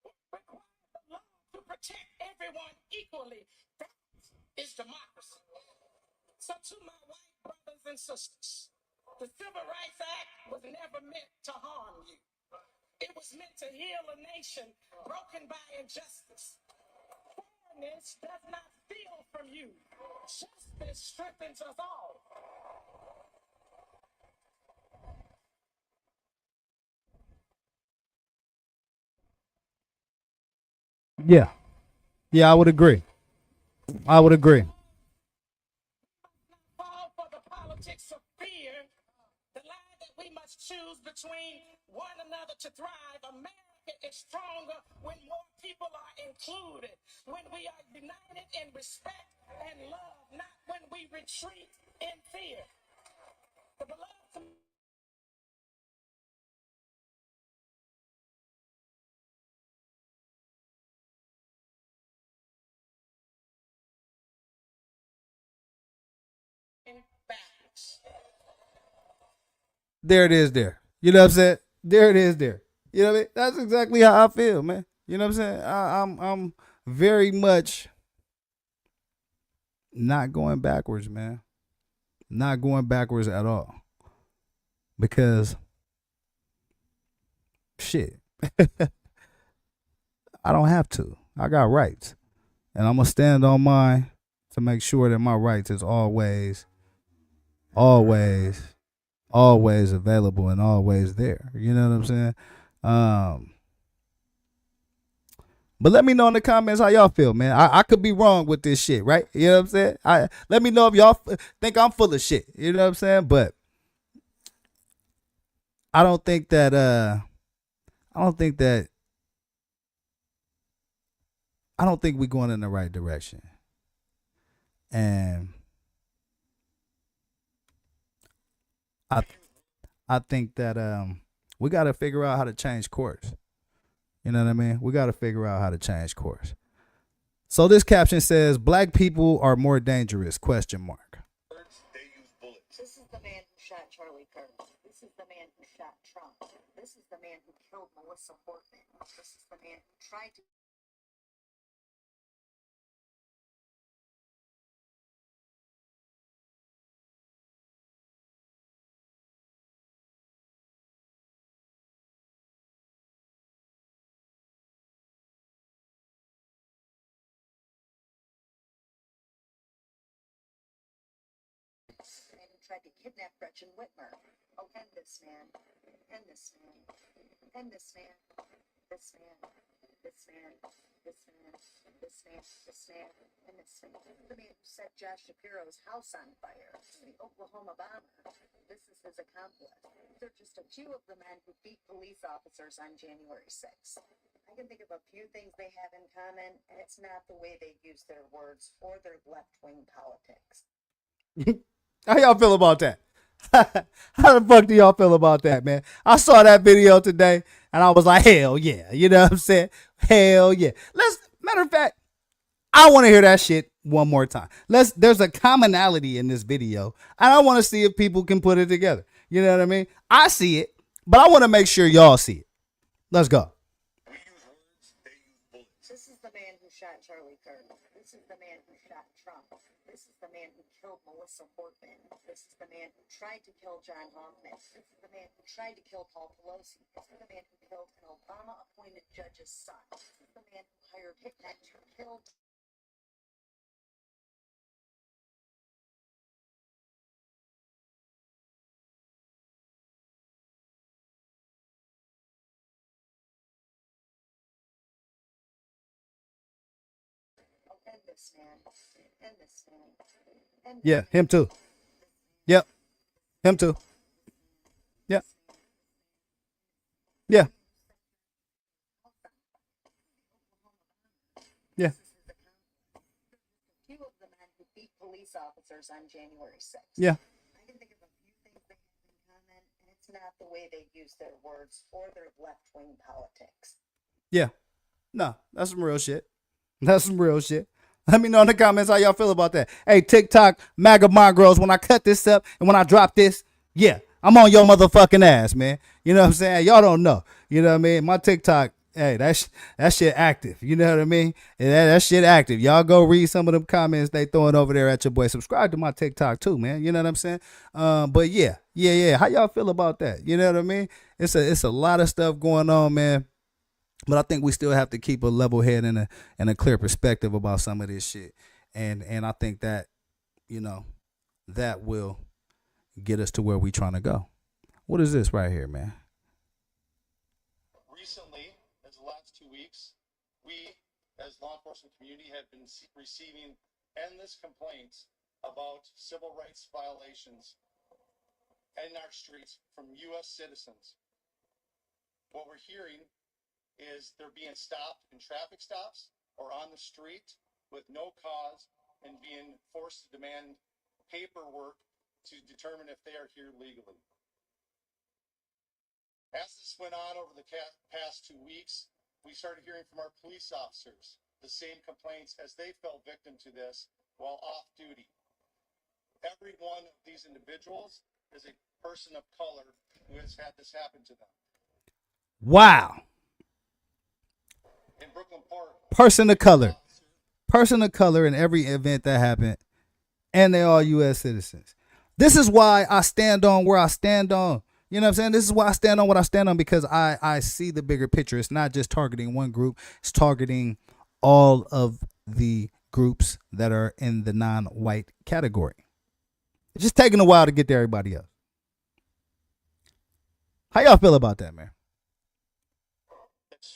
It requires the law to protect everyone equally. That is democracy. So to my white brothers and sisters, the Civil Rights Act was never meant to harm you. It was meant to heal a nation broken by injustice. Fairness does not steal from you. Justice strengthens us all. Yeah. Yeah, I would agree. I would agree. Fall for the politics of fear, the lie that we must choose between one another to thrive. America is stronger when more people are included, when we are united in respect and love, not when we retreat in fear. The beloved backwards. There it is there. You know what I'm saying? There it is there. You know what I mean? That's exactly how I feel, man. You know what I'm saying? I'm very much not going backwards, man. Not going backwards at all. Because shit. I don't have to. I got rights. And I'm gonna stand on mine to make sure that my rights is always available and always there. You know what I'm saying? But let me know in the comments how y'all feel, man. I could be wrong with this shit, right? You know what I'm saying? Let me know if y'all think I'm full of shit. You know what I'm saying? But I don't think that we're going in the right direction. And I think that we got to figure out how to change course. You know what I mean? We got to figure out how to change course. So this caption says, "Black people are more dangerous?" ? This is the man who shot Charlie Kirk. This is the man who shot Trump. This is the man who killed Melissa Portman. This is the man who tried to kidnap Gretchen Whitmer. Oh, and this man, and this man, and this man, this man, this man, this man, this man, this man, and this man. The man who set Josh Shapiro's house on fire, the Oklahoma bomber. This is his accomplice. They're just a few of the men who beat police officers on January 6th. I can think of a few things they have in common, and it's not the way they use their words or their left-wing politics. How y'all feel about that? How the fuck do y'all feel about that, man? I saw that video today and I was like, hell yeah. You know what I'm saying? Hell yeah. Matter of fact, I want to hear that shit one more time. There's a commonality in this video and I want to see if people can put it together. You know what I mean? I see it, but I want to make sure y'all see it. Let's go. This is the man who shot Charlie Kirk. This is the man who shot Trump. This is the man who killed Melissa Portman. This is the man who tried to kill John Hoffman. This is the man who tried to kill Paul Pelosi. This is the man who killed an Obama-appointed judge's son. This is the man who hired hitmen to kill. And this man, and this man, and Yeah, him too. Yep. Him too. Yep. Yeah. Yeah. few of the men who beat police police officers on January 6th. Yeah. I can think of a few things they have in common, and it's not the way they use their words or their left-wing politics. Yeah. No, that's some real shit. That's some real shit. Let me know in the comments how y'all feel about that. Hey, TikTok, MAGA Mongrels, when I cut this up and when I drop this, yeah, I'm on your motherfucking ass, man. You know what I'm saying? Y'all don't know. You know what I mean? My TikTok, hey, that shit active. You know what I mean? That shit active. Y'all go read some of them comments they throwing over there at your boy. Subscribe to my TikTok too, man. You know what I'm saying? But yeah. How y'all feel about that? You know what I mean? It's a lot of stuff going on, man. But I think we still have to keep a level head and a clear perspective about some of this shit. And I think that, you know, that will get us to where we trying to go. What is this right here, man? Recently, as the last 2 weeks, we, as law enforcement community, have been receiving endless complaints about civil rights violations in our streets from U.S. citizens. What we're hearing is they're being stopped in traffic stops or on the street with no cause and being forced to demand paperwork to determine if they are here legally. As this went on over the past 2 weeks, we started hearing from our police officers the same complaints as they fell victim to this while off duty. Every one of these individuals is a person of color who has had this happen to them. Wow. In Brooklyn Park, Person of color in every event that happened, and they all U.S. citizens. This is why I stand on where I stand on. You know what I'm saying? This is why I stand on what I stand on, because I see the bigger picture. It's not just targeting one group. It's targeting all of the groups that are in the non-white category. It's just taking a while to get to everybody else. How y'all feel about that, man?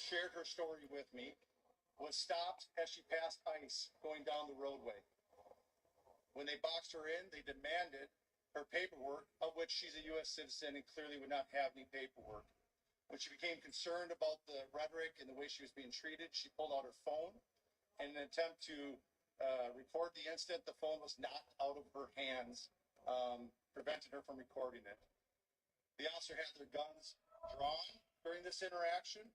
shared her story with me, was stopped as she passed ICE going down the roadway. When they boxed her in, they demanded her paperwork, of which she's a U.S. citizen and clearly would not have any paperwork. When she became concerned about the rhetoric and the way she was being treated, she pulled out her phone. In an attempt to record the incident, the phone was knocked out of her hands, preventing her from recording it. The officer had their guns drawn during this interaction.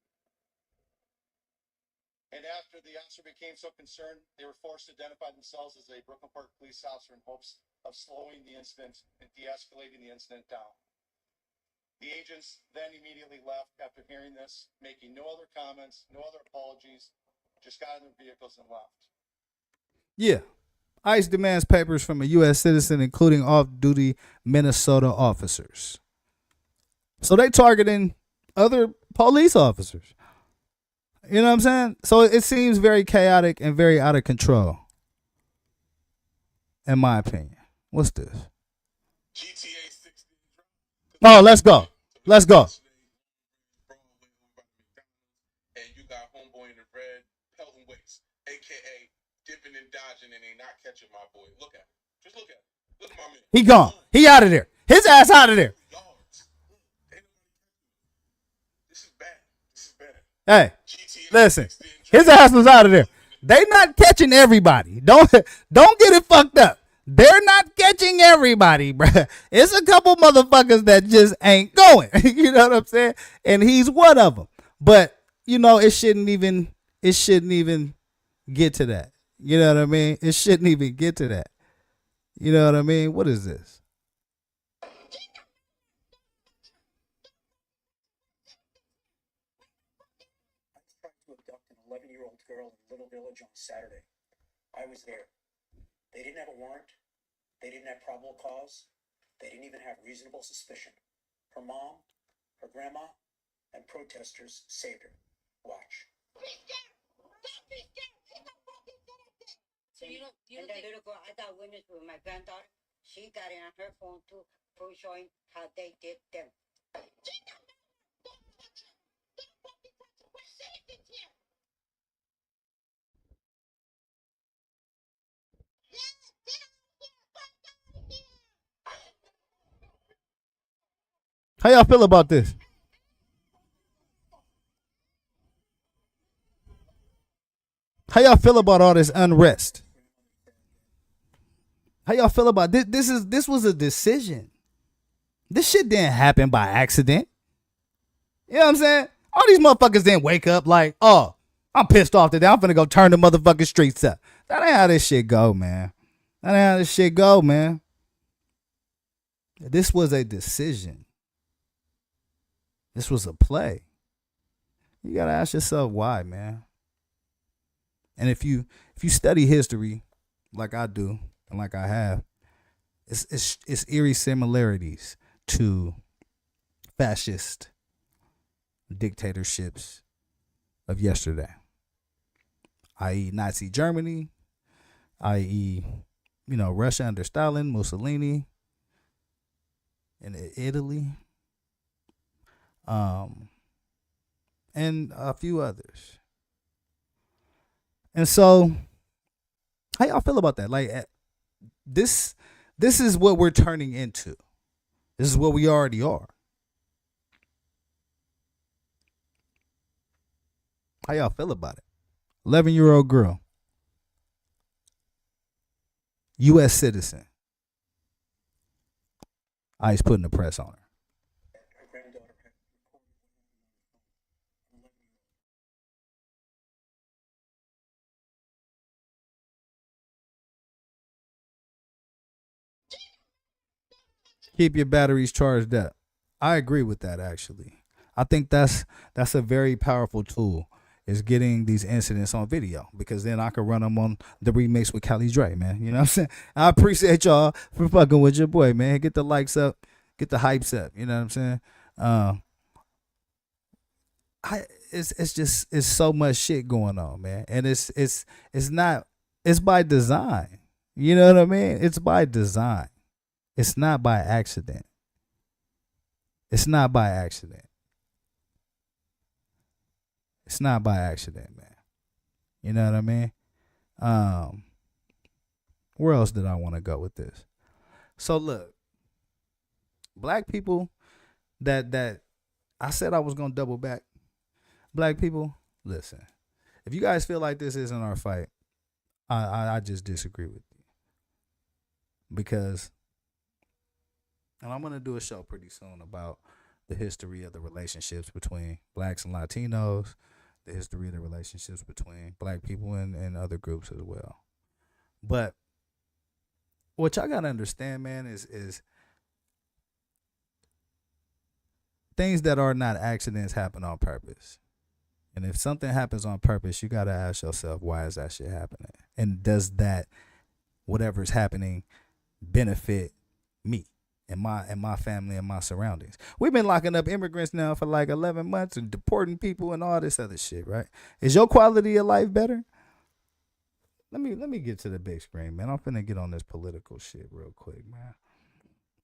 And after the officer became so concerned, they were forced to identify themselves as a Brooklyn Park police officer in hopes of slowing the incident and de-escalating the incident down. The agents then immediately left after hearing this, making no other comments, no other apologies, just got in their vehicles and left. Yeah. ICE demands papers from a U.S. citizen, including off-duty Minnesota officers. So they targeting other police officers. You know what I'm saying? So it seems very chaotic and very out of control, in my opinion. What's this? Oh, let's go. Let's go. And you got homeboy in the red, pelting weights, aka dipping and dodging, and they not catching my boy. Look at him. Just look at him. Look at my man. He gone. He out of there. His ass out of there. This is bad. This is bad. Hey, listen. His ass was out of there. They not catching everybody. Don't get it fucked up. They're not catching everybody, bruh. It's a couple motherfuckers that just ain't going. You know what I'm saying? And he's one of them. But, you know, it shouldn't even get to that. You know what I mean? It shouldn't even get to that. You know what I mean? What is this? Tried to abduct an 11-year-old girl in Little Village on Saturday. I was there. They didn't have a warrant. They didn't have probable cause. They didn't even have reasonable suspicion. Her mom, her grandma, and protesters saved her. Watch. So you and the little girl, I got witness with my granddaughter. She got it on her phone too, showing how they did them. How y'all feel about this? How y'all feel about all this unrest? How y'all feel about this? This was a decision. This shit didn't happen by accident. You know what I'm saying? All these motherfuckers didn't wake up like, oh, I'm pissed off today. I'm finna go turn the motherfucking streets up. That ain't how this shit go, man. That ain't how this shit go, man. This was a decision. This was a play. You gotta ask yourself why, man. And if you study history like I do and like I have, it's eerie similarities to fascist dictatorships of yesterday, i.e. Nazi Germany, i.e. Russia under Stalin, Mussolini, and Italy, and a few others. And so, how y'all feel about that? Like, this is what we're turning into. This is what we already are. How y'all feel about it? 11-year-old girl, U.S. citizen. ICE putting the press on her. Keep your batteries charged up. I agree with that, actually. I think that's a very powerful tool, is getting these incidents on video, because then I can run them on the remix with Cali Dre, man. You know what I'm saying? I appreciate y'all for fucking with your boy, man. Get the likes up, get the hypes up. You know what I'm saying? It's so much shit going on, man, and it's by design. You know what I mean? It's by design. It's not by accident. It's not by accident. It's not by accident, man. You know what I mean? Where else did I want to go with this? So look, black people that I said I was gonna double back. Black people, listen. If you guys feel like this isn't our fight, I just disagree with you. Because, and I'm gonna do a show pretty soon about the history of the relationships between blacks and Latinos, the history of the relationships between black people and other groups as well. But what y'all gotta understand, man, is things that are not accidents happen on purpose. And if something happens on purpose, you gotta ask yourself, why is that shit happening? And does that, whatever's happening, benefit me and my family and my surroundings? We've been locking up immigrants now for like 11 months and deporting people and all this other shit, right? Is your quality of life better? Let me get to the big screen, man. I'm finna get on this political shit real quick, man.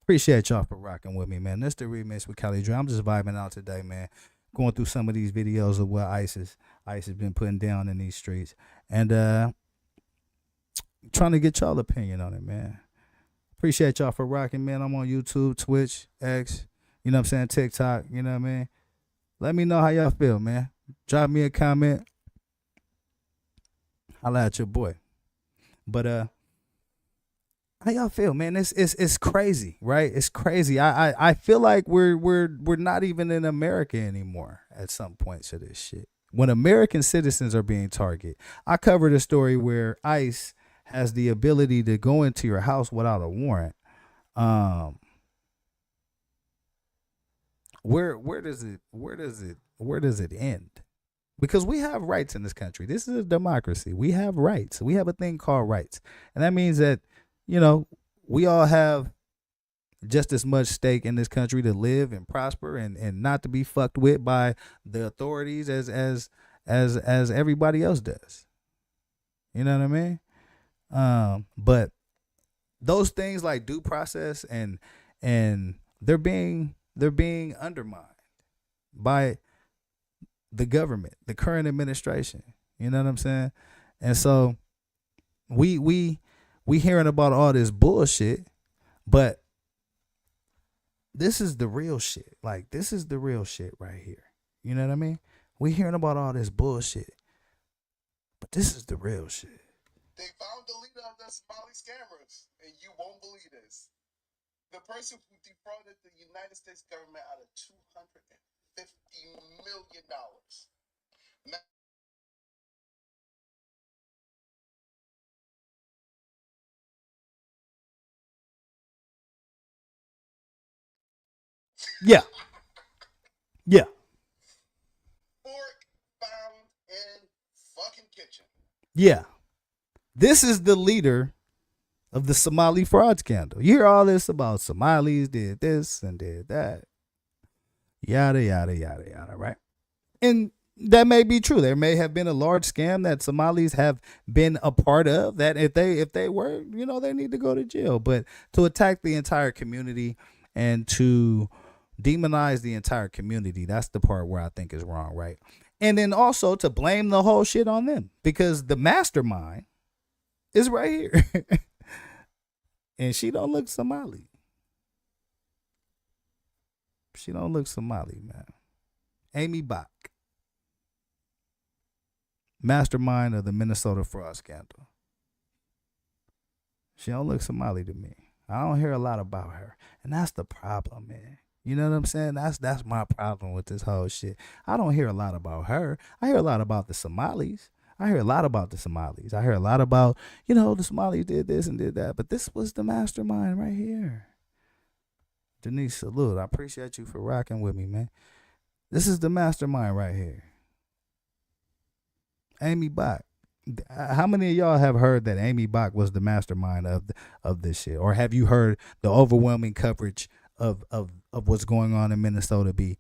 Appreciate y'all for rocking with me, man. This the remix with Cali Dre. I'm just vibing out today, man. Going through some of these videos of what ICE has been putting down in these streets, and trying to get y'all opinion on it, man. Appreciate y'all for rocking, man. I'm on YouTube, Twitch, X, you know what I'm saying, TikTok, you know what I mean? Let me know how y'all feel, man. Drop me a comment. Holla at your boy. But how y'all feel, man? It's crazy, right? It's crazy. I feel like we're not even in America anymore at some points to this shit. When American citizens are being targeted. I covered a story where ICE has the ability to go into your house without a warrant. Where does it end? Because we have rights in this country. This is a democracy. We have rights. We have a thing called rights. And that means that, you know, we all have just as much stake in this country to live and prosper and not to be fucked with by the authorities as everybody else does. You know what I mean? But those things like due process and they're being undermined by the government, the current administration. You know what I'm saying? And so we hearing about all this bullshit, but this is the real shit. Like, this is the real shit right here. You know what I mean? We hearing about all this bullshit, but this is the real shit. They found the leader of the Somali scammers, and you won't believe this. The person who defrauded the United States government out of $250 million. Yeah. Yeah. Fork found in fucking kitchen. Yeah. This is the leader of the Somali fraud scandal. You hear all this about Somalis did this and did that. Yada, yada, yada, yada, right? And that may be true. There may have been a large scam that Somalis have been a part of that if they were, they need to go to jail. But to attack the entire community and to demonize the entire community, that's the part where I think is wrong, right? And then also to blame the whole shit on them because the mastermind is right here. And she don't look Somali. She don't look Somali, man. Amy Bach. Mastermind of the Minnesota fraud scandal. She don't look Somali to me. I don't hear a lot about her. And that's the problem, man. You know what I'm saying? That's my problem with this whole shit. I don't hear a lot about her. I hear a lot about the Somalis. I hear a lot about the Somalis. I hear a lot about, the Somalis did this and did that. But this was the mastermind right here. Denise, salute. I appreciate you for rocking with me, man. This is the mastermind right here. Amy Bach. How many of y'all have heard that Amy Bach was the mastermind of this shit? Or have you heard the overwhelming coverage of what's going on in Minnesota be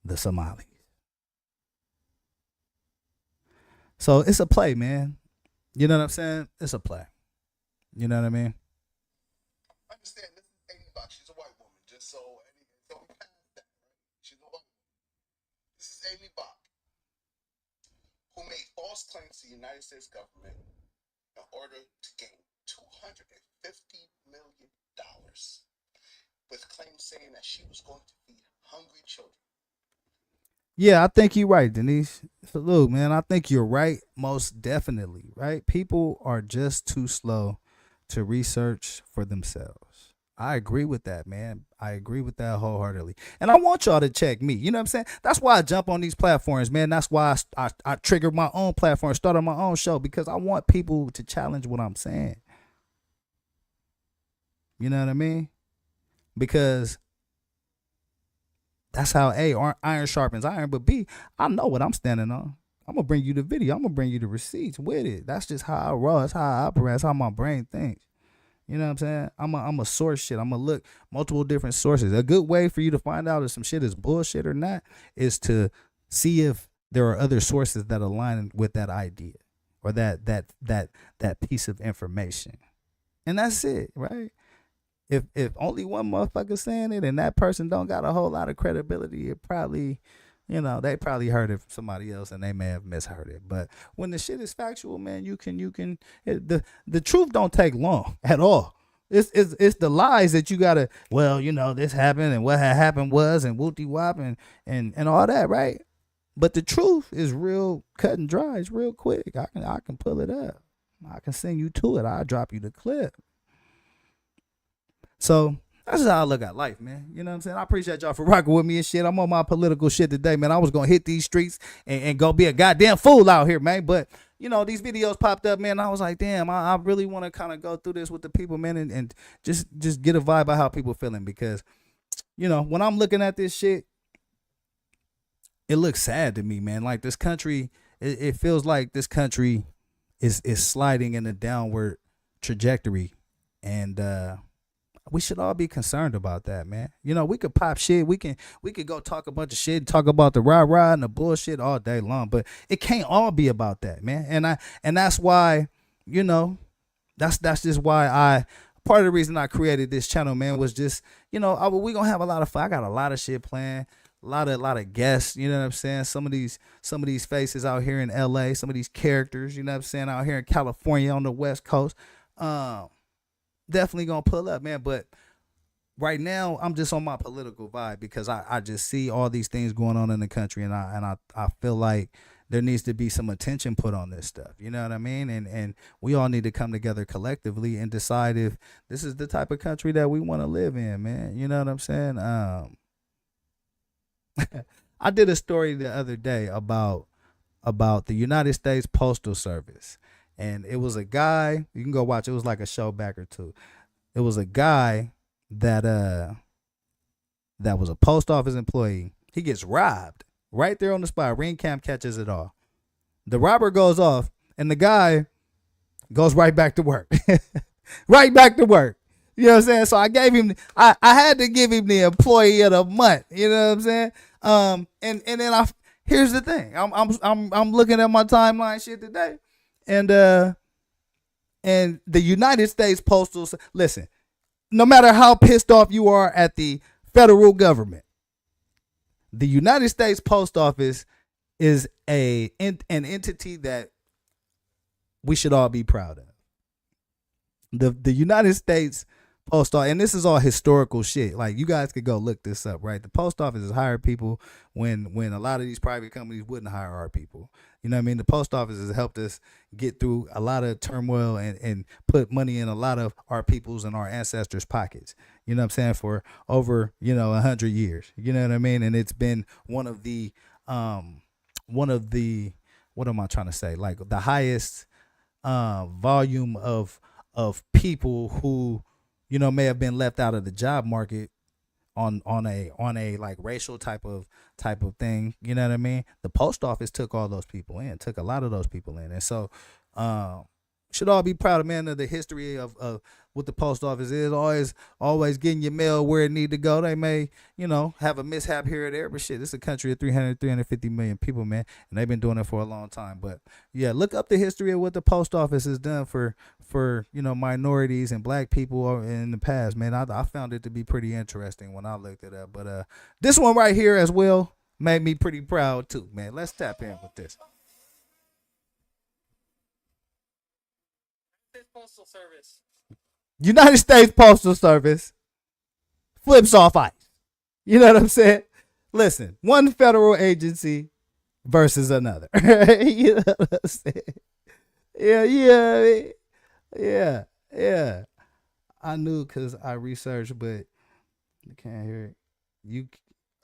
the Somalis? So it's a play, man. You know what I'm saying? It's a play. You know what I mean? Understand, this is Amy Bach. She's a white woman. Just so we pass that, right? She's a white woman. This is Amy Bach, who made false claims to the United States government in order to gain $250 million with claims saying that she was going to feed hungry children. Yeah, I think you're right, Denise. Salute, man. I think you're right, most definitely, right? People are just too slow to research for themselves. I agree with that, man. I agree with that wholeheartedly. And I want y'all to check me. You know what I'm saying? That's why I jump on these platforms, man. That's why I triggered my own platform, started my own show, because I want people to challenge what I'm saying. You know what I mean? Because that's how A, iron sharpens iron, but B, I know what I'm standing on. I'm going to bring you the video. I'm going to bring you the receipts with it. That's just how I roll. That's how I operate. That's how my brain thinks. You know what I'm saying? I'm a source shit. I'm going to look multiple different sources. A good way for you to find out if some shit is bullshit or not is to see if there are other sources that align with that idea or that piece of information. And that's it, right? If only one motherfucker saying it and that person don't got a whole lot of credibility, it probably, they probably heard it from somebody else and they may have misheard it. But when the shit is factual, man, the truth don't take long at all. It's the lies that you gotta, this happened and what had happened was and whoopty wop and all that, right? But the truth is real cut and dry. It's real quick. I can pull it up. I can send you to it. I'll drop you the clip. So that's just how I look at life, man. You know what I'm saying? I appreciate y'all for rocking with me and shit. I'm on my political shit today, man. I was going to hit these streets and go be a goddamn fool out here, man. But, these videos popped up, man. I was like, damn, I really want to kind of go through this with the people, man, and just get a vibe of how people feeling. Because, when I'm looking at this shit, it looks sad to me, man. Like this country, it feels like this country is sliding in a downward trajectory. And, we should all be concerned about that, man. We could pop shit. We could go talk a bunch of shit, talk about the rah-rah and the bullshit all day long. But it can't all be about that, man. And that's why, that's just why part of the reason I created this channel, man, was just, we gonna have a lot of fun. I got a lot of shit planned, a lot of guests, you know what I'm saying? Some of these faces out here in LA, some of these characters, you know what I'm saying, out here in California on the West Coast. Definitely gonna pull up, man. But right now I'm just on my political vibe because I just see all these things going on in the country, and I feel like there needs to be some attention put on this stuff. You know what I mean? And we all need to come together collectively and decide if this is the type of country that we want to live in, man. You know what I'm saying? I did a story the other day about the United States Postal Service. And it was a guy, you can go watch, it was like a show back or two. It was a guy that was a post office employee. He gets robbed right there on the spot. Ring cam catches it all. The robber goes off, and the guy goes right back to work. Right back to work. You know what I'm saying? So I gave him, I had to give him the employee of the month. You know what I'm saying? And then here's the thing. I'm looking at my timeline shit today, and the United States Postal, listen, no matter how pissed off you are at the federal government, the United States Post Office is an entity that we should all be proud of. The United States Post Office, and this is all historical shit. Like, you guys could go look this up, right? The post office has hired people when a lot of these private companies wouldn't hire our people. You know what I mean? The post office has helped us get through a lot of turmoil and put money in a lot of our people's and our ancestors' pockets. You know what I'm saying? For over, 100 years. You know what I mean? And it's been one of the what am I trying to say? Like the highest volume of people who, may have been left out of the job market on a like racial type of thing. You know what I mean? The post office took all those people in, took a lot of those people in. And so should all be proud of, man, of the history of what the post office is. Always getting your mail where it need to go. They may, have a mishap here or there, but shit, this is a country of 350 million people, man, and they've been doing it for a long time. But yeah, look up the history of what the post office has done for minorities and black people in the past, man. I found it to be pretty interesting when I looked it up. But this one right here as well made me pretty proud too, man. Let's tap in with this. Postal Service. United States Postal Service flips off ICE. You know what I'm saying? Listen, one federal agency versus another. You know what I'm saying? Yeah. I knew because I researched, but you can't hear it.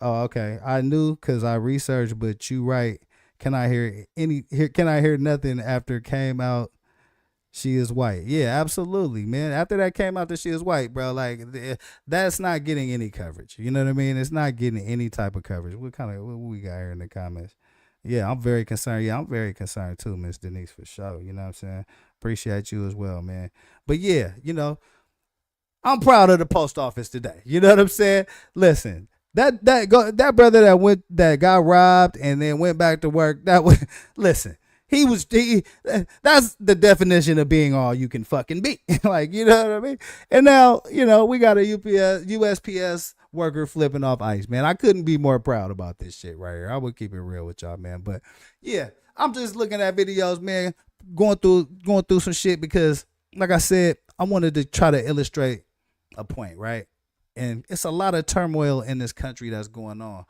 Oh, okay. I knew because I researched, but you right. Can I hear nothing after it came out? She is white. Yeah, absolutely, man. After that came out that she is white, bro, like that's not getting any coverage. You know what I mean? It's not getting any type of coverage. What we got here in the comments? Yeah, I'm very concerned. Yeah, I'm very concerned too, Miss Denise, for sure. You know what I'm saying? Appreciate you as well, man. But yeah, I'm proud of the post office today. You know what I'm saying? Listen, that brother that got robbed and then went back to work. Listen. That's the definition of being all you can fucking be. Like, you know what I mean? And now, we got a USPS worker flipping off ICE, man. I couldn't be more proud about this shit right here. I would keep it real with y'all, man. But yeah, I'm just looking at videos, man, going through some shit because, like I said, I wanted to try to illustrate a point, right? And it's a lot of turmoil in this country that's going on.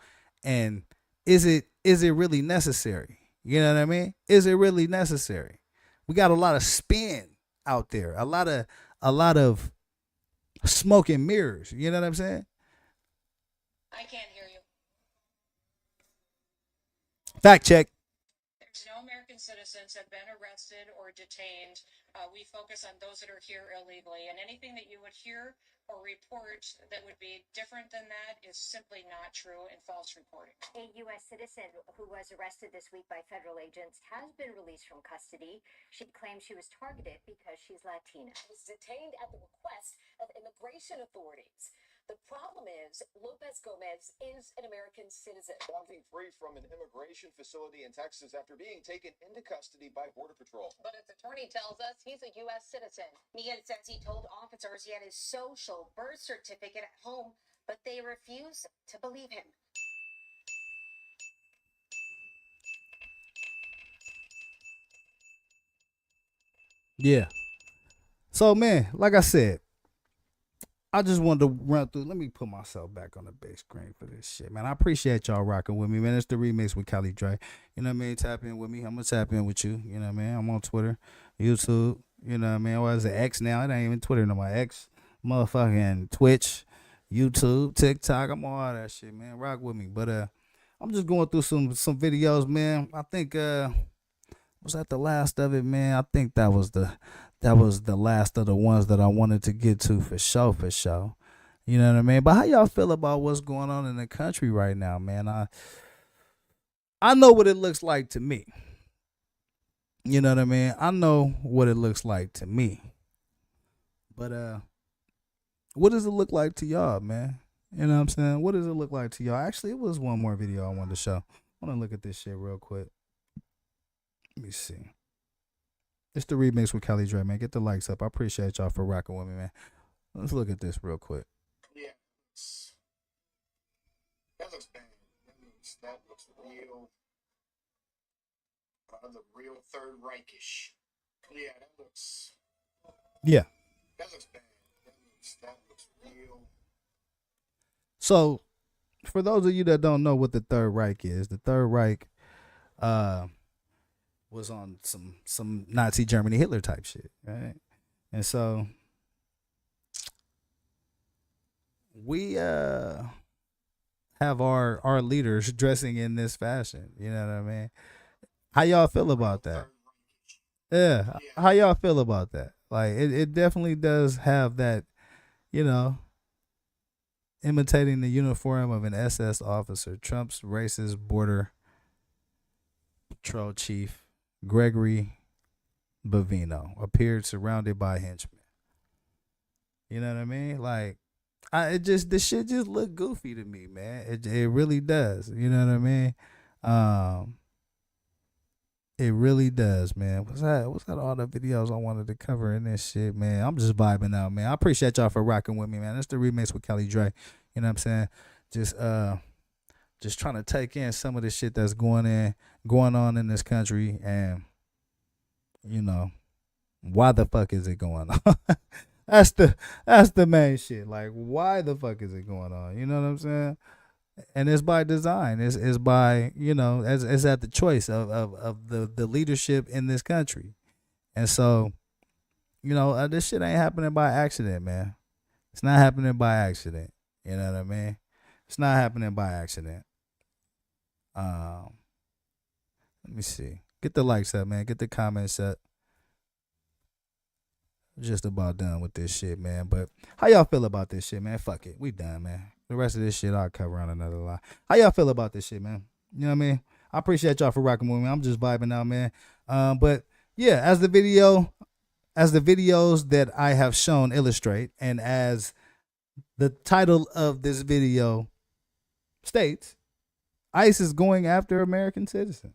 And is it really necessary? You know what I mean? Is it really necessary? We got a lot of spin out there, a lot of smoke and mirrors. You know what I'm saying? I can't hear you. Fact check. There's no American citizens have been arrested or detained. We focus on those that are here illegally, and anything that you would hear or report that would be different than that is simply not true and false reporting. A U.S. citizen who was arrested this week by federal agents has been released from custody. She claims she was targeted because she's Latina. Was detained at the request of immigration authorities. The problem is, Lopez Gomez is an American citizen. Walking free from an immigration facility in Texas after being taken into custody by Border Patrol. But his attorney tells us he's a U.S. citizen. Miguel says he told officers he had his social birth certificate at home, but they refuse to believe him. Yeah. So, man, like I said, I just wanted to run through. Let me put myself back on the big screen for this shit, man. I appreciate y'all rocking with me, man. It's the remix with Cali Dre. You know what I mean? Tap in with me. I'm gonna tap in with you. You know what I mean? I'm on Twitter, YouTube. You know what I mean? Or is it X now? It ain't even Twitter no more. X, motherfucking Twitch, YouTube, TikTok. I'm on all that shit, man. Rock with me. But I'm just going through some videos, man. I think was that the last of it, man? I think that was the last of the ones that I wanted to get to for sure. You know what I mean? But how y'all feel about what's going on in the country right now, man? I know what it looks like to me. You know what I mean? I know what it looks like to me. But what does it look like to y'all, man? You know what I'm saying? What does it look like to y'all? Actually, it was one more video I wanted to show. I want to look at this shit real quick. Let me see. It's the remix with Cali Dre, man. Get the likes up. I appreciate y'all for rocking with me, man. Let's look at this real quick. Yeah. That looks bad. That looks real. The real Third Reichish. Yeah, that looks. Yeah. That looks bad. That looks real. So, for those of you that don't know what the Third Reich is, the Third Reich was on some Nazi Germany Hitler type shit, right? And so we have our leaders dressing in this fashion. You know what I mean? How y'all feel about that? Yeah. How y'all feel about that? Like it definitely does have that, you know, imitating the uniform of an SS officer. Trump's racist border patrol chief Gregory Bavino appeared surrounded by henchmen. You know what I mean? Like, this shit just look goofy to me, man. It really does. You know what I mean? It really does, man. What's that all the videos I wanted to cover in this shit, man? I'm just vibing out, man. I appreciate y'all for rocking with me, man. That's the remix with Cali Dre. You know what I'm saying? Just trying to take in some of the shit that's going on in this country, and you know, why the fuck is it going on? that's the main shit. Like, why the fuck is it going on? You know what I'm saying? And it's by design. It's by, you know, it's at the choice of the leadership in this country. And so, you know, this shit ain't happening by accident, man. It's not happening by accident. You know what I mean? It's not happening by accident. Let me see. Get the likes up, man. Get the comments up. Just about done with this shit, man. But how y'all feel about this shit, man? Fuck it. We done, man. The rest of this shit I'll cover on another line. How y'all feel about this shit, man? You know what I mean? I appreciate y'all for rocking with me. I'm just vibing out, man. But yeah, as the videos that I have shown illustrate, and as the title of this video states, ICE is going after American citizens.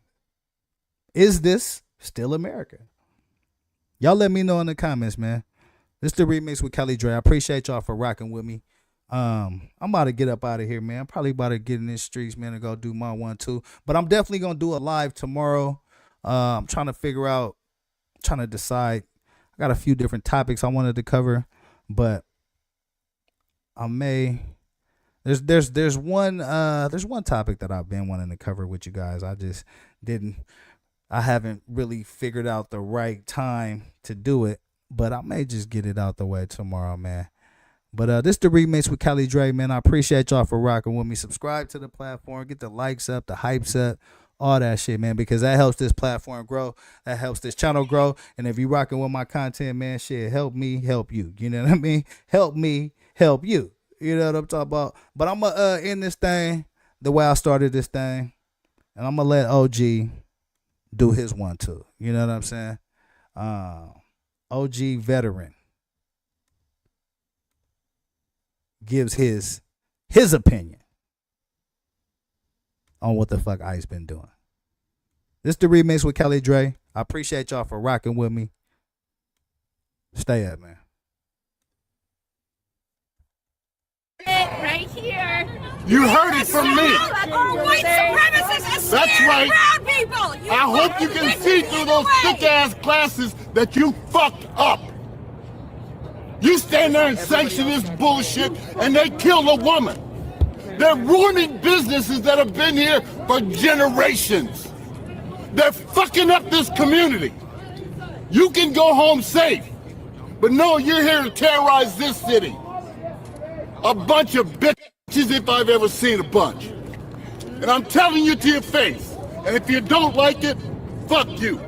Is this still America? Y'all let me know in the comments, man. This is the remix with Cali Dre. I appreciate y'all for rocking with me. I'm about to get up out of here, man. I'm probably about to get in these streets, man, and go do my 1-2. But I'm definitely gonna do a live tomorrow. I'm trying to decide. I got a few different topics I wanted to cover, but I may. There's one topic that I've been wanting to cover with you guys. I haven't really figured out the right time to do it, but I may just get it out the way tomorrow, man. But this is the remix with Cali Dre, man. I appreciate y'all for rocking with me. Subscribe to the platform, get the likes up, the hypes up, all that shit, man, because that helps this platform grow. That helps this channel grow. And if you rocking with my content, man, shit, help me help you. You know what I mean? Help me help you. You know what I'm talking about? But I'm going to end this thing the way I started this thing. And I'm going to let OG do his 1-2. You know what I'm saying? OG veteran gives his opinion on what the fuck ICE been doing. This is the remix with Cali Dre. I appreciate y'all for rocking with me. Stay up, man. Right here. You heard it from me. White supremacists. That's right. Brown people. I hope you can see through those thick ass glasses that you fucked up. You stand there and sanction this bullshit, and they kill a woman. They're ruining businesses that have been here for generations. They're fucking up this community. You can go home safe, but no, you're here to terrorize this city. A bunch of bitches if I've ever seen a bunch. And I'm telling you to your face, and if you don't like it, fuck you.